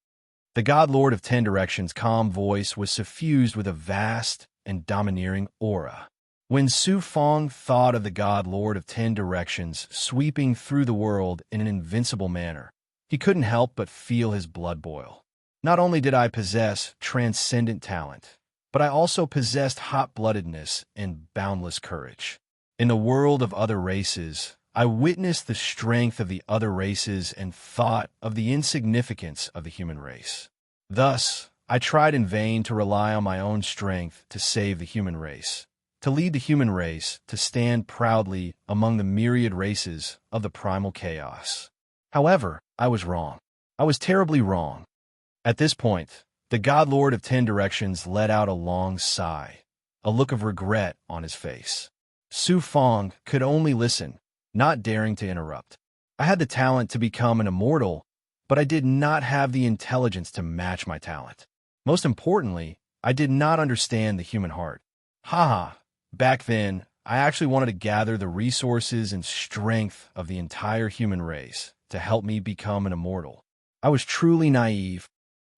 The God Lord of 10 Directions' calm voice was suffused with a vast and domineering aura. When Su Fong thought of the God Lord of 10 Directions sweeping through the world in an invincible manner, he couldn't help but feel his blood boil. Not only did I possess transcendent talent, but I also possessed hot-bloodedness and boundless courage. In the world of other races, I witnessed the strength of the other races and thought of the insignificance of the human race. Thus, I tried in vain to rely on my own strength to save the human race, to lead the human race to stand proudly among the myriad races of the primal chaos. However, I was wrong. I was terribly wrong. At this point, the God Lord of 10 Directions let out a long sigh, a look of regret on his face. Su Fong could only listen, not daring to interrupt. I had the talent to become an immortal, but I did not have the intelligence to match my talent. Most importantly, I did not understand the human heart. Back then, I actually wanted to gather the resources and strength of the entire human race to help me become an immortal. I was truly naive.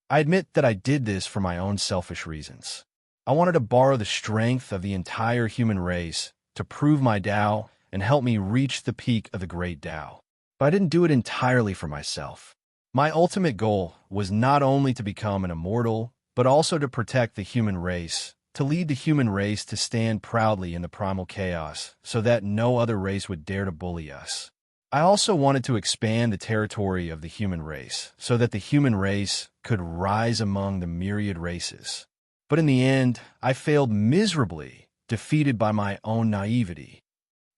I admit that I did this for my own selfish reasons. I wanted to borrow the strength of the entire human race to prove my Tao and help me reach the peak of the great Tao. But I didn't do it entirely for myself. My ultimate goal was not only to become an immortal, but also to protect the human race, to lead the human race to stand proudly in the primal chaos so that no other race would dare to bully us. I also wanted to expand the territory of the human race so that the human race could rise among the myriad races. But in the end, I failed miserably, defeated by my own naivety.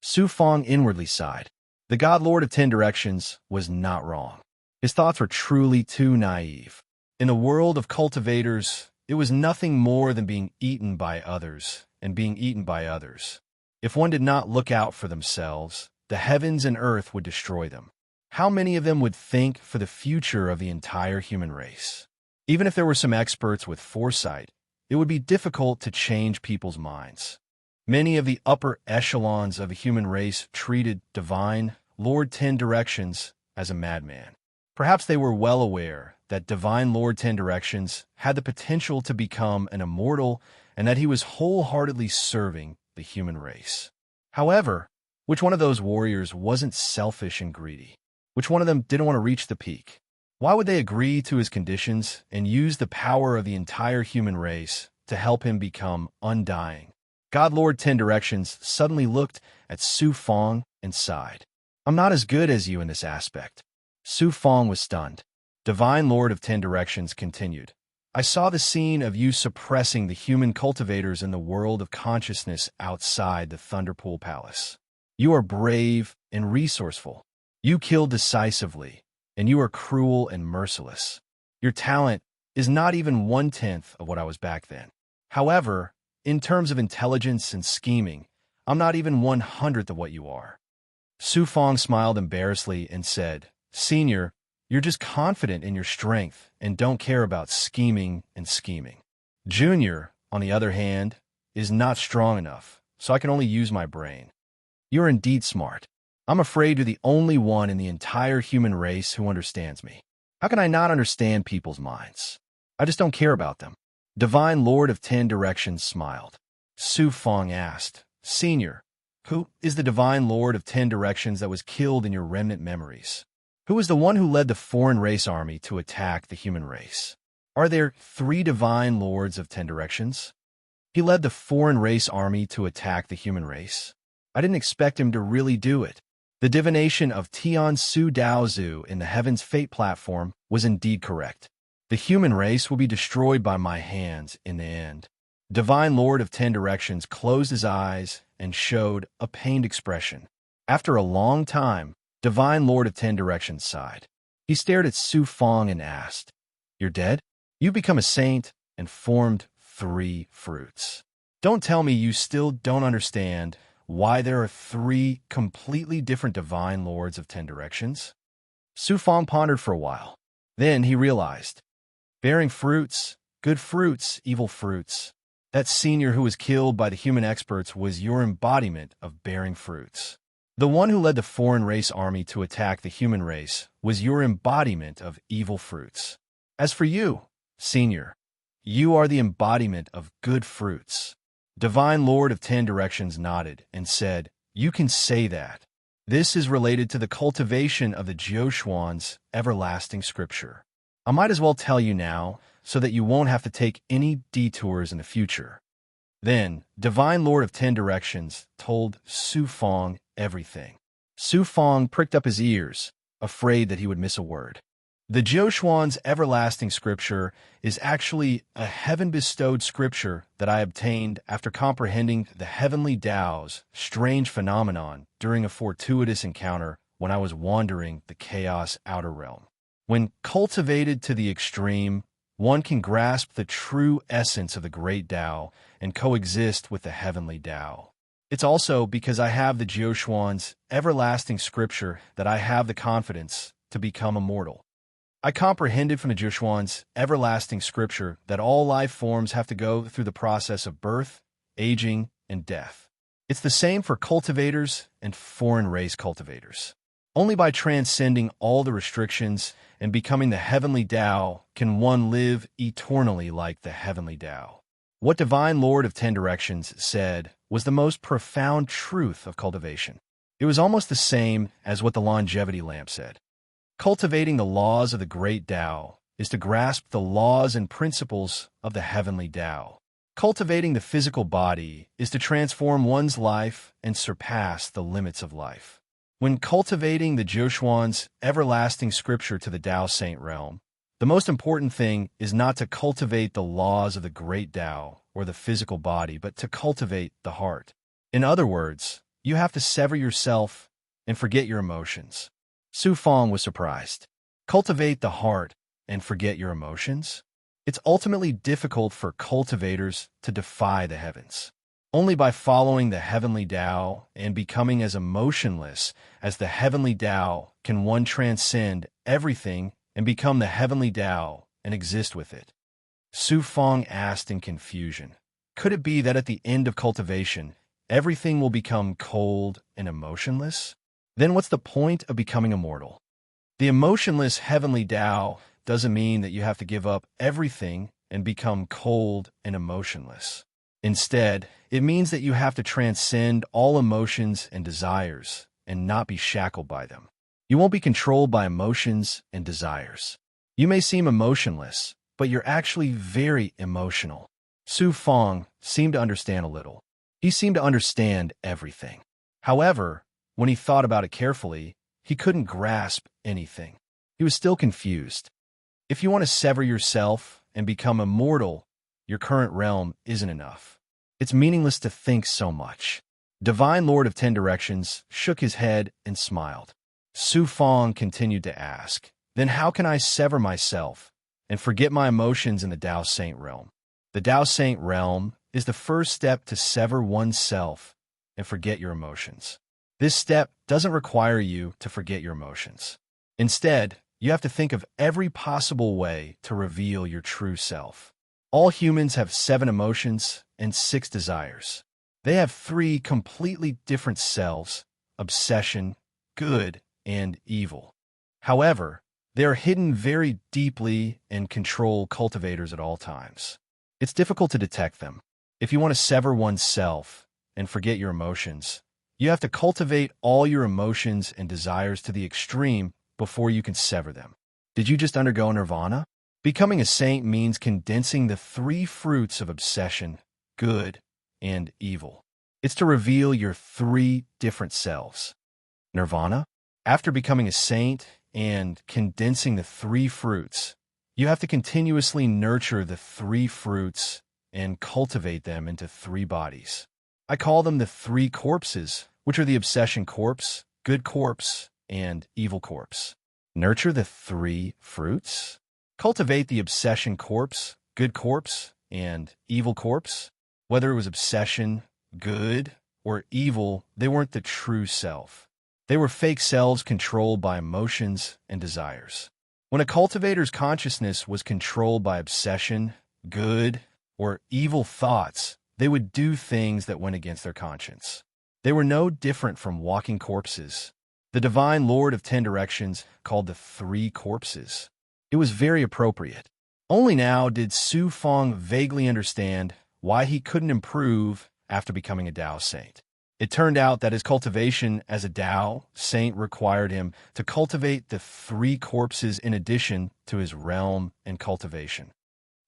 Su Fong inwardly sighed. The God Lord of 10 Directions was not wrong. His thoughts were truly too naive. In the world of cultivators, it was nothing more than being eaten by others and being eaten by others. If one did not look out for themselves, the heavens and earth would destroy them. How many of them would think for the future of the entire human race? Even if there were some experts with foresight, it would be difficult to change people's minds. Many of the upper echelons of a human race treated Divine Lord Ten Directions as a madman. Perhaps they were well aware that Divine Lord Ten Directions had the potential to become an immortal and that he was wholeheartedly serving the human race. However, which one of those warriors wasn't selfish and greedy? Which one of them didn't want to reach the peak? Why would they agree to his conditions and use the power of the entire human race to help him become undying? God Lord Ten Directions suddenly looked at Su Fong and sighed. I'm not as good as you in this aspect. Su Fong was stunned. Divine Lord of Ten Directions continued. I saw the scene of you suppressing the human cultivators in the world of consciousness outside the Thunderpool Palace. You are brave and resourceful. You kill decisively, and you are cruel and merciless. Your talent is not even 1/10 of what I was back then. However, in terms of intelligence and scheming, I'm not even 1/100th of what you are. Su Fong smiled embarrassedly and said, Senior, you're just confident in your strength and don't care about scheming and scheming. Junior, on the other hand, is not strong enough, so I can only use my brain. You're indeed smart. I'm afraid you're the only one in the entire human race who understands me. How can I not understand people's minds? I just don't care about them. Divine Lord of Ten Directions smiled. Su Fong asked, Senior, who is the Divine Lord of Ten Directions that was killed in your remnant memories? Who was the one who led the foreign race army to attack the human race? Are there 3 Divine Lords of Ten Directions? He led the foreign race army to attack the human race. I didn't expect him to really do it. The divination of Tian Su Dao Zhu in the Heaven's Fate platform was indeed correct. The human race will be destroyed by my hands in the end. Divine Lord of Ten Directions closed his eyes and showed a pained expression. After a long time, Divine Lord of Ten Directions sighed. He stared at Su Fong and asked, You're dead? You become a saint and formed 3 fruits. Don't tell me you still don't understand why there are 3 completely different Divine Lords of Ten Directions? Su Fong pondered for a while. Then he realized, bearing fruits, good fruits, evil fruits. That senior who was killed by the human experts was your embodiment of bearing fruits. The one who led the foreign race army to attack the human race was your embodiment of evil fruits. As for you, senior, you are the embodiment of good fruits. Divine Lord of Ten Directions nodded and said, You can say that. This is related to the cultivation of the Jioshuan's everlasting scripture. I might as well tell you now, so that you won't have to take any detours in the future. Then, Divine Lord of Ten Directions told Su Fong everything. Su Fong pricked up his ears, afraid that he would miss a word. The Jioshuan's everlasting scripture is actually a heaven-bestowed scripture that I obtained after comprehending the heavenly Tao's strange phenomenon during a fortuitous encounter when I was wandering the chaos outer realm. When cultivated to the extreme, one can grasp the true essence of the great Tao and coexist with the heavenly Tao. It's also because I have the Jioshuan's everlasting scripture that I have the confidence to become immortal. I comprehended from the Jioshuan's everlasting scripture that all life forms have to go through the process of birth, aging, and death. It's the same for cultivators and foreign race cultivators. Only by transcending all the restrictions and becoming the heavenly Tao can one live eternally like the heavenly Tao. What Divine Lord of Ten Directions said was the most profound truth of cultivation. It was almost the same as what the longevity lamp said. Cultivating the laws of the great Tao is to grasp the laws and principles of the heavenly Tao. Cultivating the physical body is to transform one's life and surpass the limits of life. When cultivating the Jioshuan's everlasting scripture to the Tao Saint realm, the most important thing is not to cultivate the laws of the great Tao or the physical body, but to cultivate the heart. In other words, you have to sever yourself and forget your emotions. Su Fong was surprised. Cultivate the heart and forget your emotions? It's ultimately difficult for cultivators to defy the heavens. Only by following the heavenly Tao and becoming as emotionless as the heavenly Tao can one transcend everything and become the heavenly Tao and exist with it. Su Fong asked in confusion, could it be that at the end of cultivation, everything will become cold and emotionless? Then what's the point of becoming immortal? The emotionless heavenly Tao doesn't mean that you have to give up everything and become cold and emotionless. Instead, it means that you have to transcend all emotions and desires and not be shackled by them. You won't be controlled by emotions and desires. You may seem emotionless, but you're actually very emotional. Su Fong seemed to understand a little. He seemed to understand everything. However, when he thought about it carefully, he couldn't grasp anything. He was still confused. If you want to sever yourself and become immortal, your current realm isn't enough. It's meaningless to think so much. Divine Lord of 10 Directions shook his head and smiled. Su Fong continued to ask, then how can I sever myself and forget my emotions in the Tao Saint realm? The Tao Saint realm is the first step to sever oneself and forget your emotions. This step doesn't require you to forget your emotions. Instead, you have to think of every possible way to reveal your true self. All humans have 7 emotions and 6 desires. They have 3 completely different selves: obsession, good, and evil. However, they are hidden very deeply and control cultivators at all times. It's difficult to detect them. If you want to sever oneself and forget your emotions, you have to cultivate all your emotions and desires to the extreme before you can sever them. Did you just undergo nirvana? Becoming a saint means condensing the 3 fruits of obsession, good, and evil. It's to reveal your 3 different selves. Nirvana? After becoming a saint and condensing the 3 fruits, you have to continuously nurture the 3 fruits and cultivate them into 3 bodies. I call them the 3 corpses, which are the obsession corpse, good corpse, and evil corpse. Nurture the 3 fruits? Cultivate the obsession corpse, good corpse, and evil corpse? Whether it was obsession, good, or evil, they weren't the true self. They were fake selves controlled by emotions and desires. When a cultivator's consciousness was controlled by obsession, good, or evil thoughts, they would do things that went against their conscience. They were no different from walking corpses. The Divine Lord of 10 Directions called the 3 corpses. It was very appropriate. Only now did Su Fong vaguely understand why he couldn't improve after becoming a Tao Saint. It turned out that his cultivation as a Tao Saint required him to cultivate the 3 corpses in addition to his realm and cultivation.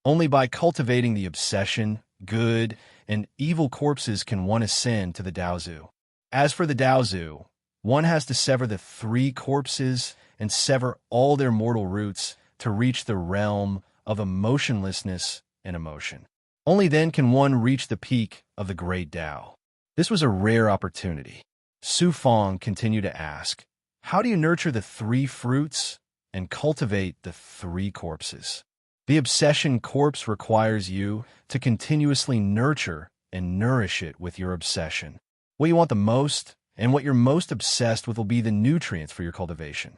Only by cultivating the obsession, good, and evil corpses can one ascend to the Daozu. As for the Daozu, one has to sever the 3 corpses and sever all their mortal roots to reach the realm of emotionlessness and emotion. Only then can one reach the peak of the great Tao. This was a rare opportunity. Su Fong continued to ask, how do you nurture the 3 fruits and cultivate the 3 corpses? The obsession corpse requires you to continuously nurture and nourish it with your obsession. What you want the most and what you're most obsessed with will be the nutrients for your cultivation.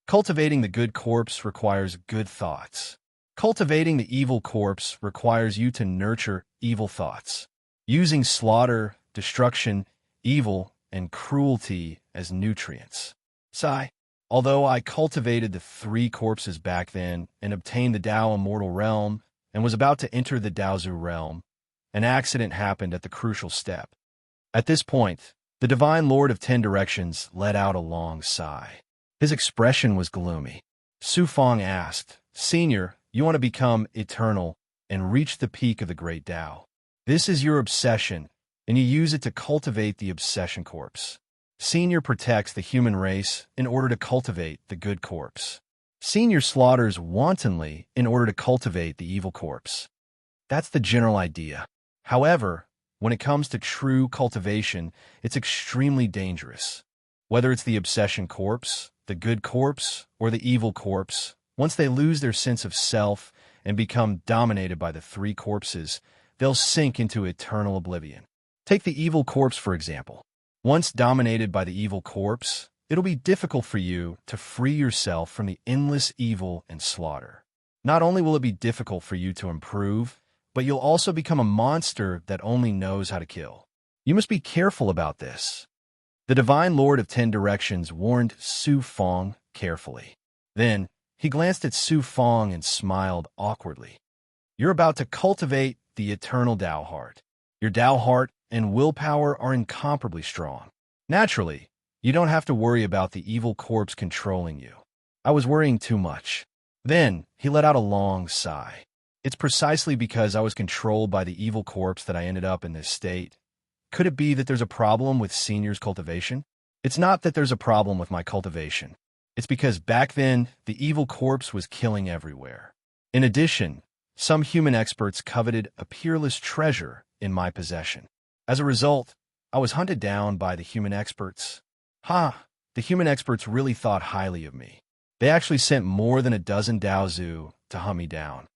Cultivating the good corpse requires good thoughts. Cultivating the evil corpse requires you to nurture evil thoughts. Using slaughter, destruction, evil, and cruelty as nutrients. Sigh. Although I cultivated the 3 corpses back then and obtained the Tao Immortal Realm and was about to enter the Daozu realm, an accident happened at the crucial step. At this point, the Divine Lord of 10 Directions let out a long sigh. His expression was gloomy. Su Fong asked, Senior, you want to become eternal and reach the peak of the great Tao. This is your obsession, and you use it to cultivate the obsession corpse. Senior protects the human race in order to cultivate the good corpse. Senior slaughters wantonly in order to cultivate the evil corpse. That's the general idea. However, when it comes to true cultivation, it's extremely dangerous. Whether it's the obsession corpse, the good corpse, or the evil corpse, once they lose their sense of self and become dominated by the 3 corpses, they'll sink into eternal oblivion. Take the evil corpse, for example. Once dominated by the evil corpse, it'll be difficult for you to free yourself from the endless evil and slaughter. Not only will it be difficult for you to improve, but you'll also become a monster that only knows how to kill. You must be careful about this. The Divine Lord of 10 Directions warned Su Fong carefully. Then, he glanced at Su Fong and smiled awkwardly. You're about to cultivate the eternal Tao heart. Your Tao heart and willpower are incomparably strong. Naturally, you don't have to worry about the evil corpse controlling you. I was worrying too much. Then, he let out a long sigh. It's precisely because I was controlled by the evil corpse that I ended up in this state. Could it be that there's a problem with Senior's cultivation? It's not that there's a problem with my cultivation. It's because back then, the evil corpse was killing everywhere. In addition, some human experts coveted a peerless treasure in my possession. As a result, I was hunted down by the human experts. The human experts really thought highly of me. They actually sent more than a dozen Daozu to hunt me down.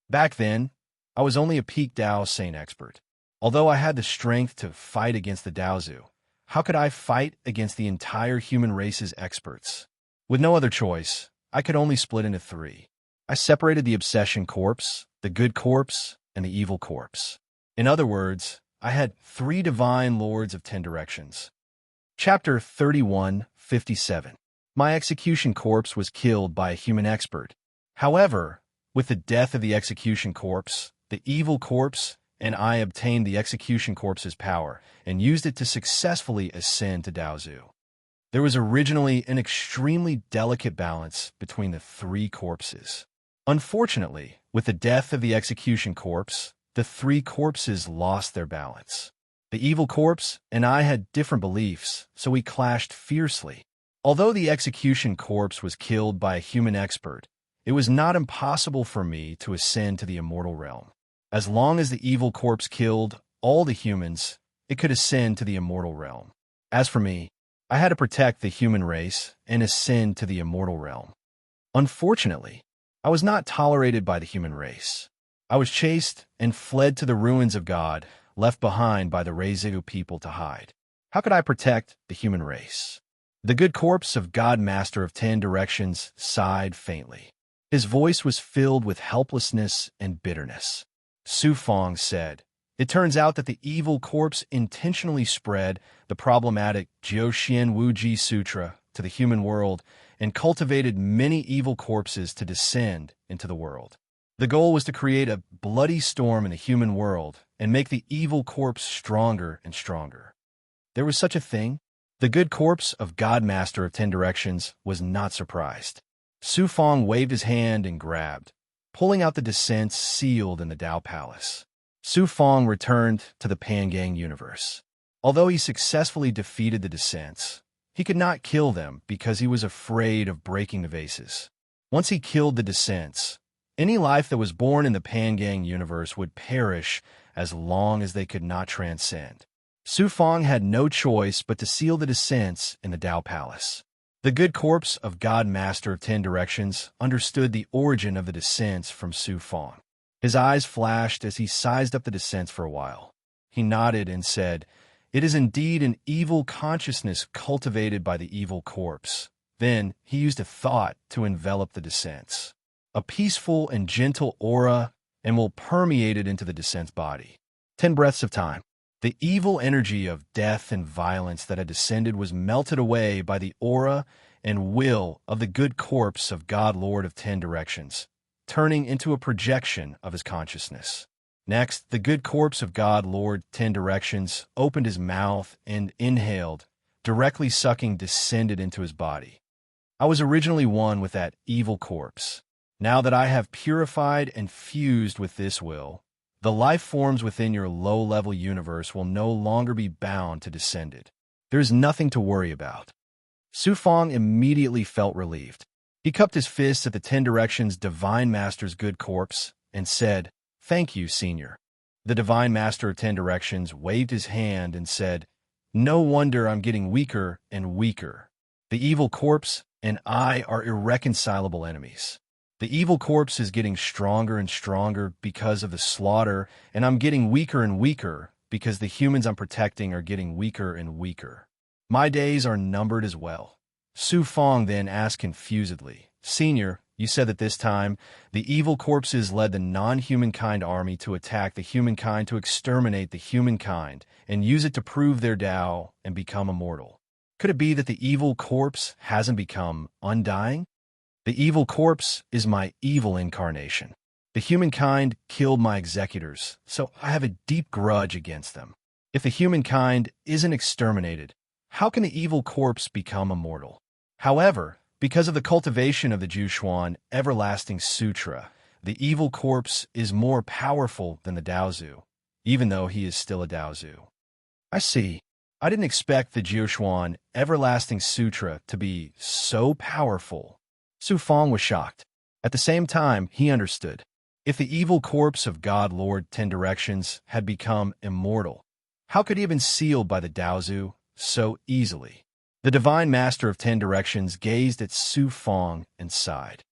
Back then, I was only a peak Dao Saint expert. Although I had the strength to fight against the Daozu, how could I fight against the entire human race's experts? With no other choice, I could only split into 3. I separated the obsession corpse, the good corpse, and the evil corpse. In other words, I had 3 divine lords of 10 directions. Chapter 31:57. My execution corpse was killed by a human expert. However, with the death of the execution corpse, the evil corpse and I obtained the execution corpse's power and used it to successfully ascend to Daozu. There was originally an extremely delicate balance between the 3 corpses. Unfortunately, with the death of the execution corpse, the 3 corpses lost their balance. The evil corpse and I had different beliefs, so we clashed fiercely. Although the execution corpse was killed by a human expert, it was not impossible for me to ascend to the immortal realm. As long as the evil corpse killed all the humans, it could ascend to the immortal realm. As for me, I had to protect the human race and ascend to the immortal realm. Unfortunately, I was not tolerated by the human race. I was chased and fled to the ruins of God, left behind by the Reizu people to hide. How could I protect the human race? The good corpse of God Master of 10 Directions sighed faintly. His voice was filled with helplessness and bitterness. Su Fong said, "It turns out that the evil corpse intentionally spread the problematic Jiuxian Wuji Sutra to the human world and cultivated many evil corpses to descend into the world. The goal was to create a bloody storm in the human world and make the evil corpse stronger and stronger. There was such a thing." The good corpse of God Master of 10 Directions was not surprised. Su Fong waved his hand and grabbed, pulling out the descents sealed in the Tao Palace. Su Fong returned to the Pangang universe. Although he successfully defeated the descents, he could not kill them because he was afraid of breaking the vases. Once he killed the descents, any life that was born in the Pangang universe would perish as long as they could not transcend. Su Fong had no choice but to seal the descents in the Tao Palace. The good corpse of God Master of 10 Directions understood the origin of the descents from Su Fong. His eyes flashed as he sized up the descents for a while. He nodded and said, "It is indeed an evil consciousness cultivated by the evil corpse." Then he used a thought to envelop the descents. A peaceful and gentle aura and will permeate it into the descent's body. 10 breaths of time. The evil energy of death and violence that had descended was melted away by the aura and will of the good corpse of God Lord of 10 Directions, turning into a projection of his consciousness. Next, the good corpse of God Lord 10 Directions opened his mouth and inhaled, directly sucking descended into his body. I was originally one with that evil corpse. Now that I have purified and fused with this will, the life forms within your low-level universe will no longer be bound to Descended. There is nothing to worry about. Su Fong immediately felt relieved. He cupped his fists at the 10 Directions Divine Master's good corpse and said, "Thank you, Senior." The Divine Master of 10 Directions waved his hand and said, "No wonder I'm getting weaker and weaker. The evil corpse and I are irreconcilable enemies. The evil corpse is getting stronger and stronger because of the slaughter, and I'm getting weaker and weaker because the humans I'm protecting are getting weaker and weaker. My days are numbered as well. Su Fong then asked confusedly, Senior, you said that this time, the evil corpses led the non-humankind army to attack the humankind to exterminate the humankind and use it to prove their Tao and become immortal. Could it be that the evil corpse hasn't become undying? The evil corpse is my evil incarnation. The humankind killed my executors, so I have a deep grudge against them. If the humankind isn't exterminated, how can the evil corpse become immortal? However, because of the cultivation of the Jushuan Everlasting Sutra, the evil corpse is more powerful than the Daozu, even though he is still a Daozu. I see. I didn't expect the Jushuan Everlasting Sutra to be so powerful. Su Fong was shocked. At the same time, he understood. If the evil corpse of God Lord Ten Directions had become immortal, how could he have been sealed by the Daozu so easily? The Divine Master of Ten Directions gazed at Su Fong and sighed.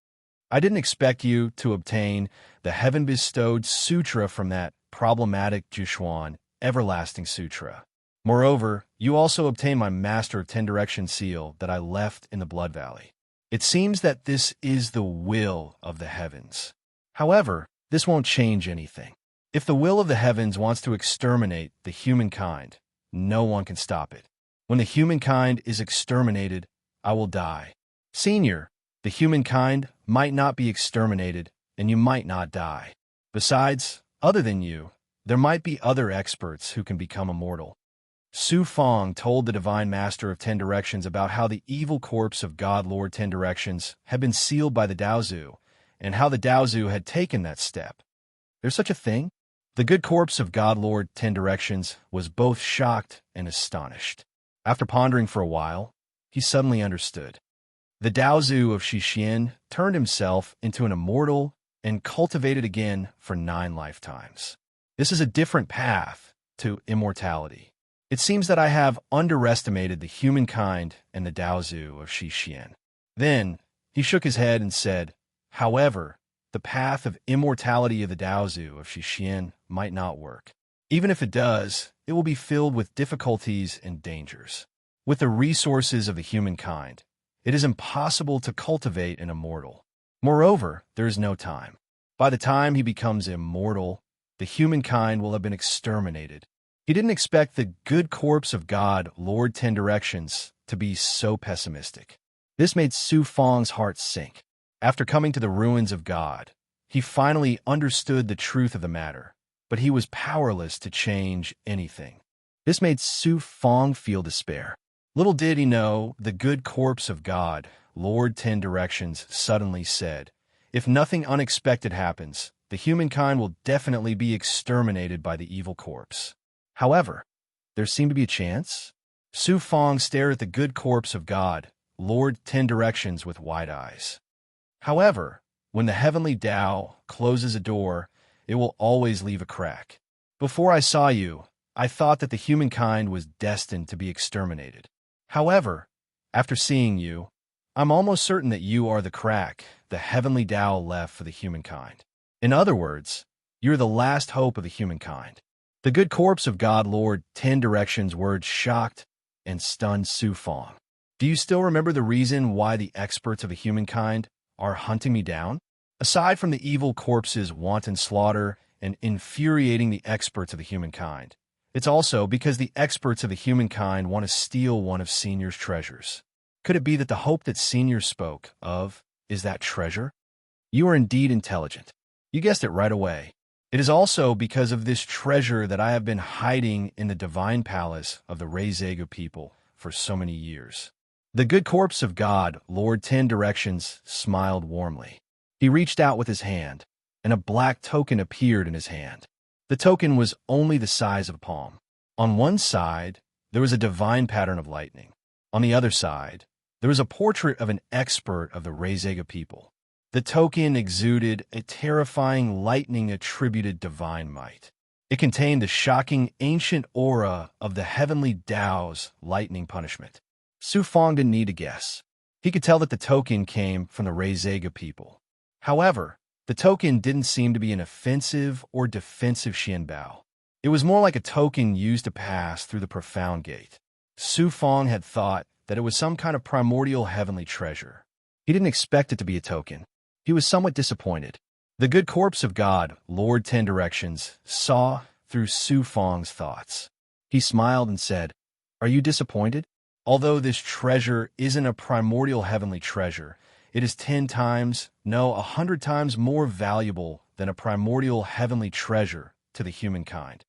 I didn't expect you to obtain the heaven-bestowed sutra from that problematic Jushuan Everlasting Sutra. Moreover, you also obtained my Master of Ten Directions seal that I left in the Blood Valley. It seems that this is the will of the heavens. However, this won't change anything. If the will of the heavens wants to exterminate the humankind, no one can stop it. When the humankind is exterminated, I will die. Senior, the humankind might not be exterminated, and you might not die. Besides, other than you, there might be other experts who can become immortal. Su Fong told the Divine Master of Ten Directions about how the evil corpse of God Lord Ten Directions had been sealed by the Daozu, and how the Daozu had taken that step. There's such a thing? The good corpse of God Lord Ten Directions was both shocked and astonished. After pondering for a while, he suddenly understood. The Daozu of Shixian turned himself into an immortal and cultivated again for 9 lifetimes. This is a different path to immortality. It seems that I have underestimated the humankind and the Daozu of Shixian. Then he shook his head and said, however, the path of immortality of the Daozu of Shixian might not work. Even if it does, it will be filled with difficulties and dangers. With the resources of the humankind, it is impossible to cultivate an immortal. Moreover, there is no time. By the time he becomes immortal, the humankind will have been exterminated. He didn't expect the good corpse of God, Lord Ten Directions, to be so pessimistic. This made Su Fong's heart sink. After coming to the ruins of God, he finally understood the truth of the matter, but he was powerless to change anything. This made Su Fong feel despair. Little did he know, the good corpse of God, Lord Ten Directions, suddenly said, if nothing unexpected happens, the humankind will definitely be exterminated by the evil corpse. However, there seemed to be a chance. Su Fong stared at the good corpse of God, Lord Ten Directions, with wide eyes. However, when the heavenly Tao closes a door, it will always leave a crack. Before I saw you, I thought that the humankind was destined to be exterminated. However, after seeing you, I'm almost certain that you are the crack the heavenly Tao left for the humankind. In other words, you're the last hope of the humankind. The good corpse of God Lord Ten Directions' words shocked and stunned Su Fong. Do you still remember the reason why the experts of the humankind are hunting me down? Aside from the evil corpse's wanton slaughter and infuriating the experts of the humankind, it's also because the experts of the humankind want to steal one of Senior's treasures. Could it be that the hope that Senior spoke of is that treasure? You are indeed intelligent. You guessed it right away. It is also because of this treasure that I have been hiding in the divine palace of the Reizegu people for so many years. The good corpse of God, Lord Ten Directions, smiled warmly. He reached out with his hand, and a black token appeared in his hand. The token was only the size of a palm. On one side, there was a divine pattern of lightning. On the other side, there was a portrait of an expert of the Reizegu people. The token exuded a terrifying lightning-attributed divine might. It contained the shocking ancient aura of the heavenly Tao's lightning punishment. Su Fong didn't need to guess. He could tell that the token came from the Reizegu people. However, the token didn't seem to be an offensive or defensive xianbao. It was more like a token used to pass through the profound gate. Su Fong had thought that it was some kind of primordial heavenly treasure. He didn't expect it to be a token. He was somewhat disappointed. The good corpse of God, Lord Ten Directions, saw through Su Fong's thoughts. He smiled and said, "Are you disappointed? Although this treasure isn't a primordial heavenly treasure, it is 10 times, no, 100 times more valuable than a primordial heavenly treasure to the humankind."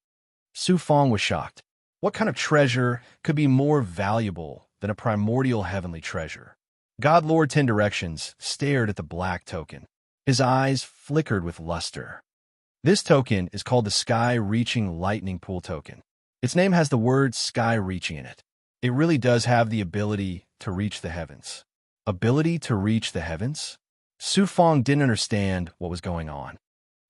Su Fong was shocked. What kind of treasure could be more valuable than a primordial heavenly treasure? God Lord Ten Directions stared at the black token. His eyes flickered with luster. This token is called the Sky-Reaching Lightning Pool token. Its name has the word sky-reaching in it. It really does have the ability to reach the heavens. Ability to reach the heavens? Su Fong didn't understand what was going on.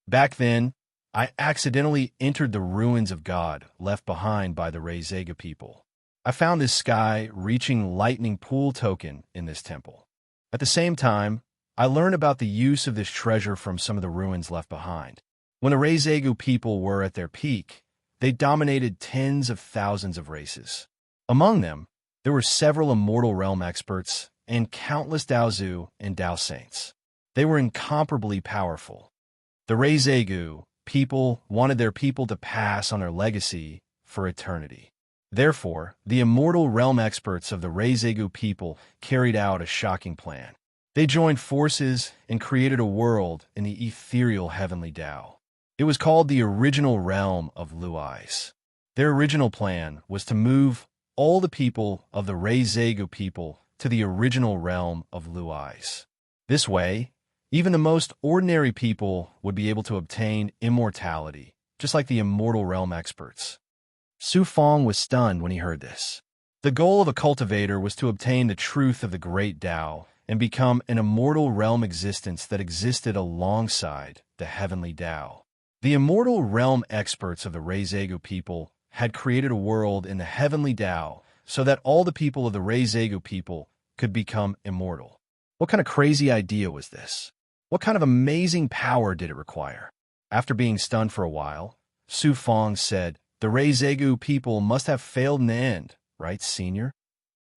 Back then, I accidentally entered the ruins of God left behind by the Reizega people. I found this sky-reaching lightning pool token in this temple. At the same time, I learned about the use of this treasure from some of the ruins left behind. When the Reizega people were at their peak, they dominated tens of thousands of races. Among them, there were several immortal realm experts and countless Daozu and Dao saints. They were incomparably powerful. The Reizega people wanted their people to pass on their legacy for eternity. Therefore, the immortal realm experts of the Reizega people carried out a shocking plan. They joined forces and created a world in the ethereal heavenly Tao. It was called the original realm of Luais. Their original plan was to move all the people of the Reizega people to the original realm of Luais. This way, even the most ordinary people would be able to obtain immortality, just like the immortal realm experts. Su Fong was stunned when he heard this. The goal of a cultivator was to obtain the truth of the great Tao and become an immortal realm existence that existed alongside the heavenly Tao. The immortal realm experts of the Reizega people had created a world in the heavenly Tao so that all the people of the Reizega people could become immortal. What kind of crazy idea was this? What kind of amazing power did it require? After being stunned for a while, Su Fong said, "The Reizega people must have failed in the end, right, Senior?"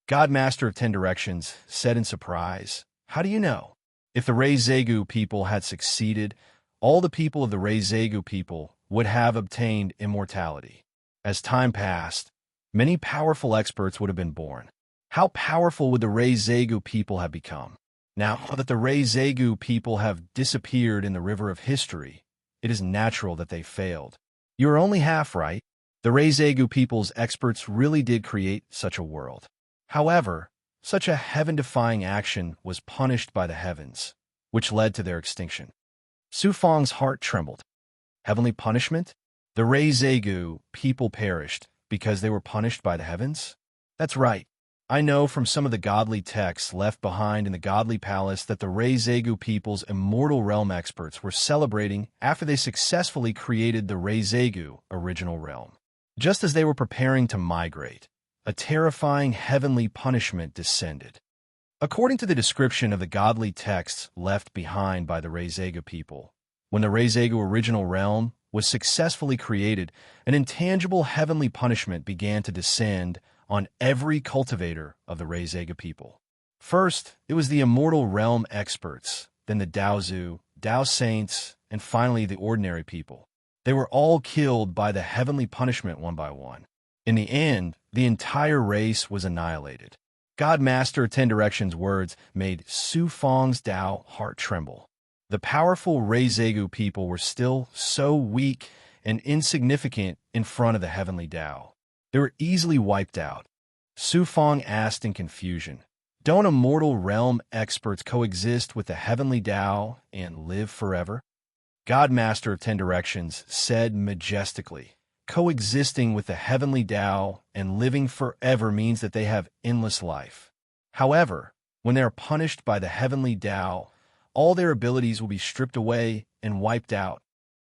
God Master of Ten Directions said in surprise, "How do you know? If the Reizega people had succeeded, all the people of the Reizega people would have obtained immortality. As time passed, many powerful experts would have been born. How powerful would the Reizega people have become? Now that the Reizega people have disappeared in the river of history, it is natural that they failed. You are only half right. The Reizega people's experts really did create such a world. However, such a heaven-defying action was punished by the heavens, which led to their extinction." Su Fong's heart trembled. Heavenly punishment? The Reizega people perished because they were punished by the heavens? That's right. I know from some of the godly texts left behind in the godly palace that the Reizega people's immortal realm experts were celebrating after they successfully created the Reizega original realm. Just as they were preparing to migrate, a terrifying heavenly punishment descended. According to the description of the godly texts left behind by the Reizega people, when the Reizega original realm was successfully created, an intangible heavenly punishment began to descend on every cultivator of the Reizega people. First, it was the immortal realm experts, then the Daozu, Dao saints, and finally the ordinary people. They were all killed by the heavenly punishment one by one. In the end, the entire race was annihilated. God Master Ten Directions' words made Su Fong's Tao heart tremble. The powerful Reizega people were still so weak and insignificant in front of the heavenly Tao. They were easily wiped out. Su Fong asked in confusion, "Don't immortal realm experts coexist with the heavenly Tao and live forever?" God Master of Ten Directions said majestically, "Coexisting with the heavenly Tao and living forever means that they have endless life. However, when they are punished by the heavenly Tao, all their abilities will be stripped away and wiped out.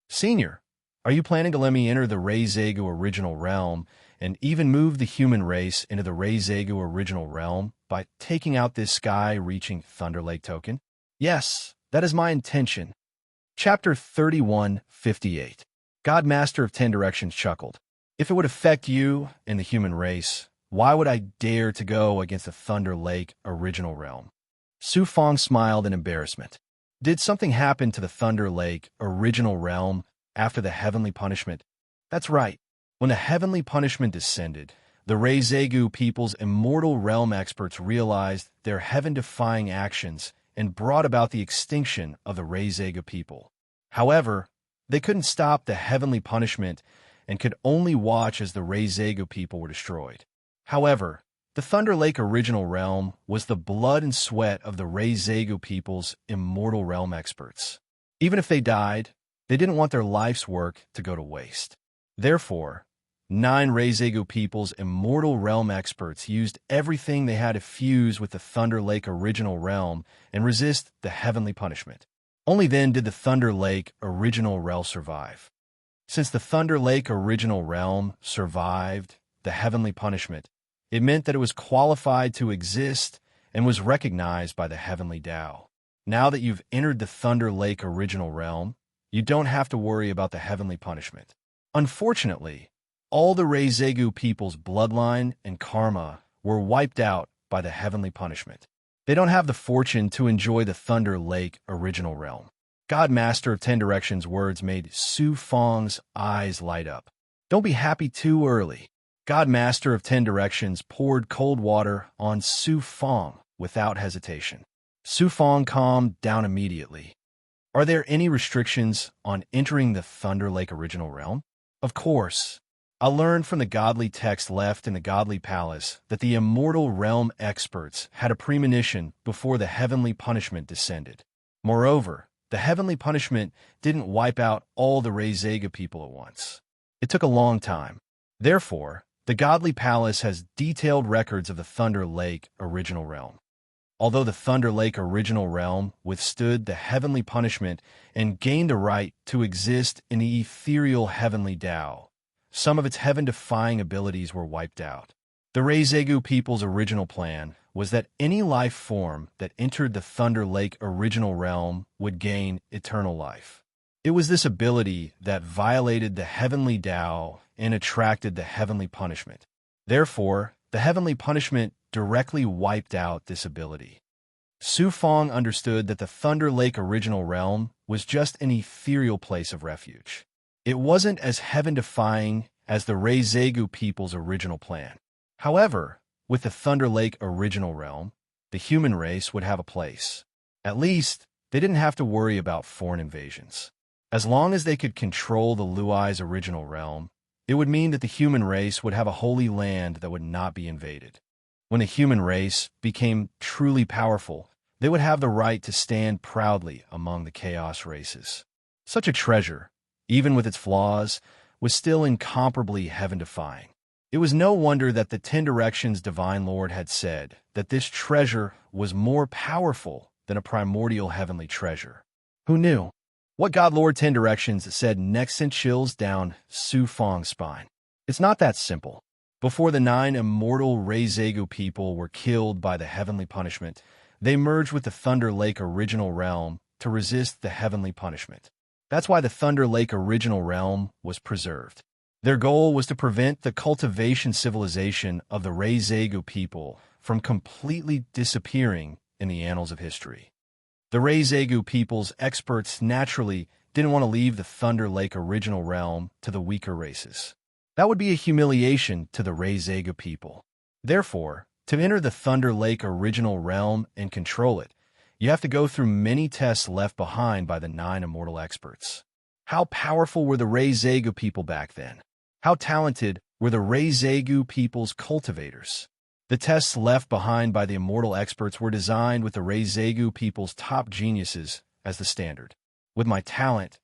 Senior, are you planning to let me enter the Reizega original realm and even move the human race into the Reizega original realm by taking out this sky-reaching Thunder Lake token?" "Yes, that is my intention." Chapter 3158. God Master of 10 Directions chuckled. If it would affect you and the human race, why would I dare to go against the Thunder Lake original realm? Su Fong smiled in embarrassment. Did something happen to the Thunder Lake original realm after the heavenly punishment? That's right. When the heavenly punishment descended, the Reizegu people's immortal realm experts realized their heaven-defying actions and brought about the extinction of the Reizegu people. However, they couldn't stop the heavenly punishment and could only watch as the Reizegu people were destroyed. However, the Thunder Lake original realm was the blood and sweat of the Reizegu people's immortal realm experts. Even if they died, they didn't want their life's work to go to waste. Therefore, 9 Reizegu people's immortal realm experts used everything they had to fuse with the Thunder Lake original realm and resist the heavenly punishment. Only then did the Thunder Lake original realm survive. Since the Thunder Lake original realm survived the heavenly punishment, it meant that it was qualified to exist and was recognized by the heavenly Tao. Now that you've entered the Thunder Lake original realm, you don't have to worry about the heavenly punishment. Unfortunately, all the Reizegu people's bloodline and karma were wiped out by the heavenly punishment. They don't have the fortune to enjoy the Thunder Lake original realm. God Master of 10 Directions' words made Su Fong's eyes light up. Don't be happy too early. God Master of 10 Directions poured cold water on Su Fong without hesitation. Su Fong calmed down immediately. Are there any restrictions on entering the Thunder Lake original realm? Of course. I learned from the godly text left in the godly palace that the immortal realm experts had a premonition before the heavenly punishment descended. Moreover, the heavenly punishment didn't wipe out all the Reizega people at once. It took a long time. Therefore, the godly palace has detailed records of the Thunder Lake original realm. Although the Thunder Lake original realm withstood the heavenly punishment and gained the right to exist in the ethereal heavenly Tao, some of its heaven-defying abilities were wiped out. The Reizegu people's original plan was that any life form that entered the Thunder Lake original realm would gain eternal life. It was this ability that violated the heavenly Tao and attracted the heavenly punishment. Therefore, the heavenly punishment directly wiped out this ability. Su Fong understood that the Thunder Lake original realm was just an ethereal place of refuge. It wasn't as heaven-defying as the Reizegu people's original plan. However, with the Thunder Lake original realm, the human race would have a place. At least, they didn't have to worry about foreign invasions. As long as they could control the Luai's original realm, it would mean that the human race would have a holy land that would not be invaded. When the human race became truly powerful, they would have the right to stand proudly among the chaos races. Such a treasure, even with its flaws, was still incomparably heaven-defying. It was no wonder that the 10 Directions Divine Lord had said that this treasure was more powerful than a primordial heavenly treasure. Who knew? What God Lord 10 Directions said next sent chills down Su Fong's spine. It's not that simple. Before the 9 immortal Reizegu people were killed by the heavenly punishment, they merged with the Thunder Lake original realm to resist the heavenly punishment. That's why the Thunder Lake original realm was preserved. Their goal was to prevent the cultivation civilization of the Reizegu people from completely disappearing in the annals of history. The Reizegu people's experts naturally didn't want to leave the Thunder Lake original realm to the weaker races. That would be a humiliation to the Reizegu people. Therefore, to enter the Thunder Lake original realm and control it, you have to go through many tests left behind by the 9 immortal experts. How powerful were the Reizegu people back then? How talented were the Reizegu people's cultivators? The tests left behind by the immortal experts were designed with the Reizegu people's top geniuses as the standard. With my talent,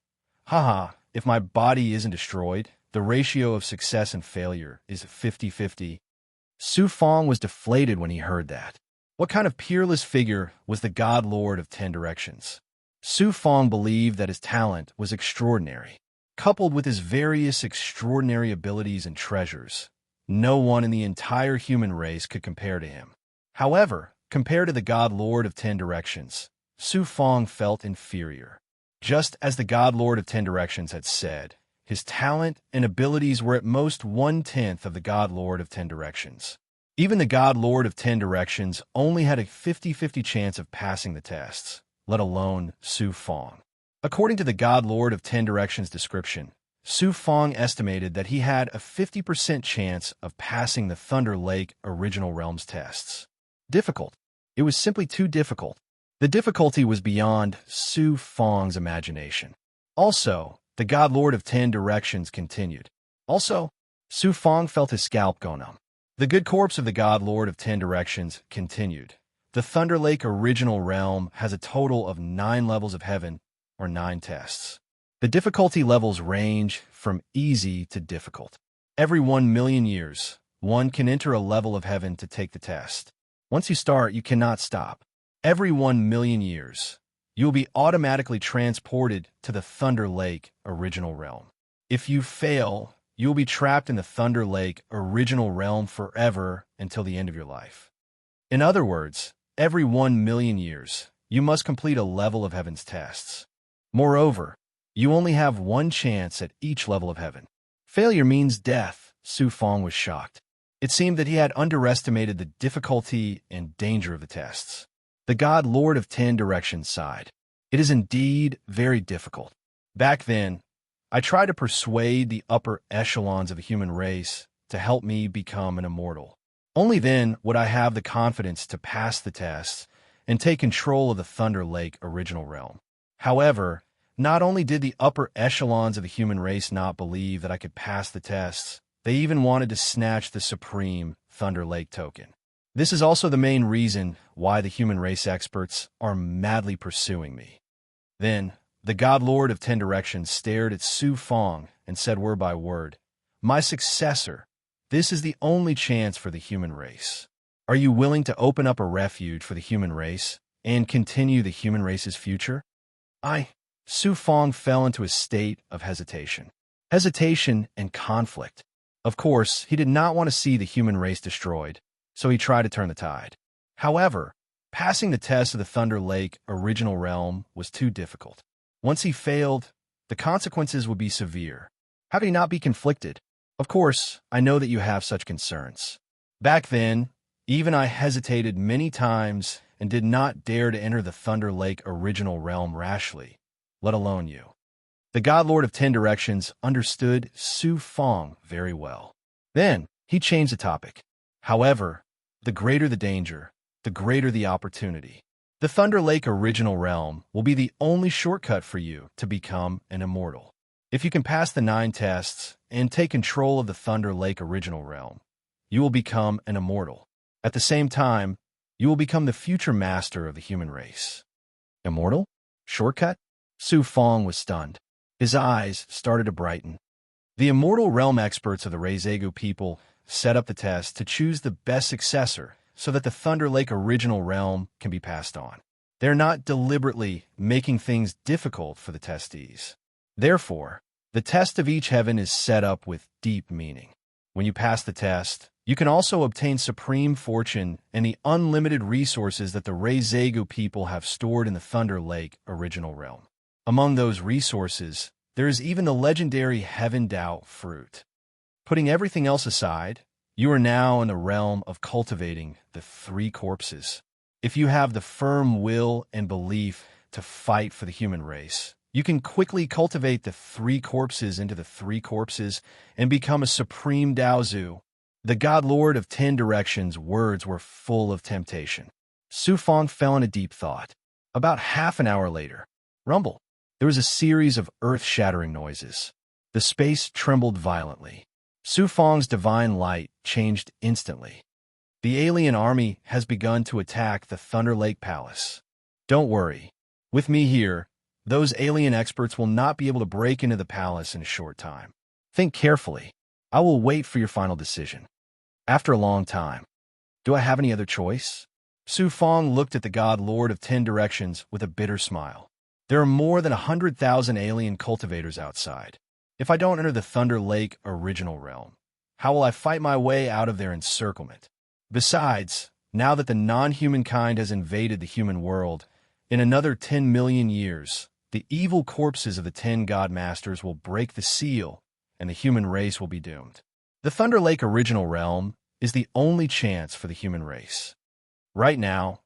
if my body isn't destroyed, the ratio of success and failure is 50-50. Su Fong was deflated when he heard that. What kind of peerless figure was the God Lord of 10 Directions? Su Fong believed that his talent was extraordinary. Coupled with his various extraordinary abilities and treasures, no one in the entire human race could compare to him. However, compared to the God Lord of 10 Directions, Su Fong felt inferior. Just as the God Lord of 10 Directions had said, his talent and abilities were at most 1/10 of the God Lord of 10 Directions. Even the God Lord of 10 Directions only had a 50-50 chance of passing the tests, let alone Su Fong. According to the God Lord of 10 Directions description, Su Fong estimated that he had a 50% chance of passing the Thunder Lake Original Realms tests. Difficult. It was simply too difficult. The difficulty was beyond Su Fong's imagination. Also, the God Lord of 10 Directions continued. Also, Su Fong felt his scalp go numb. The good corpse of the God Lord of 10 Directions continued. The Thunder Lake Original Realm has a total of 9 levels of heaven, or 9 tests. The difficulty levels range from easy to difficult. Every 1,000,000 years, one can enter a level of heaven to take the test. Once you start, you cannot stop. Every 1,000,000 years, you will be automatically transported to the Thunder Lake Original Realm. If you fail, you will be trapped in the Thunder Lake Original Realm forever until the end of your life. In other words, every 1,000,000 years, you must complete a level of heaven's tests. Moreover, you only have one chance at each level of heaven. Failure means death. Su Fong was shocked. It seemed that he had underestimated the difficulty and danger of the tests. The God Lord of 10 Directions sighed. It is indeed very difficult. Back then, I tried to persuade the upper echelons of the human race to help me become an immortal. Only then would I have the confidence to pass the tests and take control of the Thunder Lake Original Realm. However, not only did the upper echelons of the human race not believe that I could pass the tests, they even wanted to snatch the supreme Thunder Lake token. This is also the main reason why the human race experts are madly pursuing me. Then, the God Lord of 10 Directions stared at Su Fong and said word by word, "My successor, this is the only chance for the human race. Are you willing to open up a refuge for the human race and continue the human race's future?" Su Fong fell into a state of hesitation. Hesitation and conflict. Of course, he did not want to see the human race destroyed, so he tried to turn the tide. However, passing the test of the Thunder Lake Original Realm was too difficult. Once he failed, the consequences would be severe. How could he not be conflicted? Of course, I know that you have such concerns. Back then, even I hesitated many times and did not dare to enter the Thunder Lake Original Realm rashly, let alone you. The God Lord of 10 Directions understood Su Fong very well. Then, he changed the topic. However, the greater the danger, the greater the opportunity. The Thunder Lake Original Realm will be the only shortcut for you to become an immortal. If you can pass the 9 tests and take control of the Thunder Lake Original Realm, you will become an immortal. At the same time, you will become the future master of the human race. Immortal? Shortcut? Su Fong was stunned. His eyes started to brighten. The immortal realm experts of the Reizegu people set up the test to choose the best successor so that the Thunder Lake Original Realm can be passed on. They're not deliberately making things difficult for the testees. Therefore, the test of each heaven is set up with deep meaning. When you pass the test, you can also obtain supreme fortune and the unlimited resources that the Reizegu people have stored in the Thunder Lake Original Realm. Among those resources, there is even the legendary Heaven Dao fruit. Putting everything else aside, you are now in the realm of cultivating the 3 corpses. If you have the firm will and belief to fight for the human race, you can quickly cultivate the 3 corpses into the 3 corpses and become a supreme Daozu. The God Lord of 10 Directions' words were full of temptation. Su Fong fell into deep thought. About half an hour later, rumble. There was a series of earth-shattering noises. The space trembled violently. Su Fong's divine light changed instantly. The alien army has begun to attack the Thunder Lake Palace. Don't worry. With me here, those alien experts will not be able to break into the palace in a short time. Think carefully. I will wait for your final decision. After a long time. Do I have any other choice? Su Fong looked at the God Lord of 10 Directions with a bitter smile. There are more than 100,000 alien cultivators outside. If I don't enter the Thunder Lake Original Realm, how will I fight my way out of their encirclement? Besides, now that the non-human kind has invaded the human world, in another 10 million years, the evil corpses of the 10 God Masters will break the seal, and the human race will be doomed. The Thunder Lake Original Realm is the only chance for the human race. Right now,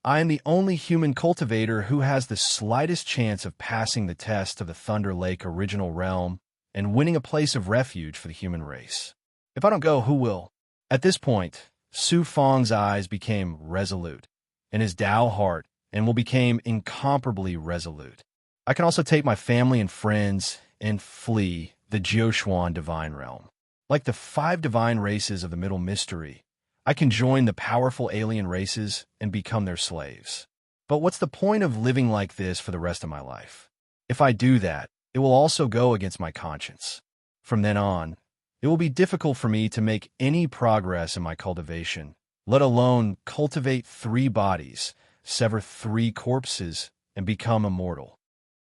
I am the only human cultivator who has the slightest chance of passing the test of the Thunder Lake Original Realm and winning a place of refuge for the human race. If I don't go, who will? At this point, Su Fong's eyes became resolute, and his Tao heart and will become incomparably resolute. I can also take my family and friends and flee the Jioshuan Divine Realm. Like the 5 divine races of the Middle Mystery, I can join the powerful alien races and become their slaves. But what's the point of living like this for the rest of my life? If I do that, it will also go against my conscience. From then on, it will be difficult for me to make any progress in my cultivation, let alone cultivate 3 bodies, sever 3 corpses, and become immortal.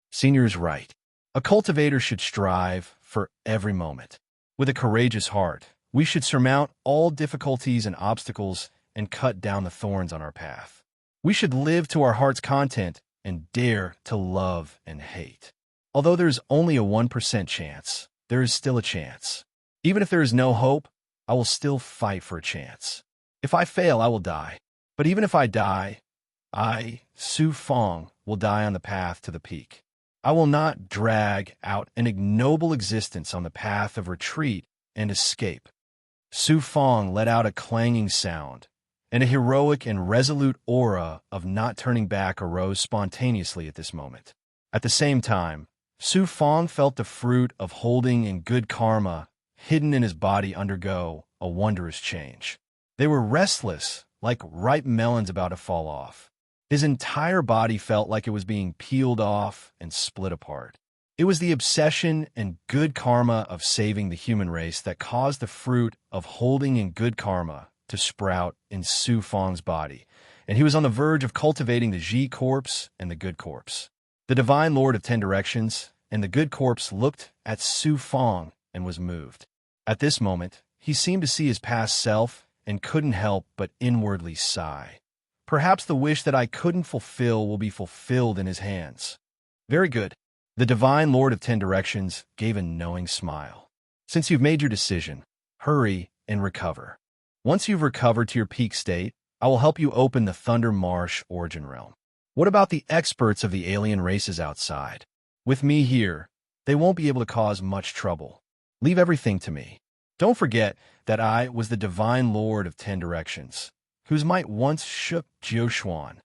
Senior is right. A cultivator should strive for every moment. With a courageous heart, we should surmount all difficulties and obstacles and cut down the thorns on our path. We should live to our heart's content and dare to love and hate. Although there is only a 1% chance, there is still a chance. Even if there is no hope, I will still fight for a chance. If I fail, I will die. But even if I die, I, Su Fong, will die on the path to the peak. I will not drag out an ignoble existence on the path of retreat and escape. Su Fong let out a clanging sound, and a heroic and resolute aura of not turning back arose spontaneously at this moment. At the same time, Su Fong felt the fruit of holding in good karma hidden in his body undergo a wondrous change. They were restless, like ripe melons about to fall off. His entire body felt like it was being peeled off and split apart. It was the obsession and good karma of saving the human race that caused the fruit of holding in good karma to sprout in Su Fong's body, and he was on the verge of cultivating the Ji corpse and the good corpse. The Divine Lord of 10 Directions and the good corpse looked at Su Fong and was moved. At this moment, he seemed to see his past self and couldn't help but inwardly sigh. Perhaps the wish that I couldn't fulfill will be fulfilled in his hands. Very good. The Divine Lord of 10 Directions gave a knowing smile. Since you've made your decision, hurry and recover. Once you've recovered to your peak state, I will help you open the Thunder Marsh Origin Realm. What about the experts of the alien races outside? With me here, they won't be able to cause much trouble. Leave everything to me. Don't forget that I was the Divine Lord of 10 Directions, whose might once shook Jioshuan.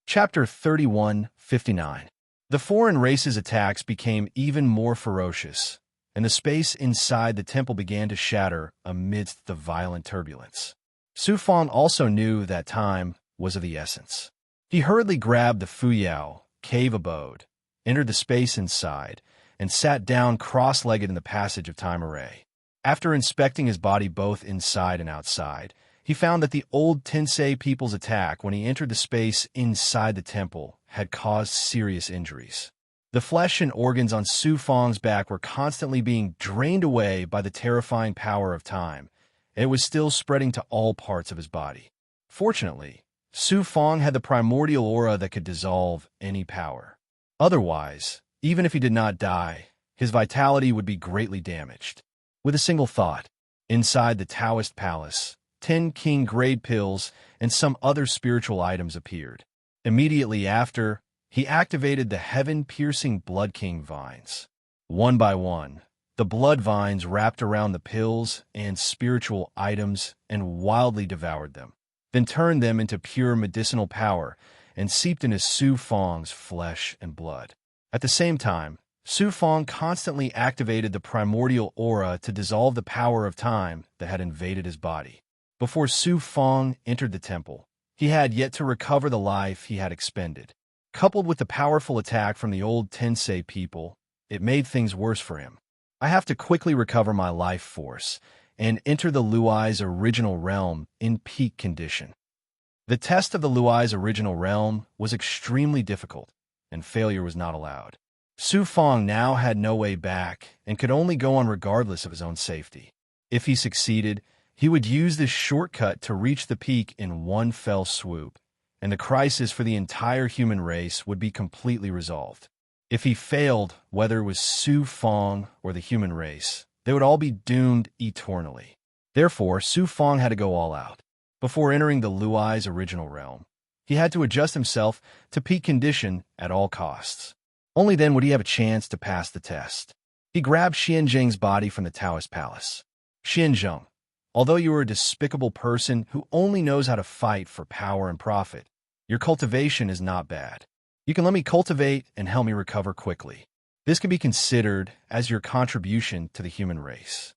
Chapter 31:59. The foreign race's attacks became even more ferocious, and the space inside the temple began to shatter amidst the violent turbulence. Su Fong also knew that time was of the essence. He hurriedly grabbed the Fuyao cave abode, entered the space inside, and sat down cross-legged in the passage of time array. After inspecting his body both inside and outside, he found that the old Tensei people's attack when he entered the space inside the temple had caused serious injuries. The flesh and organs on Su Fong's back were constantly being drained away by the terrifying power of time, and it was still spreading to all parts of his body. Fortunately, Su Fong had the primordial aura that could dissolve any power. Otherwise, even if he did not die, his vitality would be greatly damaged. With a single thought, inside the Taoist palace, 10 King Grade pills and some other spiritual items appeared. Immediately after, he activated the heaven-piercing Blood King vines. One by one, the blood vines wrapped around the pills and spiritual items and wildly devoured them, then turned them into pure medicinal power and seeped into Su Fong's flesh and blood. At the same time, Su Fong constantly activated the primordial aura to dissolve the power of time that had invaded his body. Before Su Fong entered the temple, he had yet to recover the life he had expended. Coupled with the powerful attack from the old Tensei people, it made things worse for him. I have to quickly recover my life force and enter the Luai's original realm in peak condition. The test of the Luai's original realm was extremely difficult, and failure was not allowed. Su Fong now had no way back and could only go on regardless of his own safety. If he succeeded, he would use this shortcut to reach the peak in one fell swoop, and the crisis for the entire human race would be completely resolved. If he failed, whether it was Su Fong or the human race, they would all be doomed eternally. Therefore, Su Fong had to go all out. Before entering the Luai's original realm, he had to adjust himself to peak condition at all costs. Only then would he have a chance to pass the test. He grabbed Xianzheng's body from the Taoist palace. Xianzheng, although you are a despicable person who only knows how to fight for power and profit, your cultivation is not bad. You can let me cultivate and help me recover quickly. This can be considered as your contribution to the human race.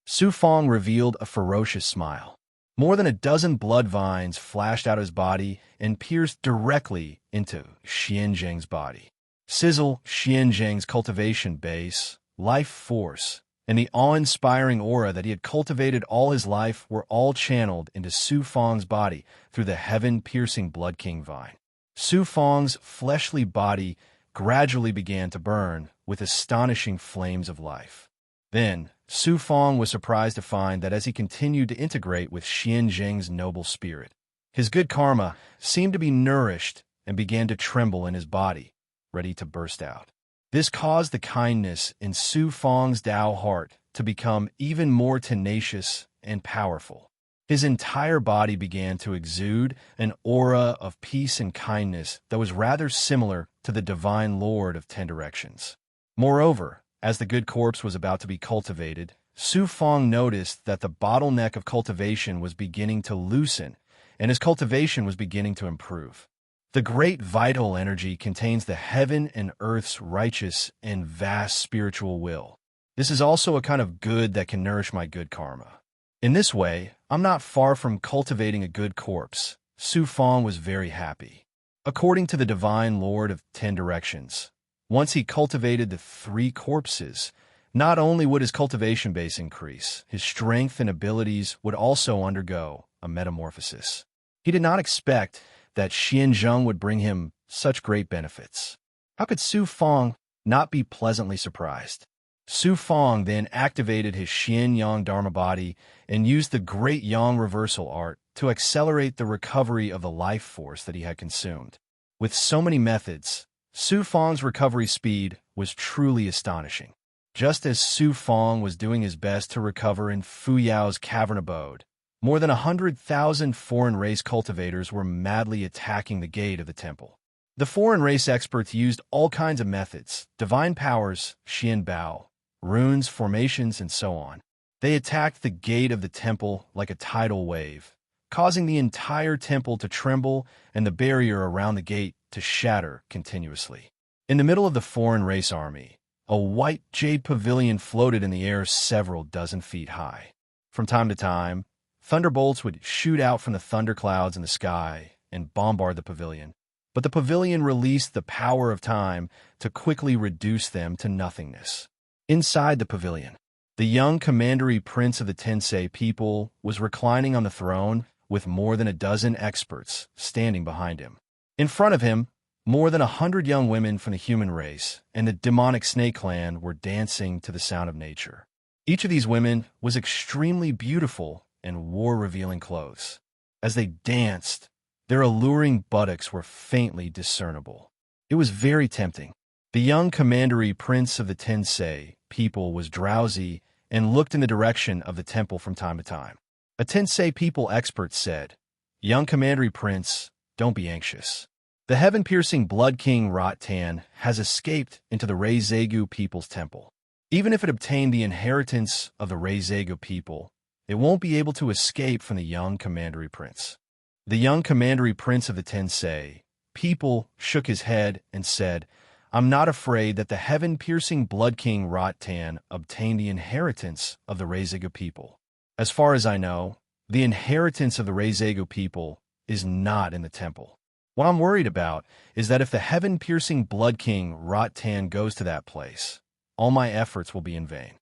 Su Fong revealed a ferocious smile. More than a dozen blood vines flashed out of his body and pierced directly into Xianzheng's body. Sizzle, Xianzheng's cultivation base, life force, and the awe-inspiring aura that he had cultivated all his life were all channeled into Su Fong's body through the heaven-piercing Blood King vine. Su Fong's fleshly body gradually began to burn with astonishing flames of life. Then, Su Fong was surprised to find that as he continued to integrate with Xianzheng's noble spirit, his good karma seemed to be nourished and began to tremble in his body, ready to burst out. This caused the kindness in Su Fong's Tao heart to become even more tenacious and powerful. His entire body began to exude an aura of peace and kindness that was rather similar to the divine Lord of 10 Directions. Moreover, as the good corpse was about to be cultivated, Su Fong noticed that the bottleneck of cultivation was beginning to loosen, and his cultivation was beginning to improve. The great vital energy contains the heaven and earth's righteous and vast spiritual will. This is also a kind of good that can nourish my good karma. In this way, I'm not far from cultivating a good corpse. Su Fong was very happy. According to the divine Lord of 10 Directions, once he cultivated the 3 corpses, not only would his cultivation base increase, his strength and abilities would also undergo a metamorphosis. He did not expect that Xianzheng would bring him such great benefits. How could Su Fong not be pleasantly surprised? Su Fong then activated his Xian Yang Dharma body and used the Great Yang Reversal Art to accelerate the recovery of the life force that he had consumed. With so many methods, Su Fong's recovery speed was truly astonishing. Just as Su Fong was doing his best to recover in Fu Yao's cavern abode, more than 100,000 foreign race cultivators were madly attacking the gate of the temple. The foreign race experts used all kinds of methods, divine powers, Xian Bao, runes, formations, and so on. They attacked the gate of the temple like a tidal wave, causing the entire temple to tremble and the barrier around the gate to shatter continuously. In the middle of the foreign race army, a white jade pavilion floated in the air several dozen feet high. From time to time, thunderbolts would shoot out from the thunderclouds in the sky and bombard the pavilion, but the pavilion released the power of time to quickly reduce them to nothingness. Inside the pavilion, the young commandery prince of the Tensei people was reclining on the throne with more than a dozen experts standing behind him. In front of him, more than 100 young women from the human race and the demonic snake clan were dancing to the sound of nature. Each of these women was extremely beautiful and wore revealing clothes. As they danced, their alluring buttocks were faintly discernible. It was very tempting. The young commandery prince of the Tensei people was drowsy and looked in the direction of the temple from time to time. A Tensei people expert said, "Young commandery prince, don't be anxious. The heaven-piercing Blood King Rot Tan has escaped into the Reizegu people's temple. Even if it obtained the inheritance of the Reizegu people, it won't be able to escape from the young commandery prince." The young commandery prince of the Tensei people shook his head and said, "I'm not afraid that the heaven-piercing Blood King Rot Tan obtained the inheritance of the Reizegu people. As far as I know, the inheritance of the Reizegu people is not in the temple. What I'm worried about is that if the heaven-piercing Blood King Rot Tan goes to that place, all my efforts will be in vain.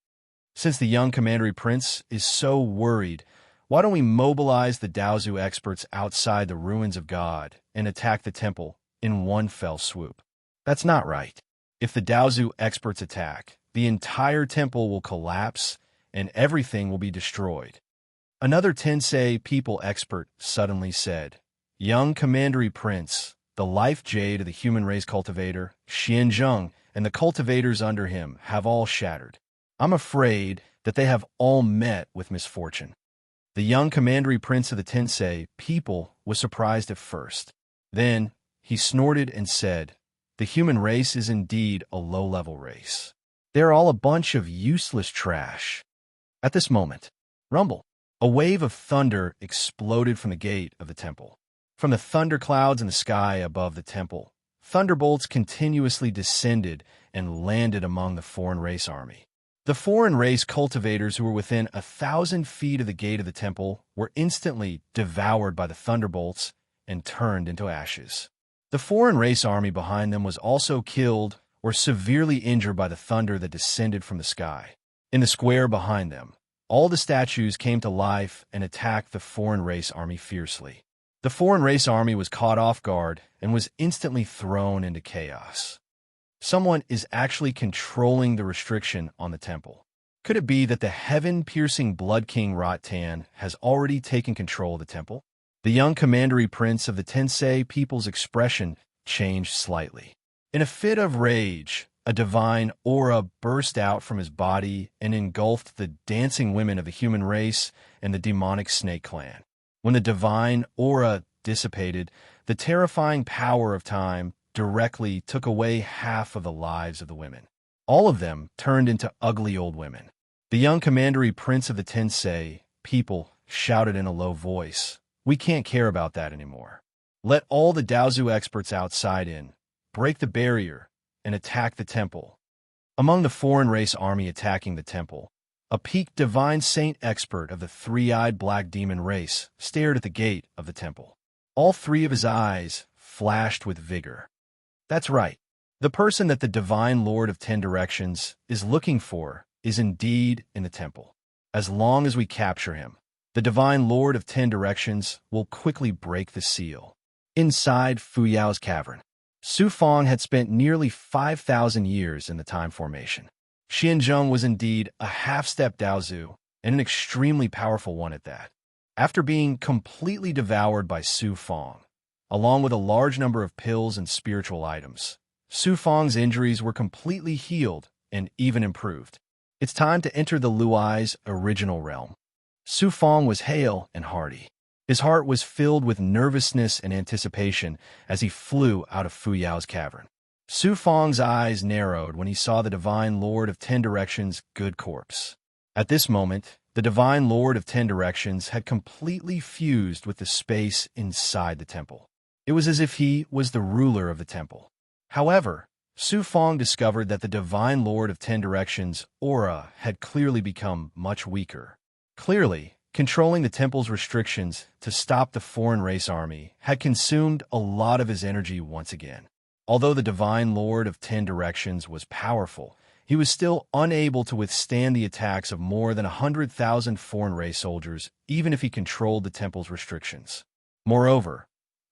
Since the young commandery prince is so worried, why don't we mobilize the Daozu experts outside the ruins of God and attack the temple in one fell swoop? That's not right. If the Daozu experts attack, the entire temple will collapse and everything will be destroyed." Another Tensei people expert suddenly said, "Young commandery prince, the life jade of the human race cultivator, Xianzheng, and the cultivators under him have all shattered. I'm afraid that they have all met with misfortune. The young commandery prince of the Tensei people was surprised at first. Then he snorted and said, "The human race is indeed a low-level race. They're all a bunch of useless trash." At this moment, rumble, a wave of thunder exploded from the gate of the temple. From the thunderclouds in the sky above the temple, thunderbolts continuously descended and landed among the foreign race army. The foreign race cultivators who were within 1,000 feet of the gate of the temple were instantly devoured by the thunderbolts and turned into ashes. The foreign race army behind them was also killed or severely injured by the thunder that descended from the sky. In the square behind them, all the statues came to life and attacked the foreign race army fiercely. The foreign race army was caught off guard and was instantly thrown into chaos. Someone is actually controlling the restriction on the temple. Could it be that the heaven-piercing Blood King Ratan has already taken control of the temple? The young commandery prince of the Tensei people's expression changed slightly. In a fit of rage, a divine aura burst out from his body and engulfed the dancing women of the human race and the demonic snake clan. When the divine aura dissipated, the terrifying power of time directly took away half of the lives of the women. All of them turned into ugly old women. The young commandery prince of the Tensei people shouted in a low voice, "We can't care about that anymore. Let all the Daozu experts outside in, break the barrier, and attack the temple." Among the foreign race army attacking the temple, a peaked divine saint expert of the three-eyed black demon race stared at the gate of the temple. All three of his eyes flashed with vigor. That's right. The person that the divine Lord of 10 Directions is looking for is indeed in the temple. As long as we capture him, the divine Lord of 10 Directions will quickly break the seal. Inside Fu Yao's cavern, Su Fong had spent nearly 5,000 years in the time formation. Xianzheng was indeed a half-step Daozu, and an extremely powerful one at that. After being completely devoured by Su Fong, along with a large number of pills and spiritual items, Su Fong's injuries were completely healed and even improved. It's time to enter the Luai's original realm. Su Fong was hale and hearty. His heart was filled with nervousness and anticipation as he flew out of Fu Yao's cavern. Su Fong's eyes narrowed when he saw the Divine Lord of 10 Directions' good corpse. At this moment, the Divine Lord of 10 Directions had completely fused with the space inside the temple. It was as if he was the ruler of the temple. However, Su Fong discovered that the Divine Lord of 10 Directions' aura had clearly become much weaker. Clearly, controlling the temple's restrictions to stop the foreign race army had consumed a lot of his energy once again. Although the Divine Lord of 10 Directions was powerful, he was still unable to withstand the attacks of more than 100,000 foreign race soldiers, even if he controlled the temple's restrictions. Moreover,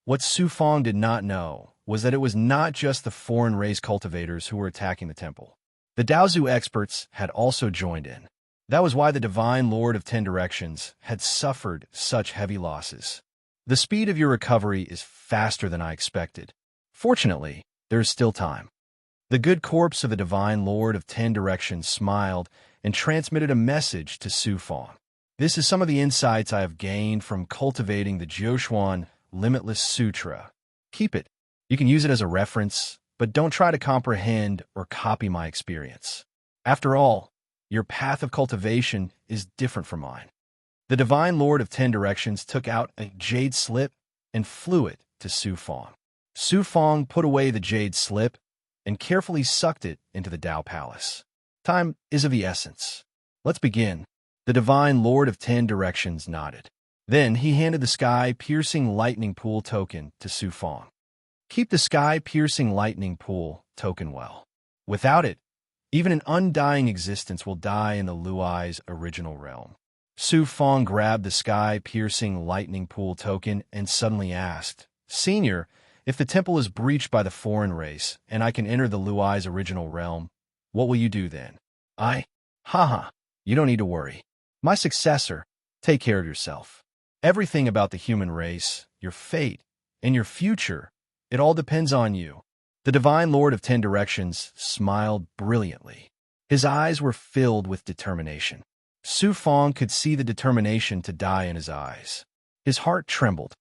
what Su Fong did not know was that it was not just the foreign race cultivators who were attacking the temple. The Daozu experts had also joined in. That was why the Divine Lord of 10 Directions had suffered such heavy losses. The speed of your recovery is faster than I expected. Fortunately, there is still time. The good corpse of the Divine Lord of 10 Directions smiled and transmitted a message to Su Fong. This is some of the insights I have gained from cultivating the Jiuquan Limitless Sutra. Keep it. You can use it as a reference, but don't try to comprehend or copy my experience. After all, your path of cultivation is different from mine. The Divine Lord of 10 Directions took out a jade slip and flew it to Su Fong. Su Fong put away the jade slip and carefully sucked it into the Tao Palace. Time is of the essence. Let's begin. The Divine Lord of 10 Directions nodded. Then he handed the sky-piercing lightning pool token to Su Fong. Keep the sky-piercing lightning pool token well. Without it, even an undying existence will die in the Luai's original realm. Su Fong grabbed the sky-piercing lightning pool token and suddenly asked, "Senior, if the temple is breached by the foreign race and I can enter the Luai's original realm, what will you do then?" Haha, you don't need to worry. My successor, take care of yourself. Everything about the human race, your fate, and your future It all depends on you. The Divine Lord of 10 Directions smiled brilliantly. His eyes were filled with determination. Su Fong could see the determination to die in his eyes. His heart trembled.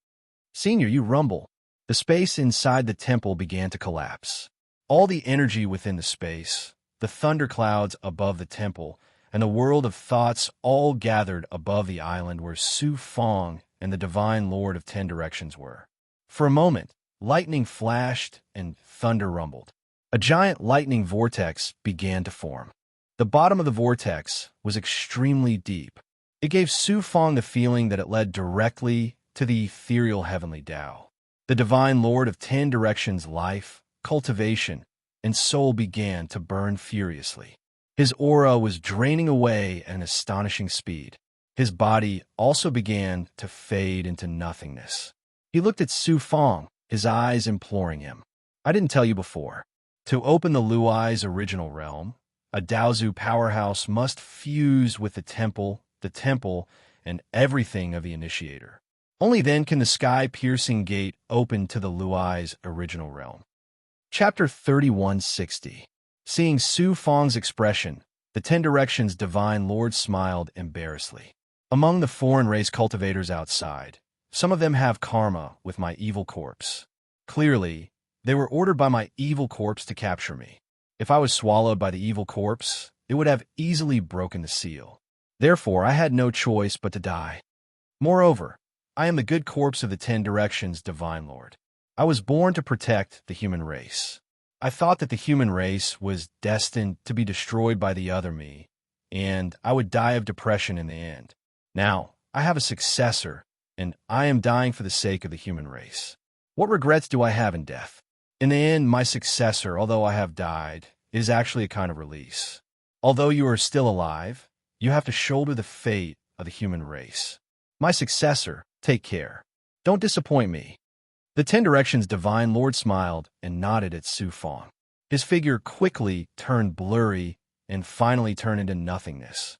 "Senior, you rumble." The space inside the temple began to collapse. All the energy within the space, the thunderclouds above the temple, and the world of thoughts all gathered above the island where Su Fong and the Divine Lord of 10 Directions were. For a moment, lightning flashed and thunder rumbled. A giant lightning vortex began to form. The bottom of the vortex was extremely deep. It gave Su Fong the feeling that it led directly to the ethereal heavenly Tao. The Divine Lord of 10 Directions' life, cultivation, and soul began to burn furiously. His aura was draining away at an astonishing speed. His body also began to fade into nothingness. He looked at Su Fong, his eyes imploring him. "I didn't tell you before. To open the Luai's original realm, a Daozu powerhouse must fuse with the temple, and everything of the initiator. Only then can the sky-piercing gate open to the Luai's original realm." Chapter 3160. Seeing Su Fong's expression, the 10 Directions' Divine Lord smiled embarrassedly. "Among the foreign race cultivators outside, some of them have karma with my evil corpse. Clearly, they were ordered by my evil corpse to capture me. If I was swallowed by the evil corpse, it would have easily broken the seal. Therefore, I had no choice but to die. Moreover, I am the good corpse of the 10 Directions' Divine Lord. I was born to protect the human race. I thought that the human race was destined to be destroyed by the other me, and I would die of depression in the end. Now, I have a successor, and I am dying for the sake of the human race. What regrets do I have in death? In the end, my successor, although I have died, is actually a kind of release. Although you are still alive, you have to shoulder the fate of the human race. My successor, take care. Don't disappoint me." The 10 Directions' Divine Lord smiled and nodded at Su Fong. His figure quickly turned blurry and finally turned into nothingness.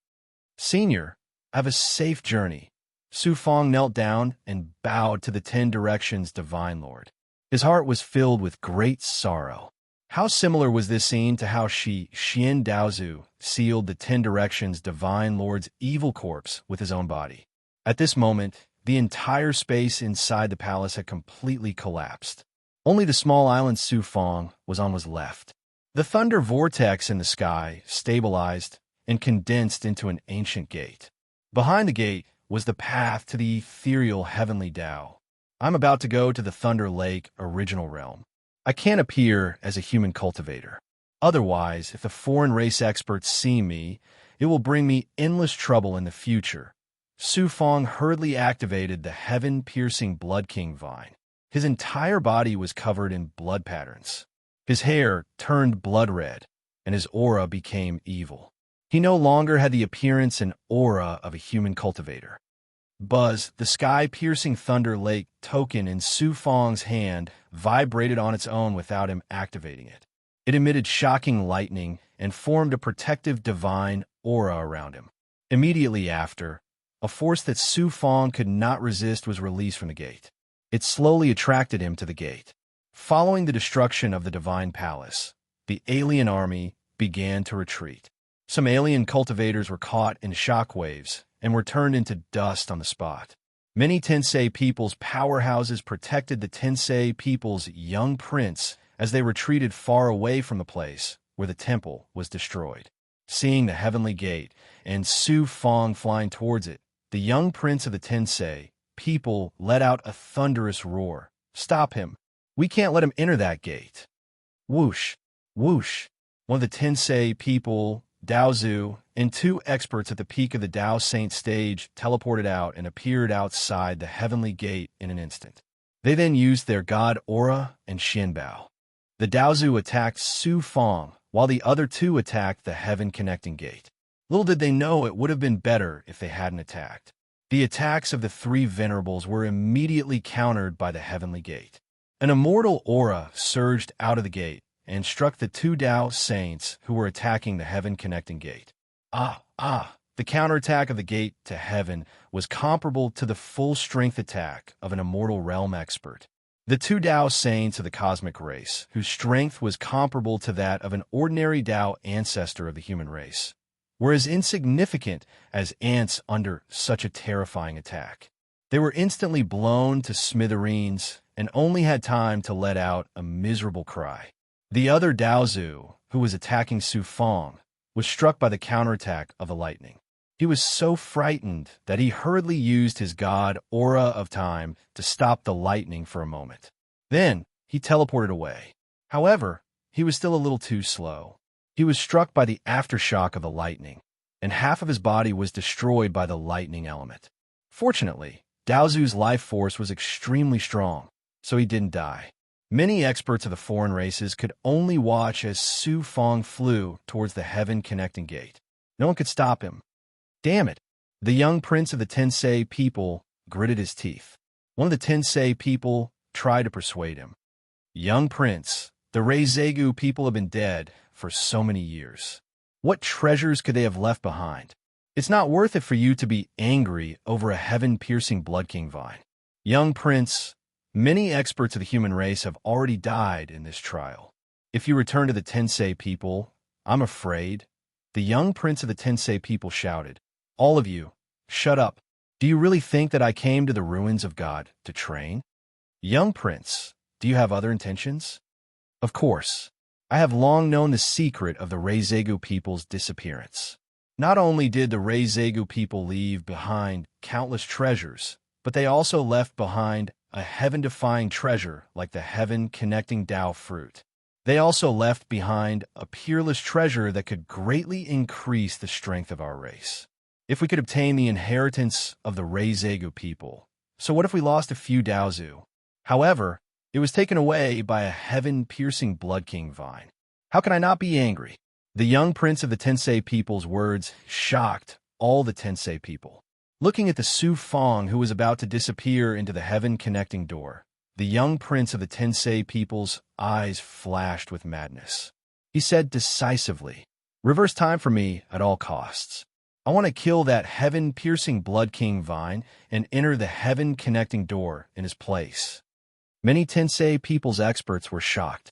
"Senior, have a safe journey." Su Fong knelt down and bowed to the 10 Directions' Divine Lord. His heart was filled with great sorrow. How similar was this scene to how Xian Daozu, sealed the 10 Directions' Divine Lord's evil corpse with his own body. At this moment, the entire space inside the palace had completely collapsed. Only the small island Su Fong was left. The thunder vortex in the sky stabilized and condensed into an ancient gate. Behind the gate was the path to the ethereal heavenly Tao. "I'm about to go to the Thunder Lake original realm. I can't appear as a human cultivator. Otherwise, if the foreign race experts see me, it will bring me endless trouble in the future." Su Fong hurriedly activated the heaven-piercing Blood King vine. His entire body was covered in blood patterns. His hair turned blood red, and his aura became evil. He no longer had the appearance and aura of a human cultivator. Buzz, the sky-piercing Thunder Lake token in Su Fong's hand, vibrated on its own without him activating it. It emitted shocking lightning and formed a protective divine aura around him. Immediately after, a force that Su Fong could not resist was released from the gate. It slowly attracted him to the gate. Following the destruction of the Divine Palace, the alien army began to retreat. Some alien cultivators were caught in shockwaves and were turned into dust on the spot. Many Tensei people's powerhouses protected the Tensei people's young prince as they retreated far away from the place where the temple was destroyed. Seeing the heavenly gate and Su Fong flying towards it, the young prince of the Tensei people let out a thunderous roar. "Stop him! We can't let him enter that gate!" Whoosh! Whoosh! One of the Tensei people, Daozu, and 2 experts at the peak of the Dao Saint stage teleported out and appeared outside the heavenly gate in an instant. They then used their god aura and Shinbao. The Daozu attacked Su Fong, while the other 2 attacked the heaven-connecting gate. Little did they know it would have been better if they hadn't attacked. The attacks of the 3 venerables were immediately countered by the heavenly gate. An immortal aura surged out of the gate and struck the 2 Dao Saints who were attacking the heaven-connecting gate. The counterattack of the gate to heaven was comparable to the full-strength attack of an immortal realm expert. The two Tao saints of the cosmic race, whose strength was comparable to that of an ordinary Tao ancestor of the human race, were as insignificant as ants under such a terrifying attack. They were instantly blown to smithereens and only had time to let out a miserable cry. The other Daozu, who was attacking Su Fong, was struck by the counterattack of the lightning. He was so frightened that he hurriedly used his god aura of time to stop the lightning for a moment. Then he teleported away. However, he was still a little too slow. He was struck by the aftershock of the lightning, and half of his body was destroyed by the lightning element. Fortunately, Daozu's life force was extremely strong, so he didn't die. Many experts of the foreign races could only watch as Su Fong flew towards the heaven-connecting gate. No one could stop him. Damn it! The young prince of the Tensei people gritted his teeth. One of the Tensei people tried to persuade him. Young prince, the Reizeigu people have been dead for so many years. What treasures could they have left behind? It's not worth it for you to be angry over a heaven-piercing Blood King vine. Young prince, many experts of the human race have already died in this trial. If you return to the Tensei people, I'm afraid. The young prince of the Tensei people shouted. All of you, shut up. Do you really think that I came to the ruins of God to train? Young prince, do you have other intentions? Of course. I have long known the secret of the Reizeigu people's disappearance. Not only did the Reizeigu people leave behind countless treasures, but they also left behind a heaven-defying treasure like the heaven-connecting Tao fruit. They also left behind a peerless treasure that could greatly increase the strength of our race. If we could obtain the inheritance of the Reizeigu people, so what if we lost a few Daozu? However, it was taken away by a heaven-piercing Blood King vine. How can I not be angry? The young prince of the Tensei people's words shocked all the Tensei people. Looking at the Su Fong who was about to disappear into the heaven-connecting door, the young prince of the Tensei people's eyes flashed with madness. He said decisively, "Reverse time for me at all costs. I want to kill that heaven-piercing Blood King vine and enter the heaven-connecting door in his place." Many Tensei people's experts were shocked.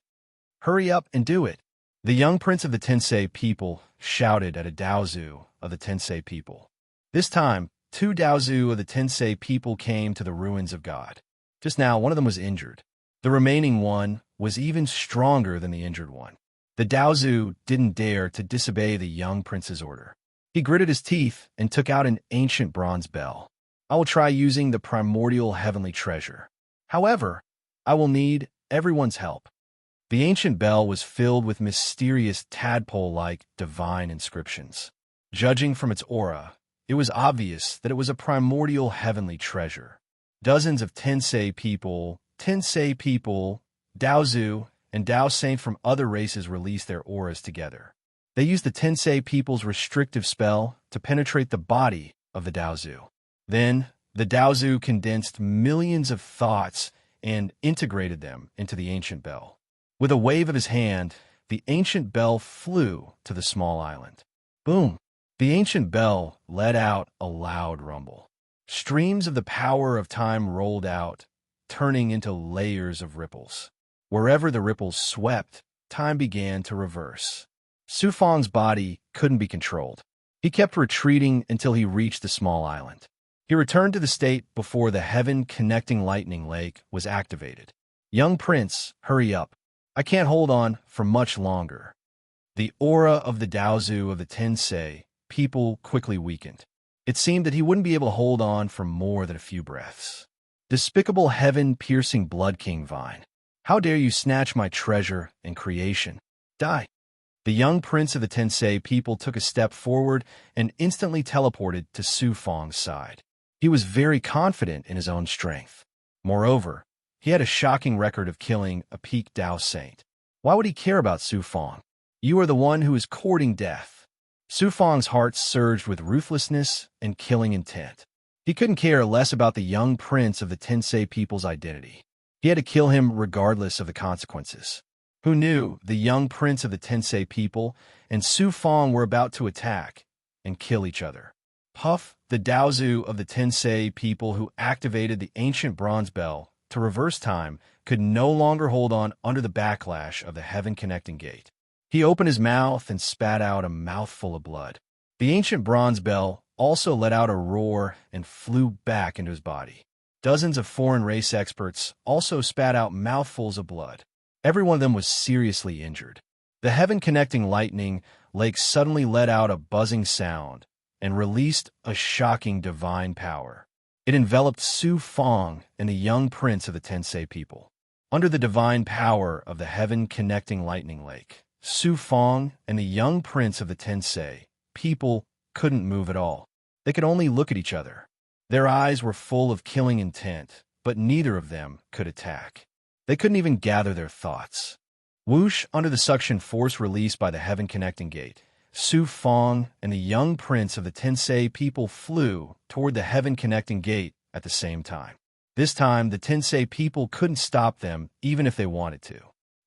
"Hurry up and do it." The young prince of the Tensei people shouted at a Daozu of the Tensei people. This time, two Daozu of the Tensei people came to the ruins of God. Just now, one of them was injured. The remaining one was even stronger than the injured one. The Daozu didn't dare to disobey the young prince's order. He gritted his teeth and took out an ancient bronze bell. "I will try using the primordial heavenly treasure. However, I will need everyone's help." The ancient bell was filled with mysterious tadpole-like divine inscriptions. Judging from its aura, it was obvious that it was a primordial heavenly treasure. Dozens of Tensei people, Daozu, and Dao Saint from other races released their auras together. They used the Tensei people's restrictive spell to penetrate the body of the Daozu. Then, the Daozu condensed millions of thoughts and integrated them into the ancient bell. With a wave of his hand, the ancient bell flew to the small island. Boom! The ancient bell let out a loud rumble. Streams of the power of time rolled out, turning into layers of ripples. Wherever the ripples swept, time began to reverse. Su Fong's body couldn't be controlled. He kept retreating until he reached the small island. He returned to the state before the heaven-connecting lightning lake was activated. "Young prince, hurry up. I can't hold on for much longer." The aura of the Daozu of the Tensei people quickly weakened. It seemed that he wouldn't be able to hold on for more than a few breaths. "Despicable heaven-piercing Blood King vine. How dare you snatch my treasure and creation? Die!" The young prince of the Tensei people took a step forward and instantly teleported to Su Fong's side. He was very confident in his own strength. Moreover, he had a shocking record of killing a peak Dao Saint. Why would he care about Su Fong? "You are the one who is courting death." Su Fong's heart surged with ruthlessness and killing intent. He couldn't care less about the young prince of the Tensei people's identity. He had to kill him regardless of the consequences. Who knew the young prince of the Tensei people and Su Fong were about to attack and kill each other? Puff, the Daozu of the Tensei people who activated the ancient bronze bell, to reverse time, could no longer hold on under the backlash of the heaven-connecting gate. He opened his mouth and spat out a mouthful of blood. The ancient bronze bell also let out a roar and flew back into his body. Dozens of foreign race experts also spat out mouthfuls of blood. Every one of them was seriously injured. The heaven-connecting lightning lake suddenly let out a buzzing sound and released a shocking divine power. It enveloped Su Fong and the young prince of the Tensei people. Under the divine power of the heaven-connecting lightning lake, Su Fong and the young prince of the Tensei people couldn't move at all. They could only look at each other. Their eyes were full of killing intent, but neither of them could attack. They couldn't even gather their thoughts. Whoosh, under the suction force released by the heaven-connecting gate, Su Fong and the young prince of the Tensei people flew toward the heaven-connecting gate at the same time. This time, the Tensei people couldn't stop them even if they wanted to.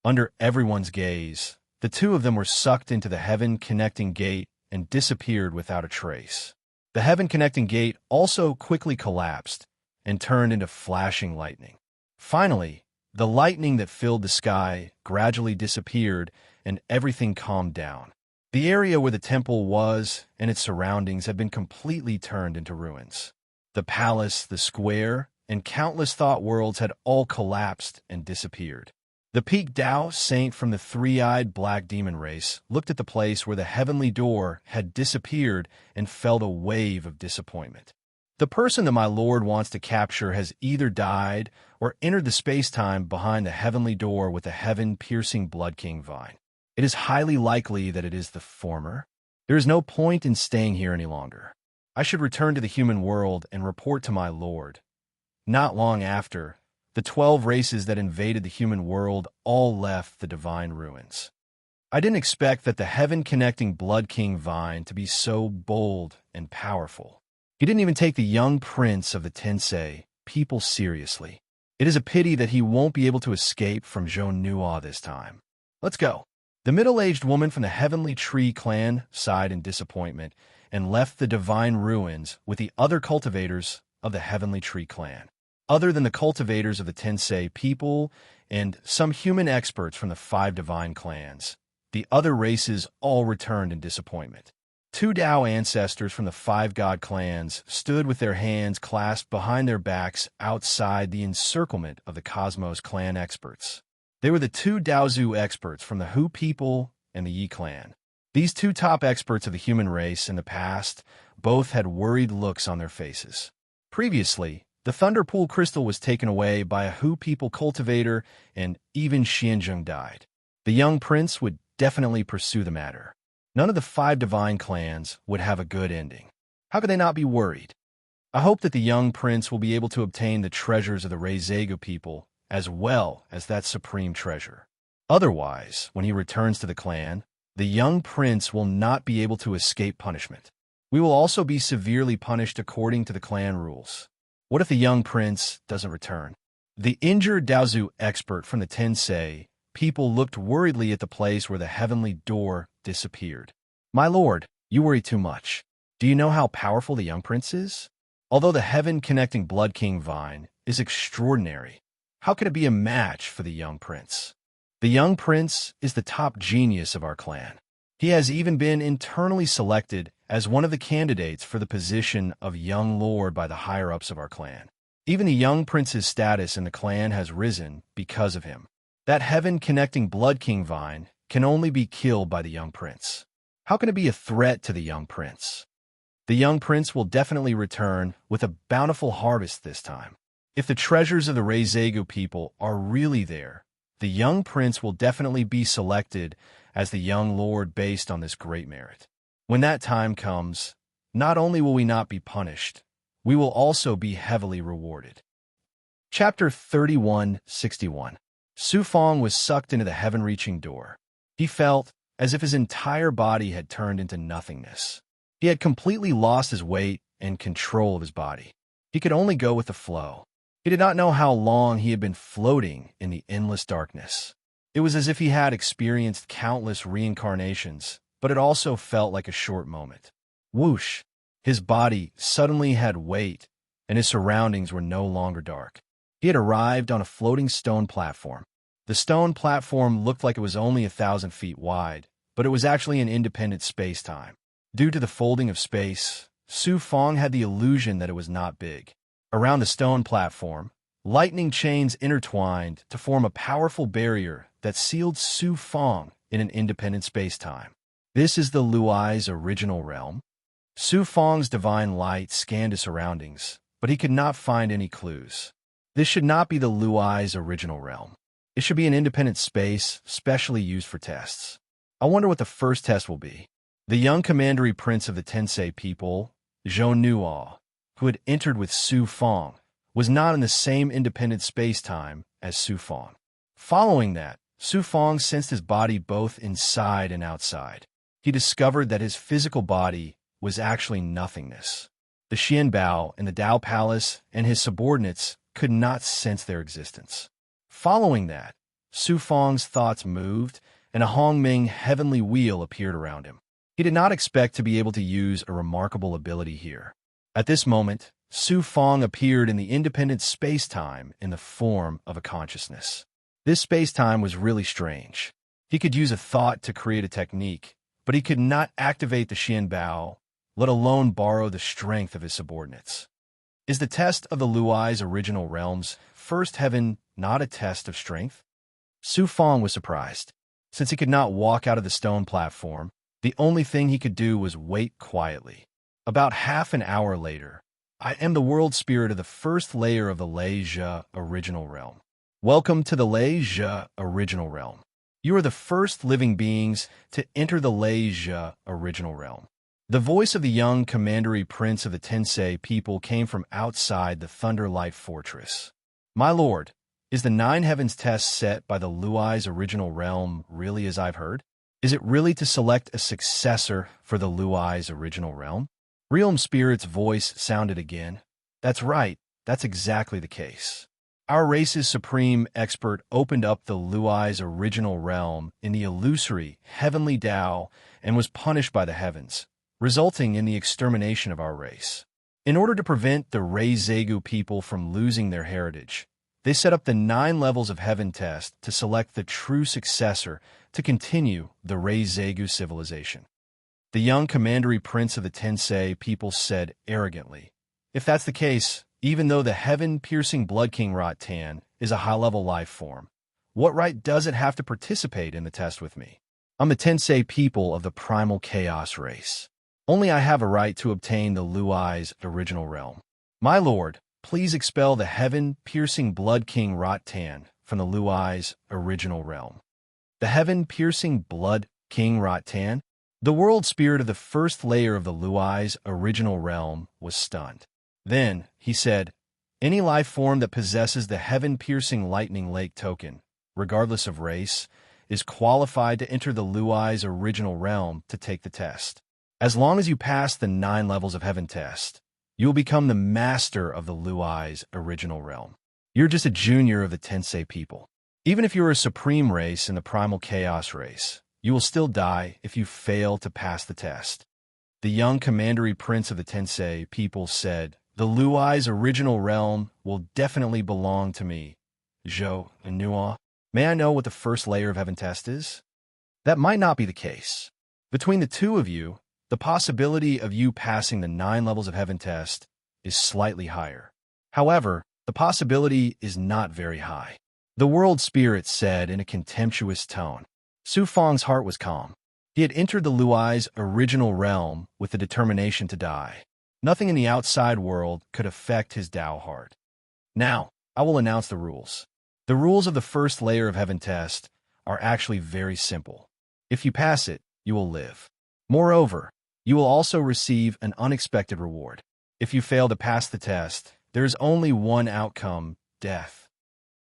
Under everyone's gaze, the two of them were sucked into the heaven-connecting gate and disappeared without a trace. The heaven-connecting gate also quickly collapsed and turned into flashing lightning. Finally, the lightning that filled the sky gradually disappeared and everything calmed down. The area where the temple was and its surroundings had been completely turned into ruins. The palace, the square, and countless thought worlds had all collapsed and disappeared. The peak Tao saint from the three-eyed black demon race looked at the place where the heavenly door had disappeared and felt a wave of disappointment. The person that my lord wants to capture has either died or entered the space-time behind the heavenly door with the heaven-piercing Blood King vine. It is highly likely that it is the former. There is no point in staying here any longer. I should return to the human world and report to my lord. Not long after, the 12 races that invaded the human world all left the divine ruins. I didn't expect that the heaven-connecting Blood King vine to be so bold and powerful. He didn't even take the young prince of the Tensei people seriously. It is a pity that he won't be able to escape from Zhou Nua this time. Let's go. The middle-aged woman from the Heavenly Tree clan sighed in disappointment and left the divine ruins with the other cultivators of the Heavenly Tree clan. Other than the cultivators of the Tensei people and some human experts from the 5 divine clans, the other races all returned in disappointment. 2 Tao ancestors from the 5 god clans stood with their hands clasped behind their backs outside the encirclement of the Cosmos clan experts. They were the 2 Daozu experts from the Hu people and the Yi clan. These 2 top experts of the human race in the past both had worried looks on their faces. Previously, the Thunderpool crystal was taken away by a Hu people cultivator, and even Xianzheng died. The young prince would definitely pursue the matter. None of the 5 divine clans would have a good ending. How could they not be worried? I hope that the young prince will be able to obtain the treasures of the Reizegu people as well as that supreme treasure. Otherwise, when he returns to the clan, the young prince will not be able to escape punishment. We will also be severely punished according to the clan rules. What if the young prince doesn't return? The injured Daozu expert from the Tensei people looked worriedly at the place where the heavenly door disappeared. My lord, you worry too much. Do you know how powerful the young prince is? Although the heaven-connecting Blood King vine is extraordinary, how could it be a match for the young prince? The young prince is the top genius of our clan. He has even been internally selected as one of the candidates for the position of young lord by the higher-ups of our clan. Even the young prince's status in the clan has risen because of him. That heaven-connecting Blood King vine can only be killed by the young prince. How can it be a threat to the young prince? The young prince will definitely return with a bountiful harvest this time. If the treasures of the Reizegu people are really there, the young prince will definitely be selected as the young lord based on this great merit. When that time comes, not only will we not be punished, we will also be heavily rewarded. Chapter 3161. Su Fong was sucked into the heaven-reaching door. He felt as if his entire body had turned into nothingness. He had completely lost his weight and control of his body. He could only go with the flow. He did not know how long he had been floating in the endless darkness. It was as if he had experienced countless reincarnations, but it also felt like a short moment. Whoosh! His body suddenly had weight, and his surroundings were no longer dark. He had arrived on a floating stone platform. The stone platform looked like it was only 1,000 feet wide, but it was actually an independent space-time. Due to the folding of space, Su Fong had the illusion that it was not big. Around the stone platform, lightning chains intertwined to form a powerful barrier that sealed Su Fong in an independent space-time. This is the Luai's original realm. Su Fong's divine light scanned his surroundings, but he could not find any clues. This should not be the Luai's original realm. It should be an independent space, specially used for tests. I wonder what the first test will be. The young commandery prince of the Tensei people, Zhou Nuo, who had entered with Su Fong, was not in the same independent space-time as Su Fong. Following that, Su Fong sensed his body both inside and outside. He discovered that his physical body was actually nothingness. The Xianbao in the Dao Palace and his subordinates could not sense their existence. Following that, Su Fong's thoughts moved, and a Hongming heavenly wheel appeared around him. He did not expect to be able to use a remarkable ability here. At this moment, Su Fong appeared in the independent space-time in the form of a consciousness. This space-time was really strange. He could use a thought to create a technique, but he could not activate the Xianbao, let alone borrow the strength of his subordinates. Is the test of the Luai's original realm's first heaven not a test of strength? Su Fong was surprised. Since he could not walk out of the stone platform, the only thing he could do was wait quietly. About half an hour later, I am the world spirit of the first layer of the Lei Zhe original realm. Welcome to the Lei Zhe original realm. You are the first living beings to enter the Lei Zhe original realm. The voice of the young commandery prince of the Tensei people came from outside the Thunderlight Fortress. My lord, is the Nine Heavens test set by the Luai's original realm really as I've heard? Is it really to select a successor for the Luai's original realm? Realm Spirit's voice sounded again. That's right, that's exactly the case. Our race's supreme expert opened up the Luai's original realm in the illusory, heavenly Tao and was punished by the heavens, resulting in the extermination of our race. In order to prevent the Reizeigu people from losing their heritage, they set up the 9 levels of heaven test to select the true successor to continue the Reizeigu civilization. The young commandery prince of the Tensei people said arrogantly, if that's the case, even though the heaven-piercing Blood King Rot Tan is a high-level life form, what right does it have to participate in the test with me? I'm the Tensei people of the primal chaos race. Only I have a right to obtain the Luai's original realm. My lord, please expel the heaven-piercing Blood King Rot Tan from the Luai's original realm. The heaven-piercing Blood King Rot Tan? The world spirit of the first layer of the Luai's original realm was stunned. Then, he said, any life form that possesses the heaven-piercing lightning lake token, regardless of race, is qualified to enter the Luai's original realm to take the test. As long as you pass the 9 levels of heaven test, you will become the master of the Luai's original realm. You're just a junior of the Tensei people. Even if you're a supreme race in the primal chaos race, you will still die if you fail to pass the test. The young commandery prince of the Tensei people said, the Luai's original realm will definitely belong to me. Zhou Nuo, may I know what the first layer of heaven test is? That might not be the case. Between the two of you, the possibility of you passing the 9 levels of heaven test is slightly higher. However, the possibility is not very high. The world spirit said in a contemptuous tone. Su Fong's heart was calm. He had entered the Luai's original realm with the determination to die. Nothing in the outside world could affect his Tao heart. Now, I will announce the rules. The rules of the first layer of heaven test are actually very simple. If you pass it, you will live. Moreover, you will also receive an unexpected reward. If you fail to pass the test, there is only one outcome, death.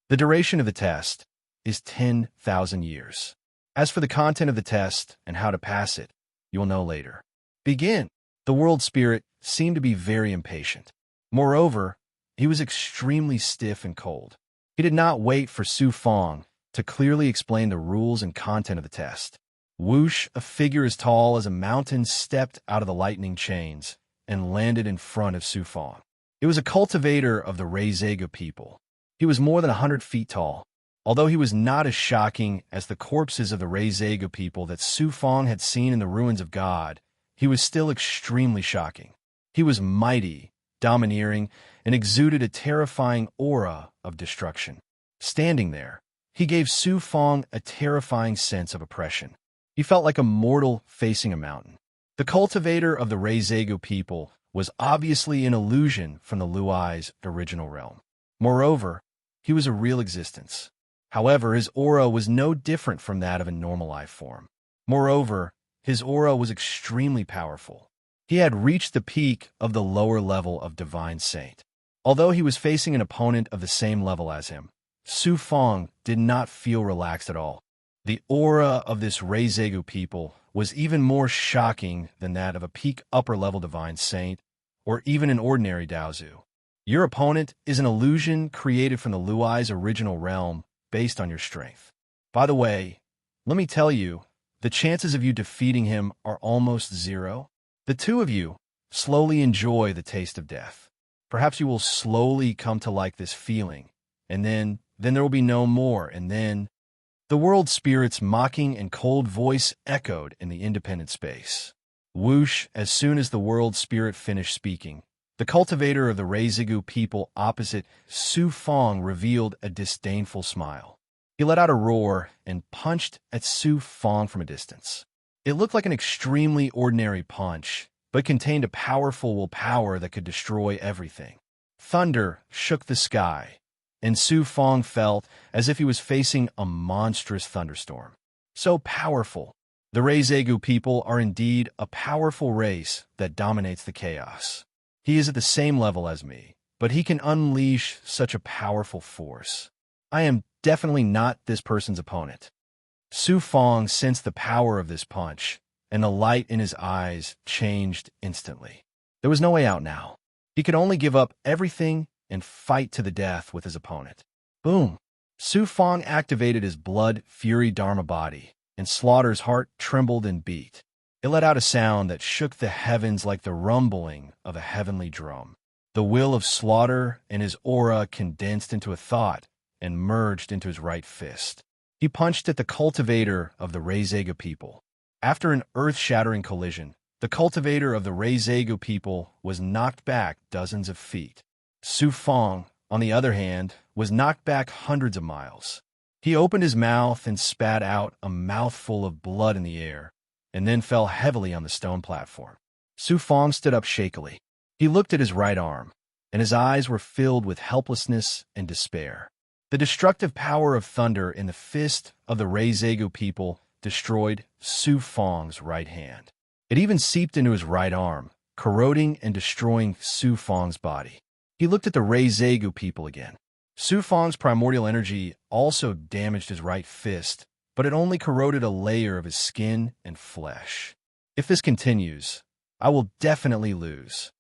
The duration of the test is 10,000 years. As for the content of the test and how to pass it, you will know later. Begin. The world spirit seemed to be very impatient. Moreover, he was extremely stiff and cold. He did not wait for Su Fong to clearly explain the rules and content of the test. Whoosh, a figure as tall as a mountain stepped out of the lightning chains and landed in front of Su Fong. It was a cultivator of the Reizeigu people. He was more than 100 feet tall. Although he was not as shocking as the corpses of the Reizegu people that Su Fong had seen in the ruins of God, he was still extremely shocking. He was mighty, domineering, and exuded a terrifying aura of destruction. Standing there, he gave Su Fong a terrifying sense of oppression. He felt like a mortal facing a mountain. The cultivator of the Reizegu people was obviously an illusion from the Luai's original realm. Moreover, he was a real existence. However, his aura was no different from that of a normal life form. Moreover, his aura was extremely powerful. He had reached the peak of the lower level of Divine Saint. Although he was facing an opponent of the same level as him, Su Fong did not feel relaxed at all. The aura of this Reizegu people was even more shocking than that of a peak upper-level Divine Saint or even an ordinary Daozu. Your opponent is an illusion created from the Luai's original realm based on your strength. By the way, let me tell you, the chances of you defeating him are almost zero. The two of you slowly enjoy the taste of death. Perhaps you will slowly come to like this feeling, and then there will be no more, and then... The world spirit's mocking and cold voice echoed in the independent space. Whoosh, as soon as the world spirit finished speaking, the cultivator of the Reizegu people opposite Su Fong revealed a disdainful smile. He let out a roar and punched at Su Fong from a distance. It looked like an extremely ordinary punch, but contained a powerful willpower that could destroy everything. Thunder shook the sky, and Su Fong felt as if he was facing a monstrous thunderstorm. So powerful. The Reizegu people are indeed a powerful race that dominates the chaos. He is at the same level as me, but he can unleash such a powerful force. I am definitely not this person's opponent. Su Fong sensed the power of this punch, and the light in his eyes changed instantly. There was no way out now. He could only give up everything and fight to the death with his opponent. Boom! Su Fong activated his blood fury dharma body, and Slaughter's heart trembled and beat. It let out a sound that shook the heavens like the rumbling of a heavenly drum. The will of Slaughter and his aura condensed into a thought and merged into his right fist. He punched at the cultivator of the Reizegu people. After an earth-shattering collision, the cultivator of the Reizegu people was knocked back dozens of feet. Su Fong, on the other hand, was knocked back hundreds of miles. He opened his mouth and spat out a mouthful of blood in the air, and then fell heavily on the stone platform. Su Fong stood up shakily. He looked at his right arm, and his eyes were filled with helplessness and despair. The destructive power of thunder in the fist of the Reizegu people destroyed Su Fong's right hand. It even seeped into his right arm, corroding and destroying Su Fong's body. He looked at the Reizegu people again. Su Fong's primordial energy also damaged his right fist, but it only corroded a layer of his skin and flesh. If this continues, I will definitely lose.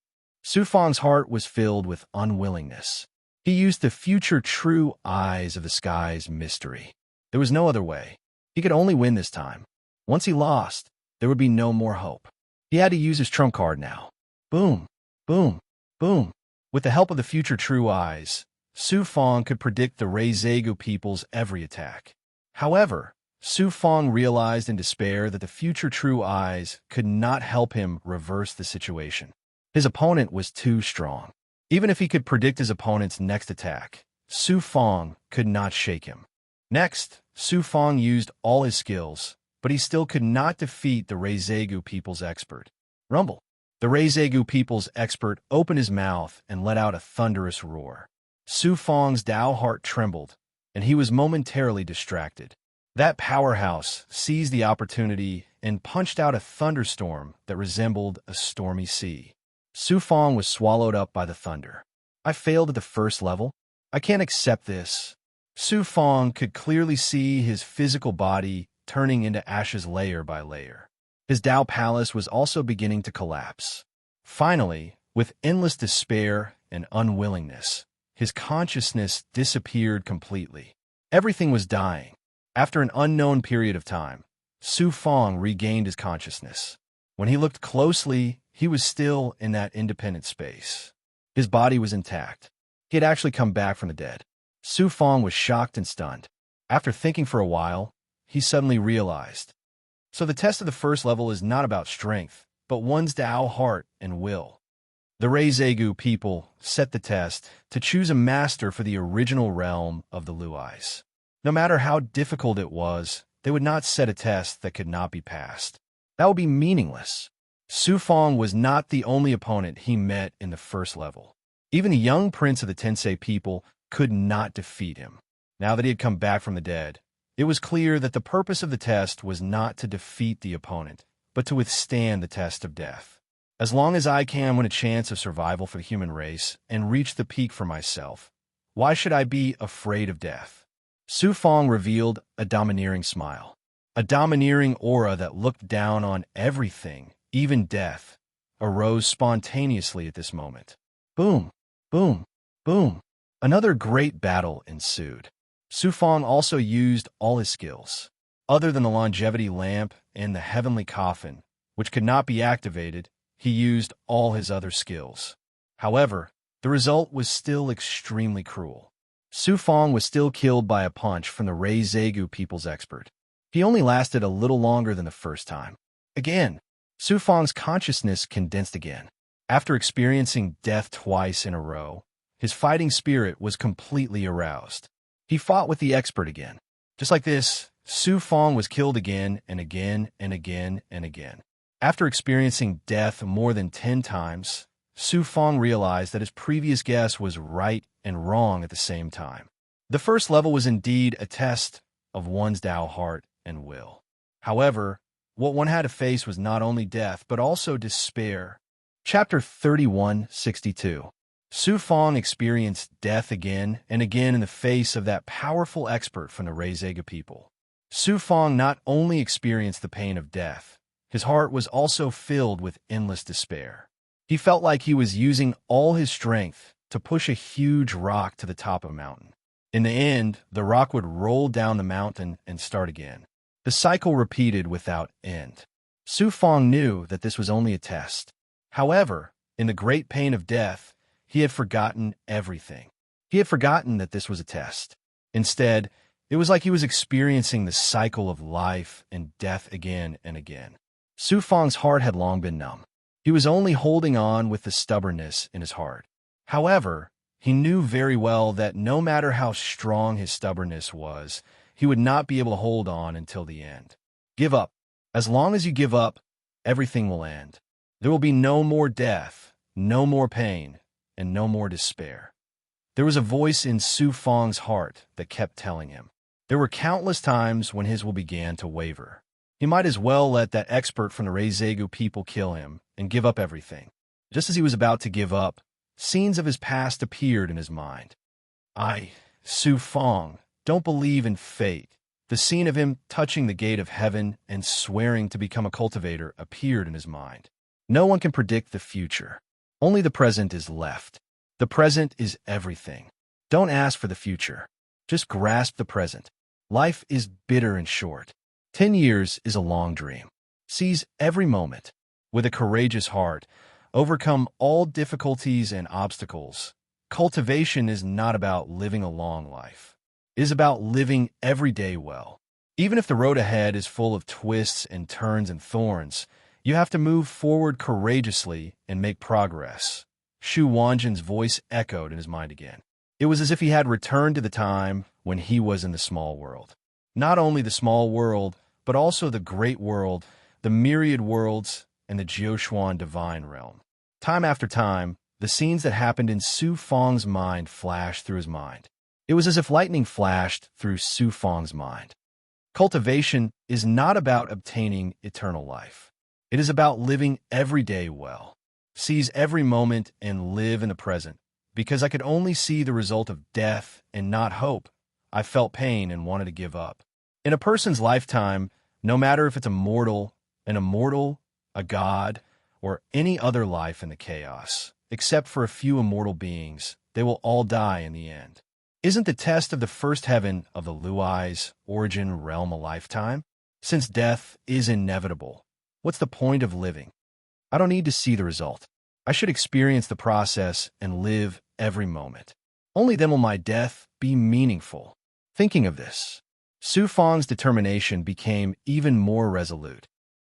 Su Fong's heart was filled with unwillingness. He used the future true eyes of the sky's mystery. There was no other way. He could only win this time. Once he lost, there would be no more hope. He had to use his trump card now. Boom, boom, boom. With the help of the future true eyes, Su Fong could predict the Reizegu people's every attack. However, Su Fong realized in despair that the future true eyes could not help him reverse the situation. His opponent was too strong. Even if he could predict his opponent's next attack, Su Fong could not shake him. Next, Su Fong used all his skills, but he still could not defeat the Reizegu people's expert. Rumble. The Reizegu people's expert opened his mouth and let out a thunderous roar. Su Fong's Dao heart trembled, and he was momentarily distracted. That powerhouse seized the opportunity and punched out a thunderstorm that resembled a stormy sea. Su Fong was swallowed up by the thunder. I failed at the first level. I can't accept this. Su Fong could clearly see his physical body turning into ashes layer by layer. His Dao palace was also beginning to collapse. Finally, with endless despair and unwillingness, his consciousness disappeared completely. Everything was dying. After an unknown period of time, Su Fong regained his consciousness. When he looked closely, he was still in that independent space. His body was intact. He had actually come back from the dead. Su Fong was shocked and stunned. After thinking for a while, he suddenly realized. So the test of the first level is not about strength, but one's Tao heart and will. The Reizegu people set the test to choose a master for the original realm of the Luais. No matter how difficult it was, they would not set a test that could not be passed. That would be meaningless. Su Fong was not the only opponent he met in the first level. Even the young prince of the Tensei people could not defeat him. Now that he had come back from the dead, it was clear that the purpose of the test was not to defeat the opponent, but to withstand the test of death. As long as I can win a chance of survival for the human race and reach the peak for myself, why should I be afraid of death? Su Fong revealed a domineering smile. A domineering aura that looked down on everything, even death, arose spontaneously at this moment. Boom, boom, boom. Another great battle ensued. Su Fong also used all his skills. Other than the longevity lamp and the heavenly coffin, which could not be activated, he used all his other skills. However, the result was still extremely cruel. Su Fong was still killed by a punch from the Reizegu people's expert. He only lasted a little longer than the first time. Again, Su Fong's consciousness condensed again. After experiencing death twice in a row, his fighting spirit was completely aroused. He fought with the expert again. Just like this, Su Fong was killed again and again and again and again. After experiencing death more than 10 times, Su Fong realized that his previous guess was right and wrong at the same time. The first level was indeed a test of one's Tao heart and will. However, what one had to face was not only death, but also despair. Chapter 3162. Su Fong experienced death again and again in the face of that powerful expert from the Reizega people. Su Fong not only experienced the pain of death, his heart was also filled with endless despair. He felt like he was using all his strength to push a huge rock to the top of a mountain. In the end, the rock would roll down the mountain and start again. The cycle repeated without end. Su Fong knew that this was only a test. However, in the great pain of death, he had forgotten everything. He had forgotten that this was a test. Instead, it was like he was experiencing the cycle of life and death again and again. Su Fong's heart had long been numb. He was only holding on with the stubbornness in his heart. However, he knew very well that no matter how strong his stubbornness was, he would not be able to hold on until the end. Give up. As long as you give up, everything will end. There will be no more death, no more pain, and no more despair. There was a voice in Su Fong's heart that kept telling him. There were countless times when his will began to waver. He might as well let that expert from the Reizegu people kill him and give up everything. Just as he was about to give up, scenes of his past appeared in his mind. I, Su Fong, don't believe in fate. The scene of him touching the gate of heaven and swearing to become a cultivator appeared in his mind. No one can predict the future. Only the present is left. The present is everything. Don't ask for the future. Just grasp the present. Life is bitter and short. 10 years is a long dream. Seize every moment. With a courageous heart, overcome all difficulties and obstacles. Cultivation is not about living a long life. It is about living every day well. Even if the road ahead is full of twists and turns and thorns, you have to move forward courageously and make progress. Shu Wanjin's voice echoed in his mind again. It was as if he had returned to the time when he was in the small world. Not only the small world, but also the great world, the myriad worlds, and the Jiuquan divine realm. Time after time, the scenes that happened in Su Fong's mind flashed through his mind. It was as if lightning flashed through Su Fong's mind. Cultivation is not about obtaining eternal life. It is about living every day well. Seize every moment and live in the present. Because I could only see the result of death and not hope, I felt pain and wanted to give up. In a person's lifetime, no matter if it's an immortal, a god, or any other life in the chaos, except for a few immortal beings, they will all die in the end. Isn't the test of the first heaven of the Luai's origin realm a lifetime? Since death is inevitable, what's the point of living? I don't need to see the result. I should experience the process and live every moment. Only then will my death be meaningful. Thinking of this, Su Fang's determination became even more resolute.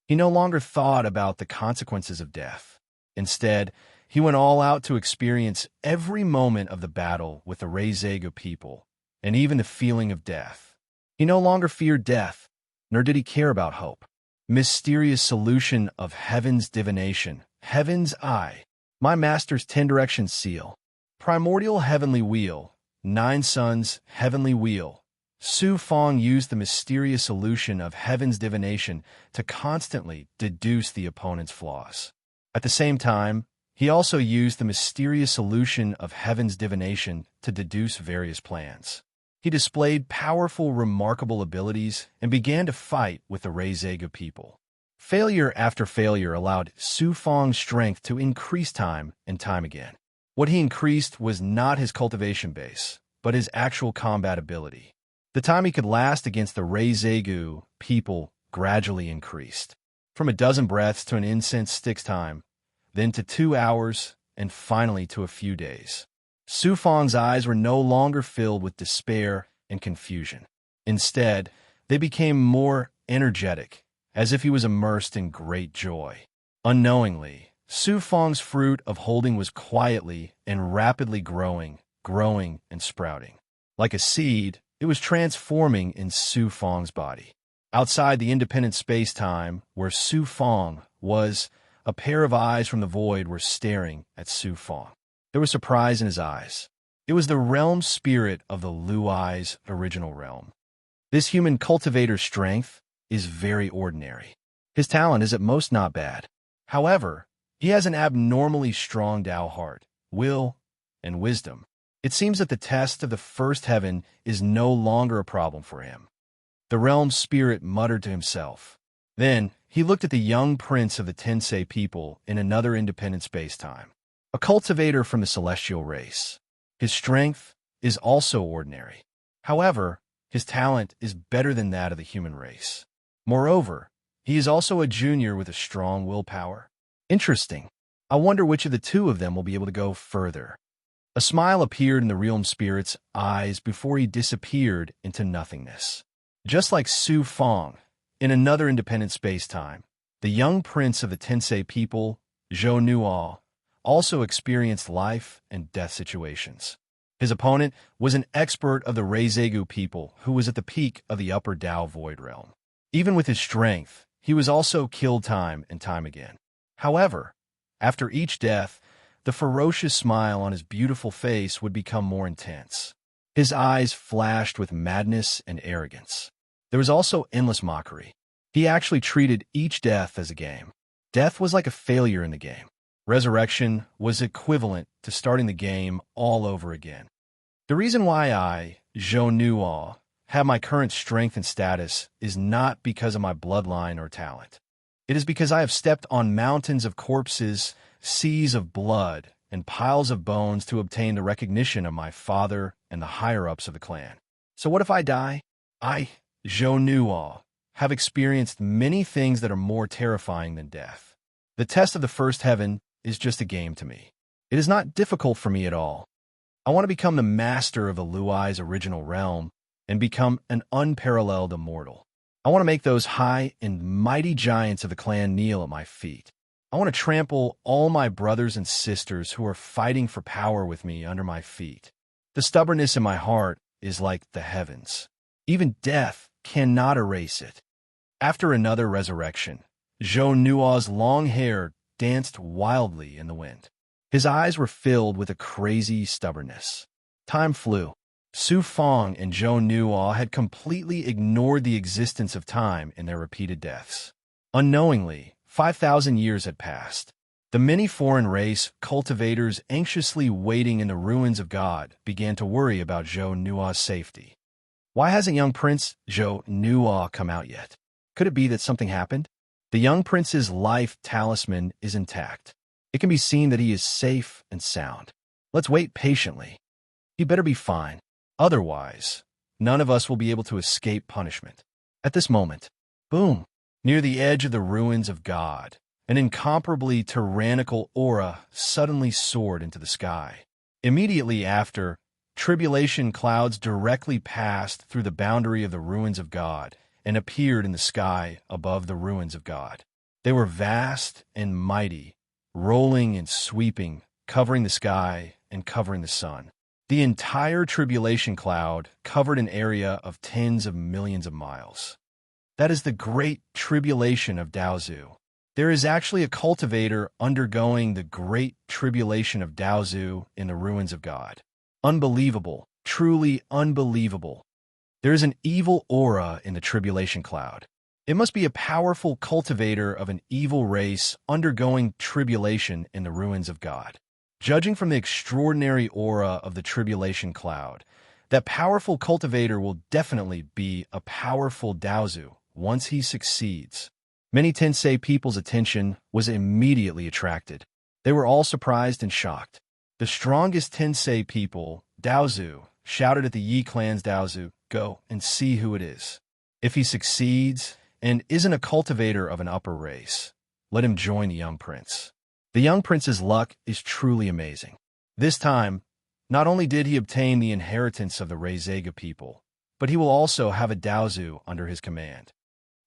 He no longer thought about the consequences of death. Instead, he went all out to experience every moment of the battle with the Reizeigo people, and even the feeling of death. He no longer feared death, nor did he care about hope. Mysterious solution of heaven's divination, heaven's eye, my master's 10-direction seal, primordial heavenly wheel, 9 suns, heavenly wheel. Su Fang used the mysterious solution of heaven's divination to constantly deduce the opponent's flaws. At the same time, he also used the mysterious solution of heaven's divination to deduce various plans. He displayed powerful, remarkable abilities and began to fight with the Reizeigo people. Failure after failure allowed Su Fang's strength to increase time and time again. What he increased was not his cultivation base, but his actual combat ability. The time he could last against the Reizeigo people gradually increased, from a dozen breaths to an incense stick's time, then to 2 hours, and finally to a few days. Su Fang's eyes were no longer filled with despair and confusion. Instead, they became more energetic, as if he was immersed in great joy. Unknowingly, Su Fang's fruit of holding was quietly and rapidly growing and sprouting. Like a seed, it was transforming in Su Fang's body. Outside the independent space-time, where Su Fang was, a pair of eyes from the void were staring at Su Fang. There was surprise in his eyes. It was the realm spirit of the Luai's original realm. This human cultivator's strength is very ordinary. His talent is at most not bad. However, he has an abnormally strong Tao heart, will, and wisdom. It seems that the test of the first heaven is no longer a problem for him. The realm spirit muttered to himself. Then, he looked at the young prince of the Tensei people in another independent space-time, a cultivator from the celestial race. His strength is also ordinary. However, his talent is better than that of the human race. Moreover, he is also a junior with a strong willpower. Interesting. I wonder which of the two of them will be able to go further. A smile appeared in the realm spirit's eyes before he disappeared into nothingness. Just like Su Fang, in another independent space-time, the young prince of the Tensei people, Zhou Nuo, also experienced life and death situations. His opponent was an expert of the Reizeigo people who was at the peak of the upper Tao void realm. Even with his strength, he was also killed time and time again. However, after each death, the ferocious smile on his beautiful face would become more intense. His eyes flashed with madness and arrogance. There was also endless mockery. He actually treated each death as a game. Death was like a failure in the game. Resurrection was equivalent to starting the game all over again. The reason why I, Zhou Nuo, have my current strength and status is not because of my bloodline or talent. It is because I have stepped on mountains of corpses, seas of blood, and piles of bones to obtain the recognition of my father and the higher-ups of the clan. So what if I die? I, Zhou Nuo, have experienced many things that are more terrifying than death. The test of the first heaven is just a game to me. It is not difficult for me at all. I want to become the master of the Luai's original realm and become an unparalleled immortal. I want to make those high and mighty giants of the clan kneel at my feet. I want to trample all my brothers and sisters who are fighting for power with me under my feet. The stubbornness in my heart is like the heavens. Even death cannot erase it. After another resurrection, Zhou Nuo's long hair danced wildly in the wind. His eyes were filled with a crazy stubbornness. Time flew. Su Fang and Zhou Nuo had completely ignored the existence of time in their repeated deaths. Unknowingly, 5,000 years had passed. The many foreign race cultivators anxiously waiting in the ruins of God began to worry about Zhou Nuo's safety. Why hasn't young Prince Zhou Nuo come out yet? Could it be that something happened? The young prince's life talisman is intact. It can be seen that he is safe and sound. Let's wait patiently. He better be fine. Otherwise, none of us will be able to escape punishment. At this moment, boom, near the edge of the ruins of God, an incomparably tyrannical aura suddenly soared into the sky. Immediately after, tribulation clouds directly passed through the boundary of the ruins of God and appeared in the sky above the ruins of God. They were vast and mighty, rolling and sweeping, covering the sky and covering the sun. The entire tribulation cloud covered an area of tens of millions of miles. That is the great tribulation of Daozu. There is actually a cultivator undergoing the great tribulation of Daozu in the ruins of God. Unbelievable, truly unbelievable. There is an evil aura in the tribulation cloud. It must be a powerful cultivator of an evil race undergoing tribulation in the ruins of God. Judging from the extraordinary aura of the tribulation cloud, that powerful cultivator will definitely be a powerful Daozu once he succeeds. Many Tensei people's attention was immediately attracted. They were all surprised and shocked. The strongest Tensei people, Daozu, shouted at the Yi clan's Daozu, "Go and see who it is. If he succeeds and isn't a cultivator of an upper race, let him join the young prince." The young prince's luck is truly amazing. This time, not only did he obtain the inheritance of the Reizeiga people, but he will also have a Daozu under his command.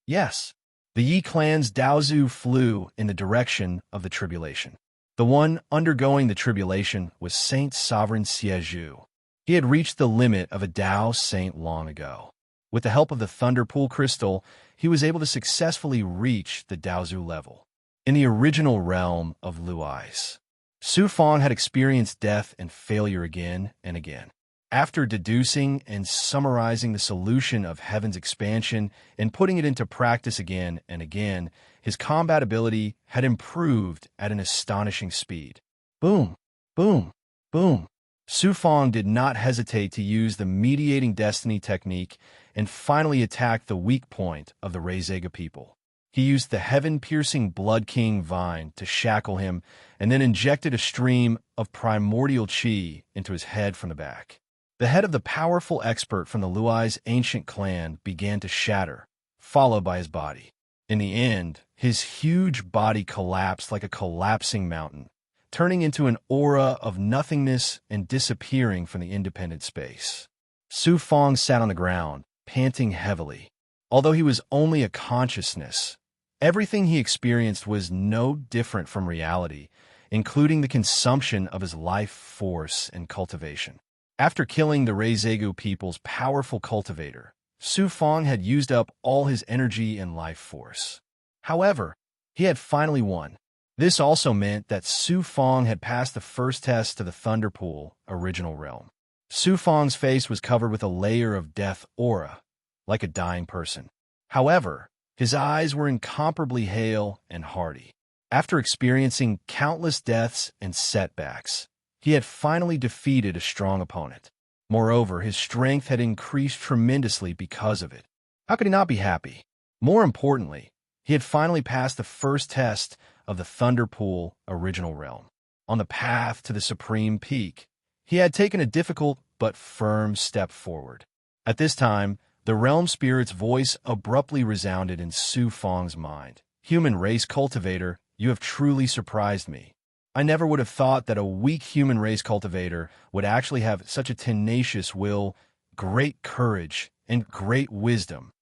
Yes, the Yi clan's Daozu flew in the direction of the tribulation. The one undergoing the tribulation was Saint Sovereign Siezhu. He had reached the limit of a Dao saint long ago. With the help of the Thunder Pool Crystal, he was able to successfully reach the Daozu level. In the original realm of Luais, Su Fang had experienced death and failure again and again. After deducing and summarizing the solution of heaven's expansion and putting it into practice again and again, his combat ability had improved at an astonishing speed. Boom, boom, boom. Su Fang did not hesitate to use the mediating destiny technique and finally attacked the weak point of the Reizeiga people. He used the heaven-piercing Blood King vine to shackle him and then injected a stream of primordial qi into his head from the back. The head of the powerful expert from the Luai's ancient clan began to shatter, followed by his body. In the end, his huge body collapsed like a collapsing mountain, turning into an aura of nothingness and disappearing from the independent space. Su Fang sat on the ground, panting heavily. Although he was only a consciousness, everything he experienced was no different from reality, including the consumption of his life force and cultivation. After killing the Reizeiga people's powerful cultivator, Su Fang had used up all his energy and life force. However, he had finally won. This also meant that Su Fang had passed the first test to the Thunder Pool original realm. Su Fang's face was covered with a layer of death aura, like a dying person. However, his eyes were incomparably hale and hearty. After experiencing countless deaths and setbacks, he had finally defeated a strong opponent. Moreover, his strength had increased tremendously because of it. How could he not be happy? More importantly, he had finally passed the first test of the Thunder Pool original realm. On the path to the supreme peak, he had taken a difficult but firm step forward. At this time, the realm spirit's voice abruptly resounded in Su Fang's mind. "Human race cultivator, you have truly surprised me. I never would have thought that a weak human race cultivator would actually have such a tenacious will, great courage, and great wisdom."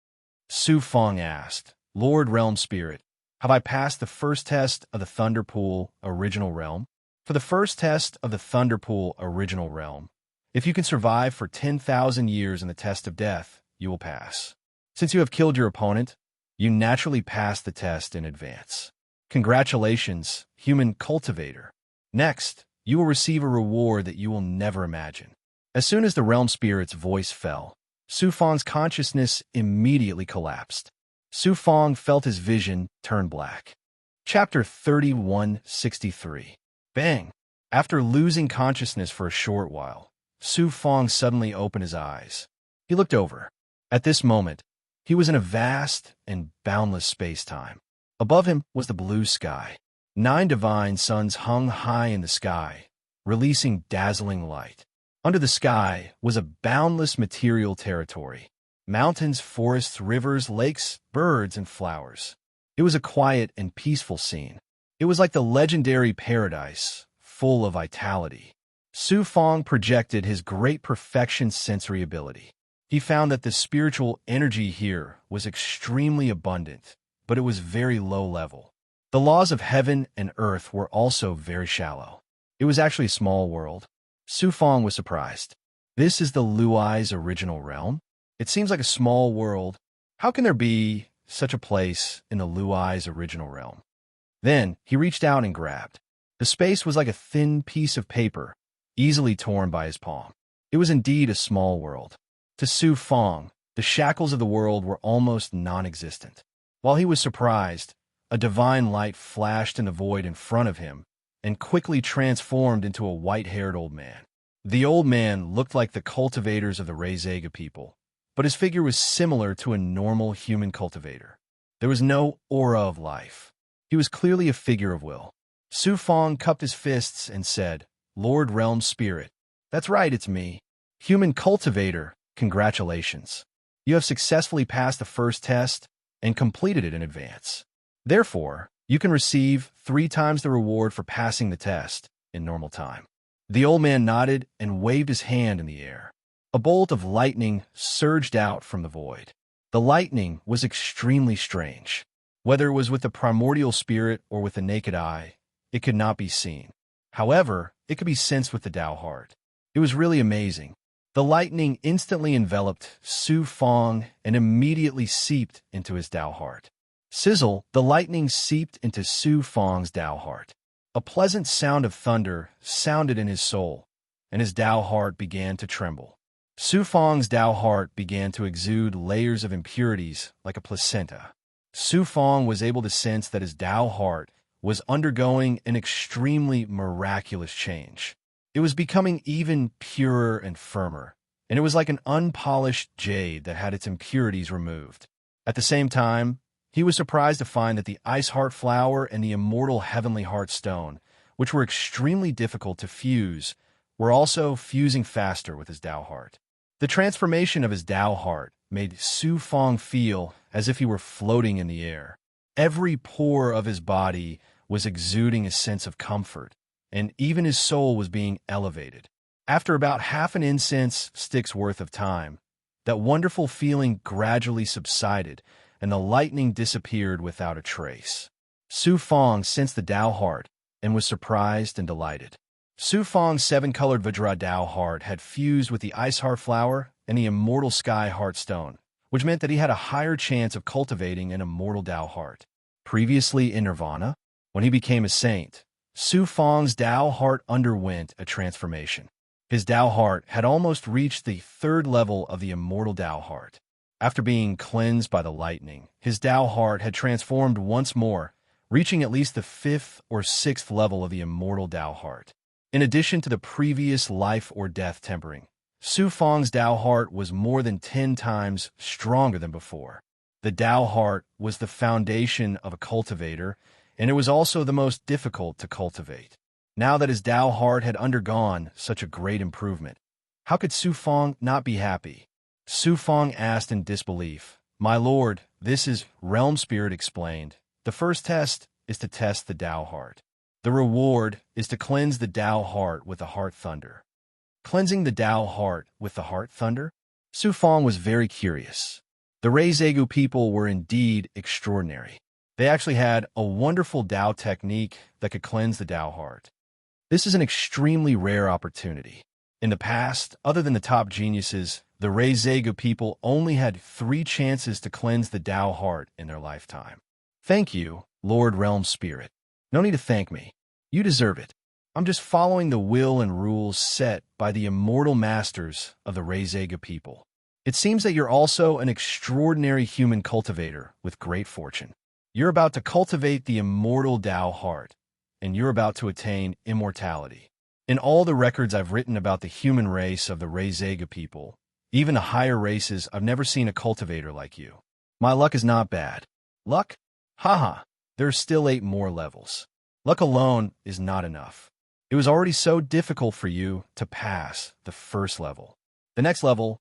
Su Fang asked, "Lord Realm Spirit, have I passed the first test of the Thunder Pool original realm?" For the first test of the Thunder Pool original realm, if you can survive for 10,000 years in the test of death, you will pass. Since you have killed your opponent, you naturally pass the test in advance. Congratulations, human cultivator. Next, you will receive a reward that you will never imagine. As soon as the realm spirit's voice fell, Su Fang's consciousness immediately collapsed. Su Fang felt his vision turn black. Chapter 3163. Bang! After losing consciousness for a short while, Su Fang suddenly opened his eyes. He looked over. At this moment, he was in a vast and boundless space-time. Above him was the blue sky. 9 divine suns hung high in the sky, releasing dazzling light. Under the sky was a boundless material territory. Mountains, forests, rivers, lakes, birds, and flowers. It was a quiet and peaceful scene. It was like the legendary paradise, full of vitality. Su Fong projected his great perfection sensory ability. He found that the spiritual energy here was extremely abundant, but it was very low level. The laws of heaven and earth were also very shallow. It was actually a small world. Su Fong was surprised. This is the Luai's original realm? It seems like a small world. How can there be such a place in the Luai's original realm? Then he reached out and grabbed. The space was like a thin piece of paper, easily torn by his palm. It was indeed a small world. To Su Fong, the shackles of the world were almost non-existent. While he was surprised, a divine light flashed in the void in front of him and quickly transformed into a white-haired old man. The old man looked like the cultivators of the Rezega people, but his figure was similar to a normal human cultivator. There was no aura of life. He was clearly a figure of will. Su Fong cupped his fists and said, "Lord Realm Spirit." "That's right, it's me. Human cultivator, congratulations. You have successfully passed the first test and completed it in advance. Therefore, you can receive 3 times the reward for passing the test in normal time." The old man nodded and waved his hand in the air. A bolt of lightning surged out from the void. The lightning was extremely strange. Whether it was with the primordial spirit or with the naked eye, it could not be seen. However, it could be sensed with the Tao heart. It was really amazing. The lightning instantly enveloped Su Fong and immediately seeped into his Tao heart. Sizzle, the lightning seeped into Su Fong's Tao heart. A pleasant sound of thunder sounded in his soul, and his Tao heart began to tremble. Su Fong's Tao heart began to exude layers of impurities like a placenta. Su Fong was able to sense that his Tao heart was undergoing an extremely miraculous change. It was becoming even purer and firmer, and it was like an unpolished jade that had its impurities removed. At the same time, he was surprised to find that the Ice Heart Flower and the Immortal Heavenly Heart Stone, which were extremely difficult to fuse, were also fusing faster with his Tao heart. The transformation of his Tao heart made Su Fong feel as if he were floating in the air. Every pore of his body was exuding a sense of comfort, and even his soul was being elevated. After about half an incense stick's worth of time, that wonderful feeling gradually subsided, and the lightning disappeared without a trace. Su Fong sensed the Tao heart and was surprised and delighted. Su Fong's 7-colored Vajra Tao heart had fused with the Ice Heart Flower and the Immortal Sky Heart Stone, which meant that he had a higher chance of cultivating an immortal Tao heart. Previously in Nirvana, when he became a saint, Su Fong's Tao heart underwent a transformation. His Tao heart had almost reached the 3rd level of the immortal Tao heart. After being cleansed by the lightning, his Tao heart had transformed once more, reaching at least the 5th or 6th level of the immortal Tao heart. In addition to the previous life or death tempering, Su Fong's Tao heart was more than 10 times stronger than before. The Tao heart was the foundation of a cultivator, and it was also the most difficult to cultivate. Now that his Tao heart had undergone such a great improvement, how could Su Fong not be happy? Su Fong asked in disbelief. "My lord, this is," Realm Spirit explained. "The first test is to test the Tao heart. The reward is to cleanse the Tao heart with the heart thunder." Cleansing the Tao heart with the heart thunder? Su Fong was very curious. The Rezegu people were indeed extraordinary. They actually had a wonderful Tao technique that could cleanse the Tao heart. This is an extremely rare opportunity. In the past, other than the top geniuses, the Rezegu people only had 3 chances to cleanse the Tao heart in their lifetime. "Thank you, Lord Realm Spirit. No need to thank me. You deserve it. I'm just following the will and rules set by the immortal masters of the Rezega people. It seems that you're also an extraordinary human cultivator with great fortune. You're about to cultivate the immortal Tao heart, and you're about to attain immortality. In all the records I've written about the human race of the Rezega people, even the higher races, I've never seen a cultivator like you. My luck is not bad." "Luck? Haha, there are still 8 more levels. Luck alone is not enough. It was already so difficult for you to pass the first level. The next level,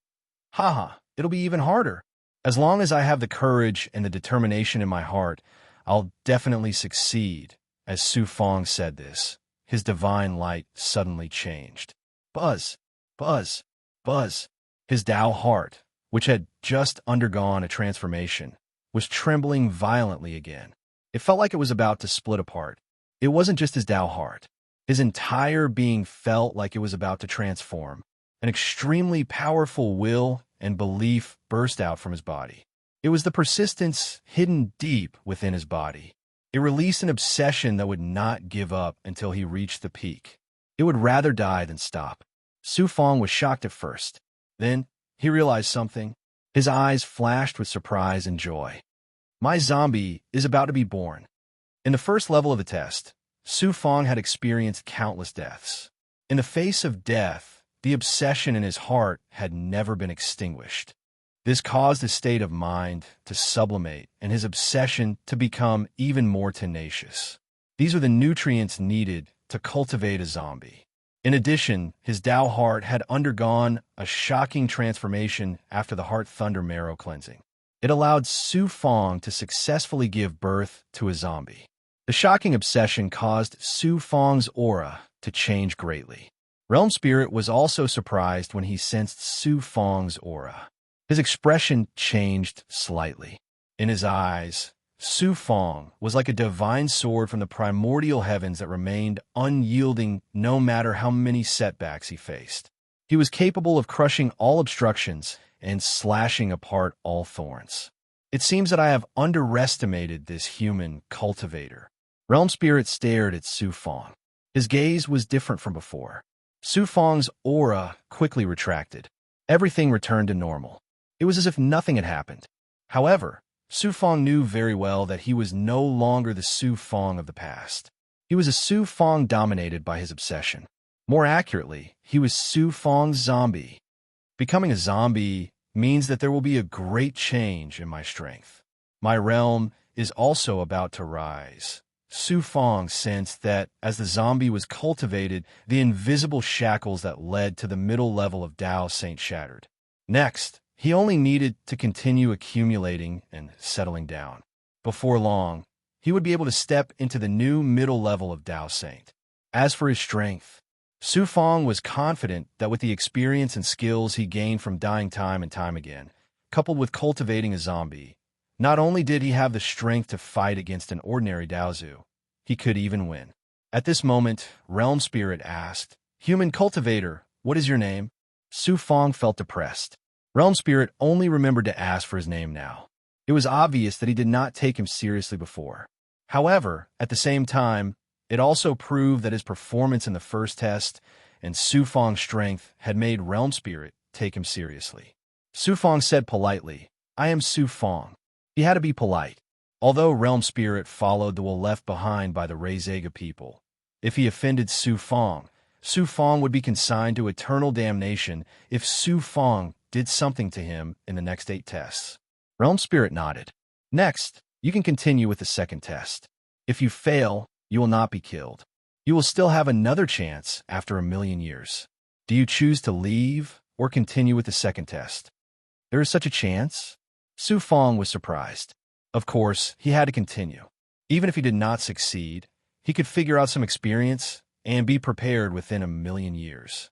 haha, it'll be even harder. As long as I have the courage and the determination in my heart, I'll definitely succeed." As Su Fong said this, his divine light suddenly changed. Buzz, buzz, buzz. His Tao heart, which had just undergone a transformation, was trembling violently again. It felt like it was about to split apart. It wasn't just his Tao heart. His entire being felt like it was about to transform. An extremely powerful will and belief burst out from his body. It was the persistence hidden deep within his body. It released an obsession that would not give up until he reached the peak. It would rather die than stop. Su Fong was shocked at first. Then, he realized something. His eyes flashed with surprise and joy. My zombie is about to be born. In the first level of the test, Su Fong had experienced countless deaths. In the face of death, the obsession in his heart had never been extinguished. This caused his state of mind to sublimate and his obsession to become even more tenacious. These are the nutrients needed to cultivate a zombie. In addition, his Tao heart had undergone a shocking transformation after the heart thunder marrow cleansing. It allowed Su Fong to successfully give birth to a zombie. The shocking obsession caused Su Fong's aura to change greatly. Realm Spirit was also surprised when he sensed Su Fong's aura. His expression changed slightly. In his eyes, Su Fong was like a divine sword from the primordial heavens that remained unyielding no matter how many setbacks he faced. He was capable of crushing all obstructions and slashing apart all thorns. It seems that I have underestimated this human cultivator. Realm Spirit stared at Su Fong. His gaze was different from before. Su Fong's aura quickly retracted. Everything returned to normal. It was as if nothing had happened. However, Su Fong knew very well that he was no longer the Su Fong of the past. He was a Su Fong dominated by his obsession. More accurately, he was Su Fong's zombie. Becoming a zombie means that there will be a great change in my strength. My realm is also about to rise. Su Fong sensed that as the zombie was cultivated, the invisible shackles that led to the middle level of Tao Saint shattered. Next, he only needed to continue accumulating and settling down. Before long, he would be able to step into the new middle level of Tao Saint. As for his strength, Su Fong was confident that with the experience and skills he gained from dying time and time again, coupled with cultivating a zombie, not only did he have the strength to fight against an ordinary Daozu, he could even win. At this moment, Realm Spirit asked, "Human cultivator, what is your name?" Su Fong felt depressed. Realm Spirit only remembered to ask for his name now. It was obvious that he did not take him seriously before. However, at the same time, it also proved that his performance in the first test and Su Fong's strength had made Realm Spirit take him seriously. Su Fong said politely, "I am Su Fong." He had to be polite. Although Realm Spirit followed the will left behind by the Reizega people, if he offended Su Fong would be consigned to eternal damnation if Su Fong did something to him in the next 8 tests. Realm Spirit nodded. Next, you can continue with the second test. If you fail, you will not be killed. You will still have another chance after 1,000,000 years. Do you choose to leave or continue with the second test? There is such a chance? Su Fong was surprised. Of course, he had to continue. Even if he did not succeed, he could figure out some experience and be prepared within 1,000,000 years.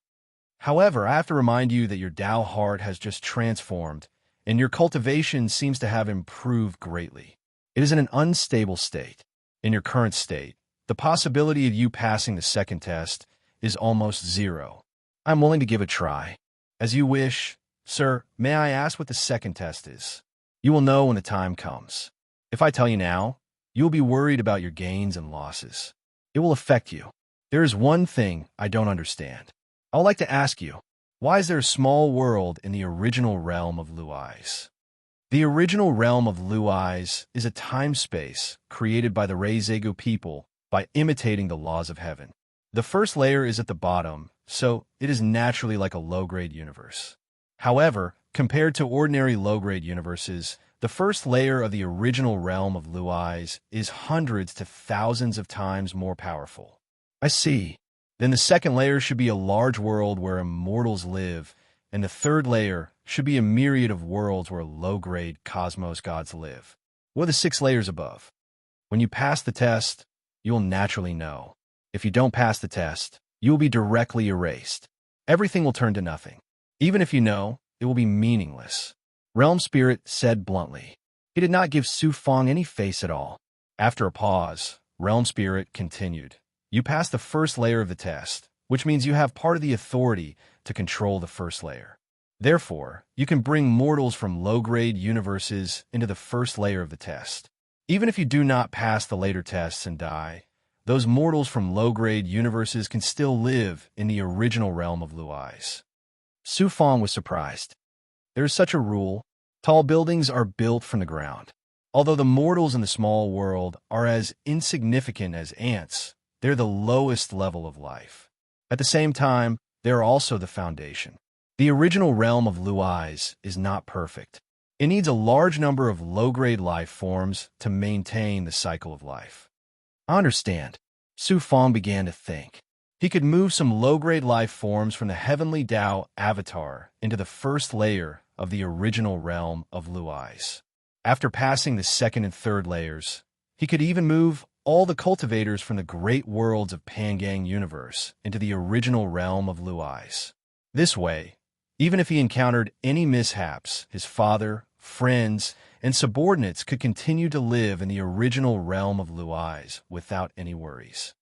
However, I have to remind you that your Tao heart has just transformed, and your cultivation seems to have improved greatly. It is in an unstable state. In your current state, the possibility of you passing the second test is almost 0. I'm willing to give a try. As you wish, sir, may I ask what the second test is? You will know when the time comes. If I tell you now, you will be worried about your gains and losses. It will affect you. There is one thing I don't understand. I would like to ask you, why is there a small world in the original realm of Luais? The original realm of Luais is a time-space created by the Reizegu people by imitating the laws of heaven. The first layer is at the bottom, so it is naturally like a low-grade universe. However, compared to ordinary low-grade universes, the first layer of the original realm of Luais is hundreds to thousands of times more powerful. I see. Then the second layer should be a large world where immortals live, and the third layer should be a myriad of worlds where low-grade cosmos gods live. What are the 6 layers above? When you pass the test, you will naturally know. If you don't pass the test, you will be directly erased. everything will turn to nothing. Even if you know, it will be meaningless. Realm Spirit said bluntly. He did not give Su Fong any face at all. After a pause, Realm Spirit continued. You passed the first layer of the test, which means you have part of the authority to control the first layer. Therefore, you can bring mortals from low-grade universes into the first layer of the test. Even if you do not pass the later tests and die, those mortals from low-grade universes can still live in the original realm of Blue Eyes. Su Fong was surprised. There is such a rule. Tall buildings are built from the ground. Although the mortals in the small world are as insignificant as ants, they're the lowest level of life. At the same time, they're also the foundation. The original realm of Blue Eyes is not perfect. It needs a large number of low-grade life forms to maintain the cycle of life. I understand. Su Fong began to think. He could move some low-grade life forms from the Heavenly Tao avatar into the first layer of the original realm of Blue Eyes. After passing the second and third layers, he could even move all the cultivators from the great worlds of Pangang universe into the original realm of Blue Eyes. This way, even if he encountered any mishaps, his father, friends, and subordinates could continue to live in the original realm of Blue Eyes without any worries.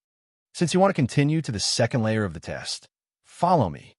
Since you want to continue to the second layer of the test, follow me.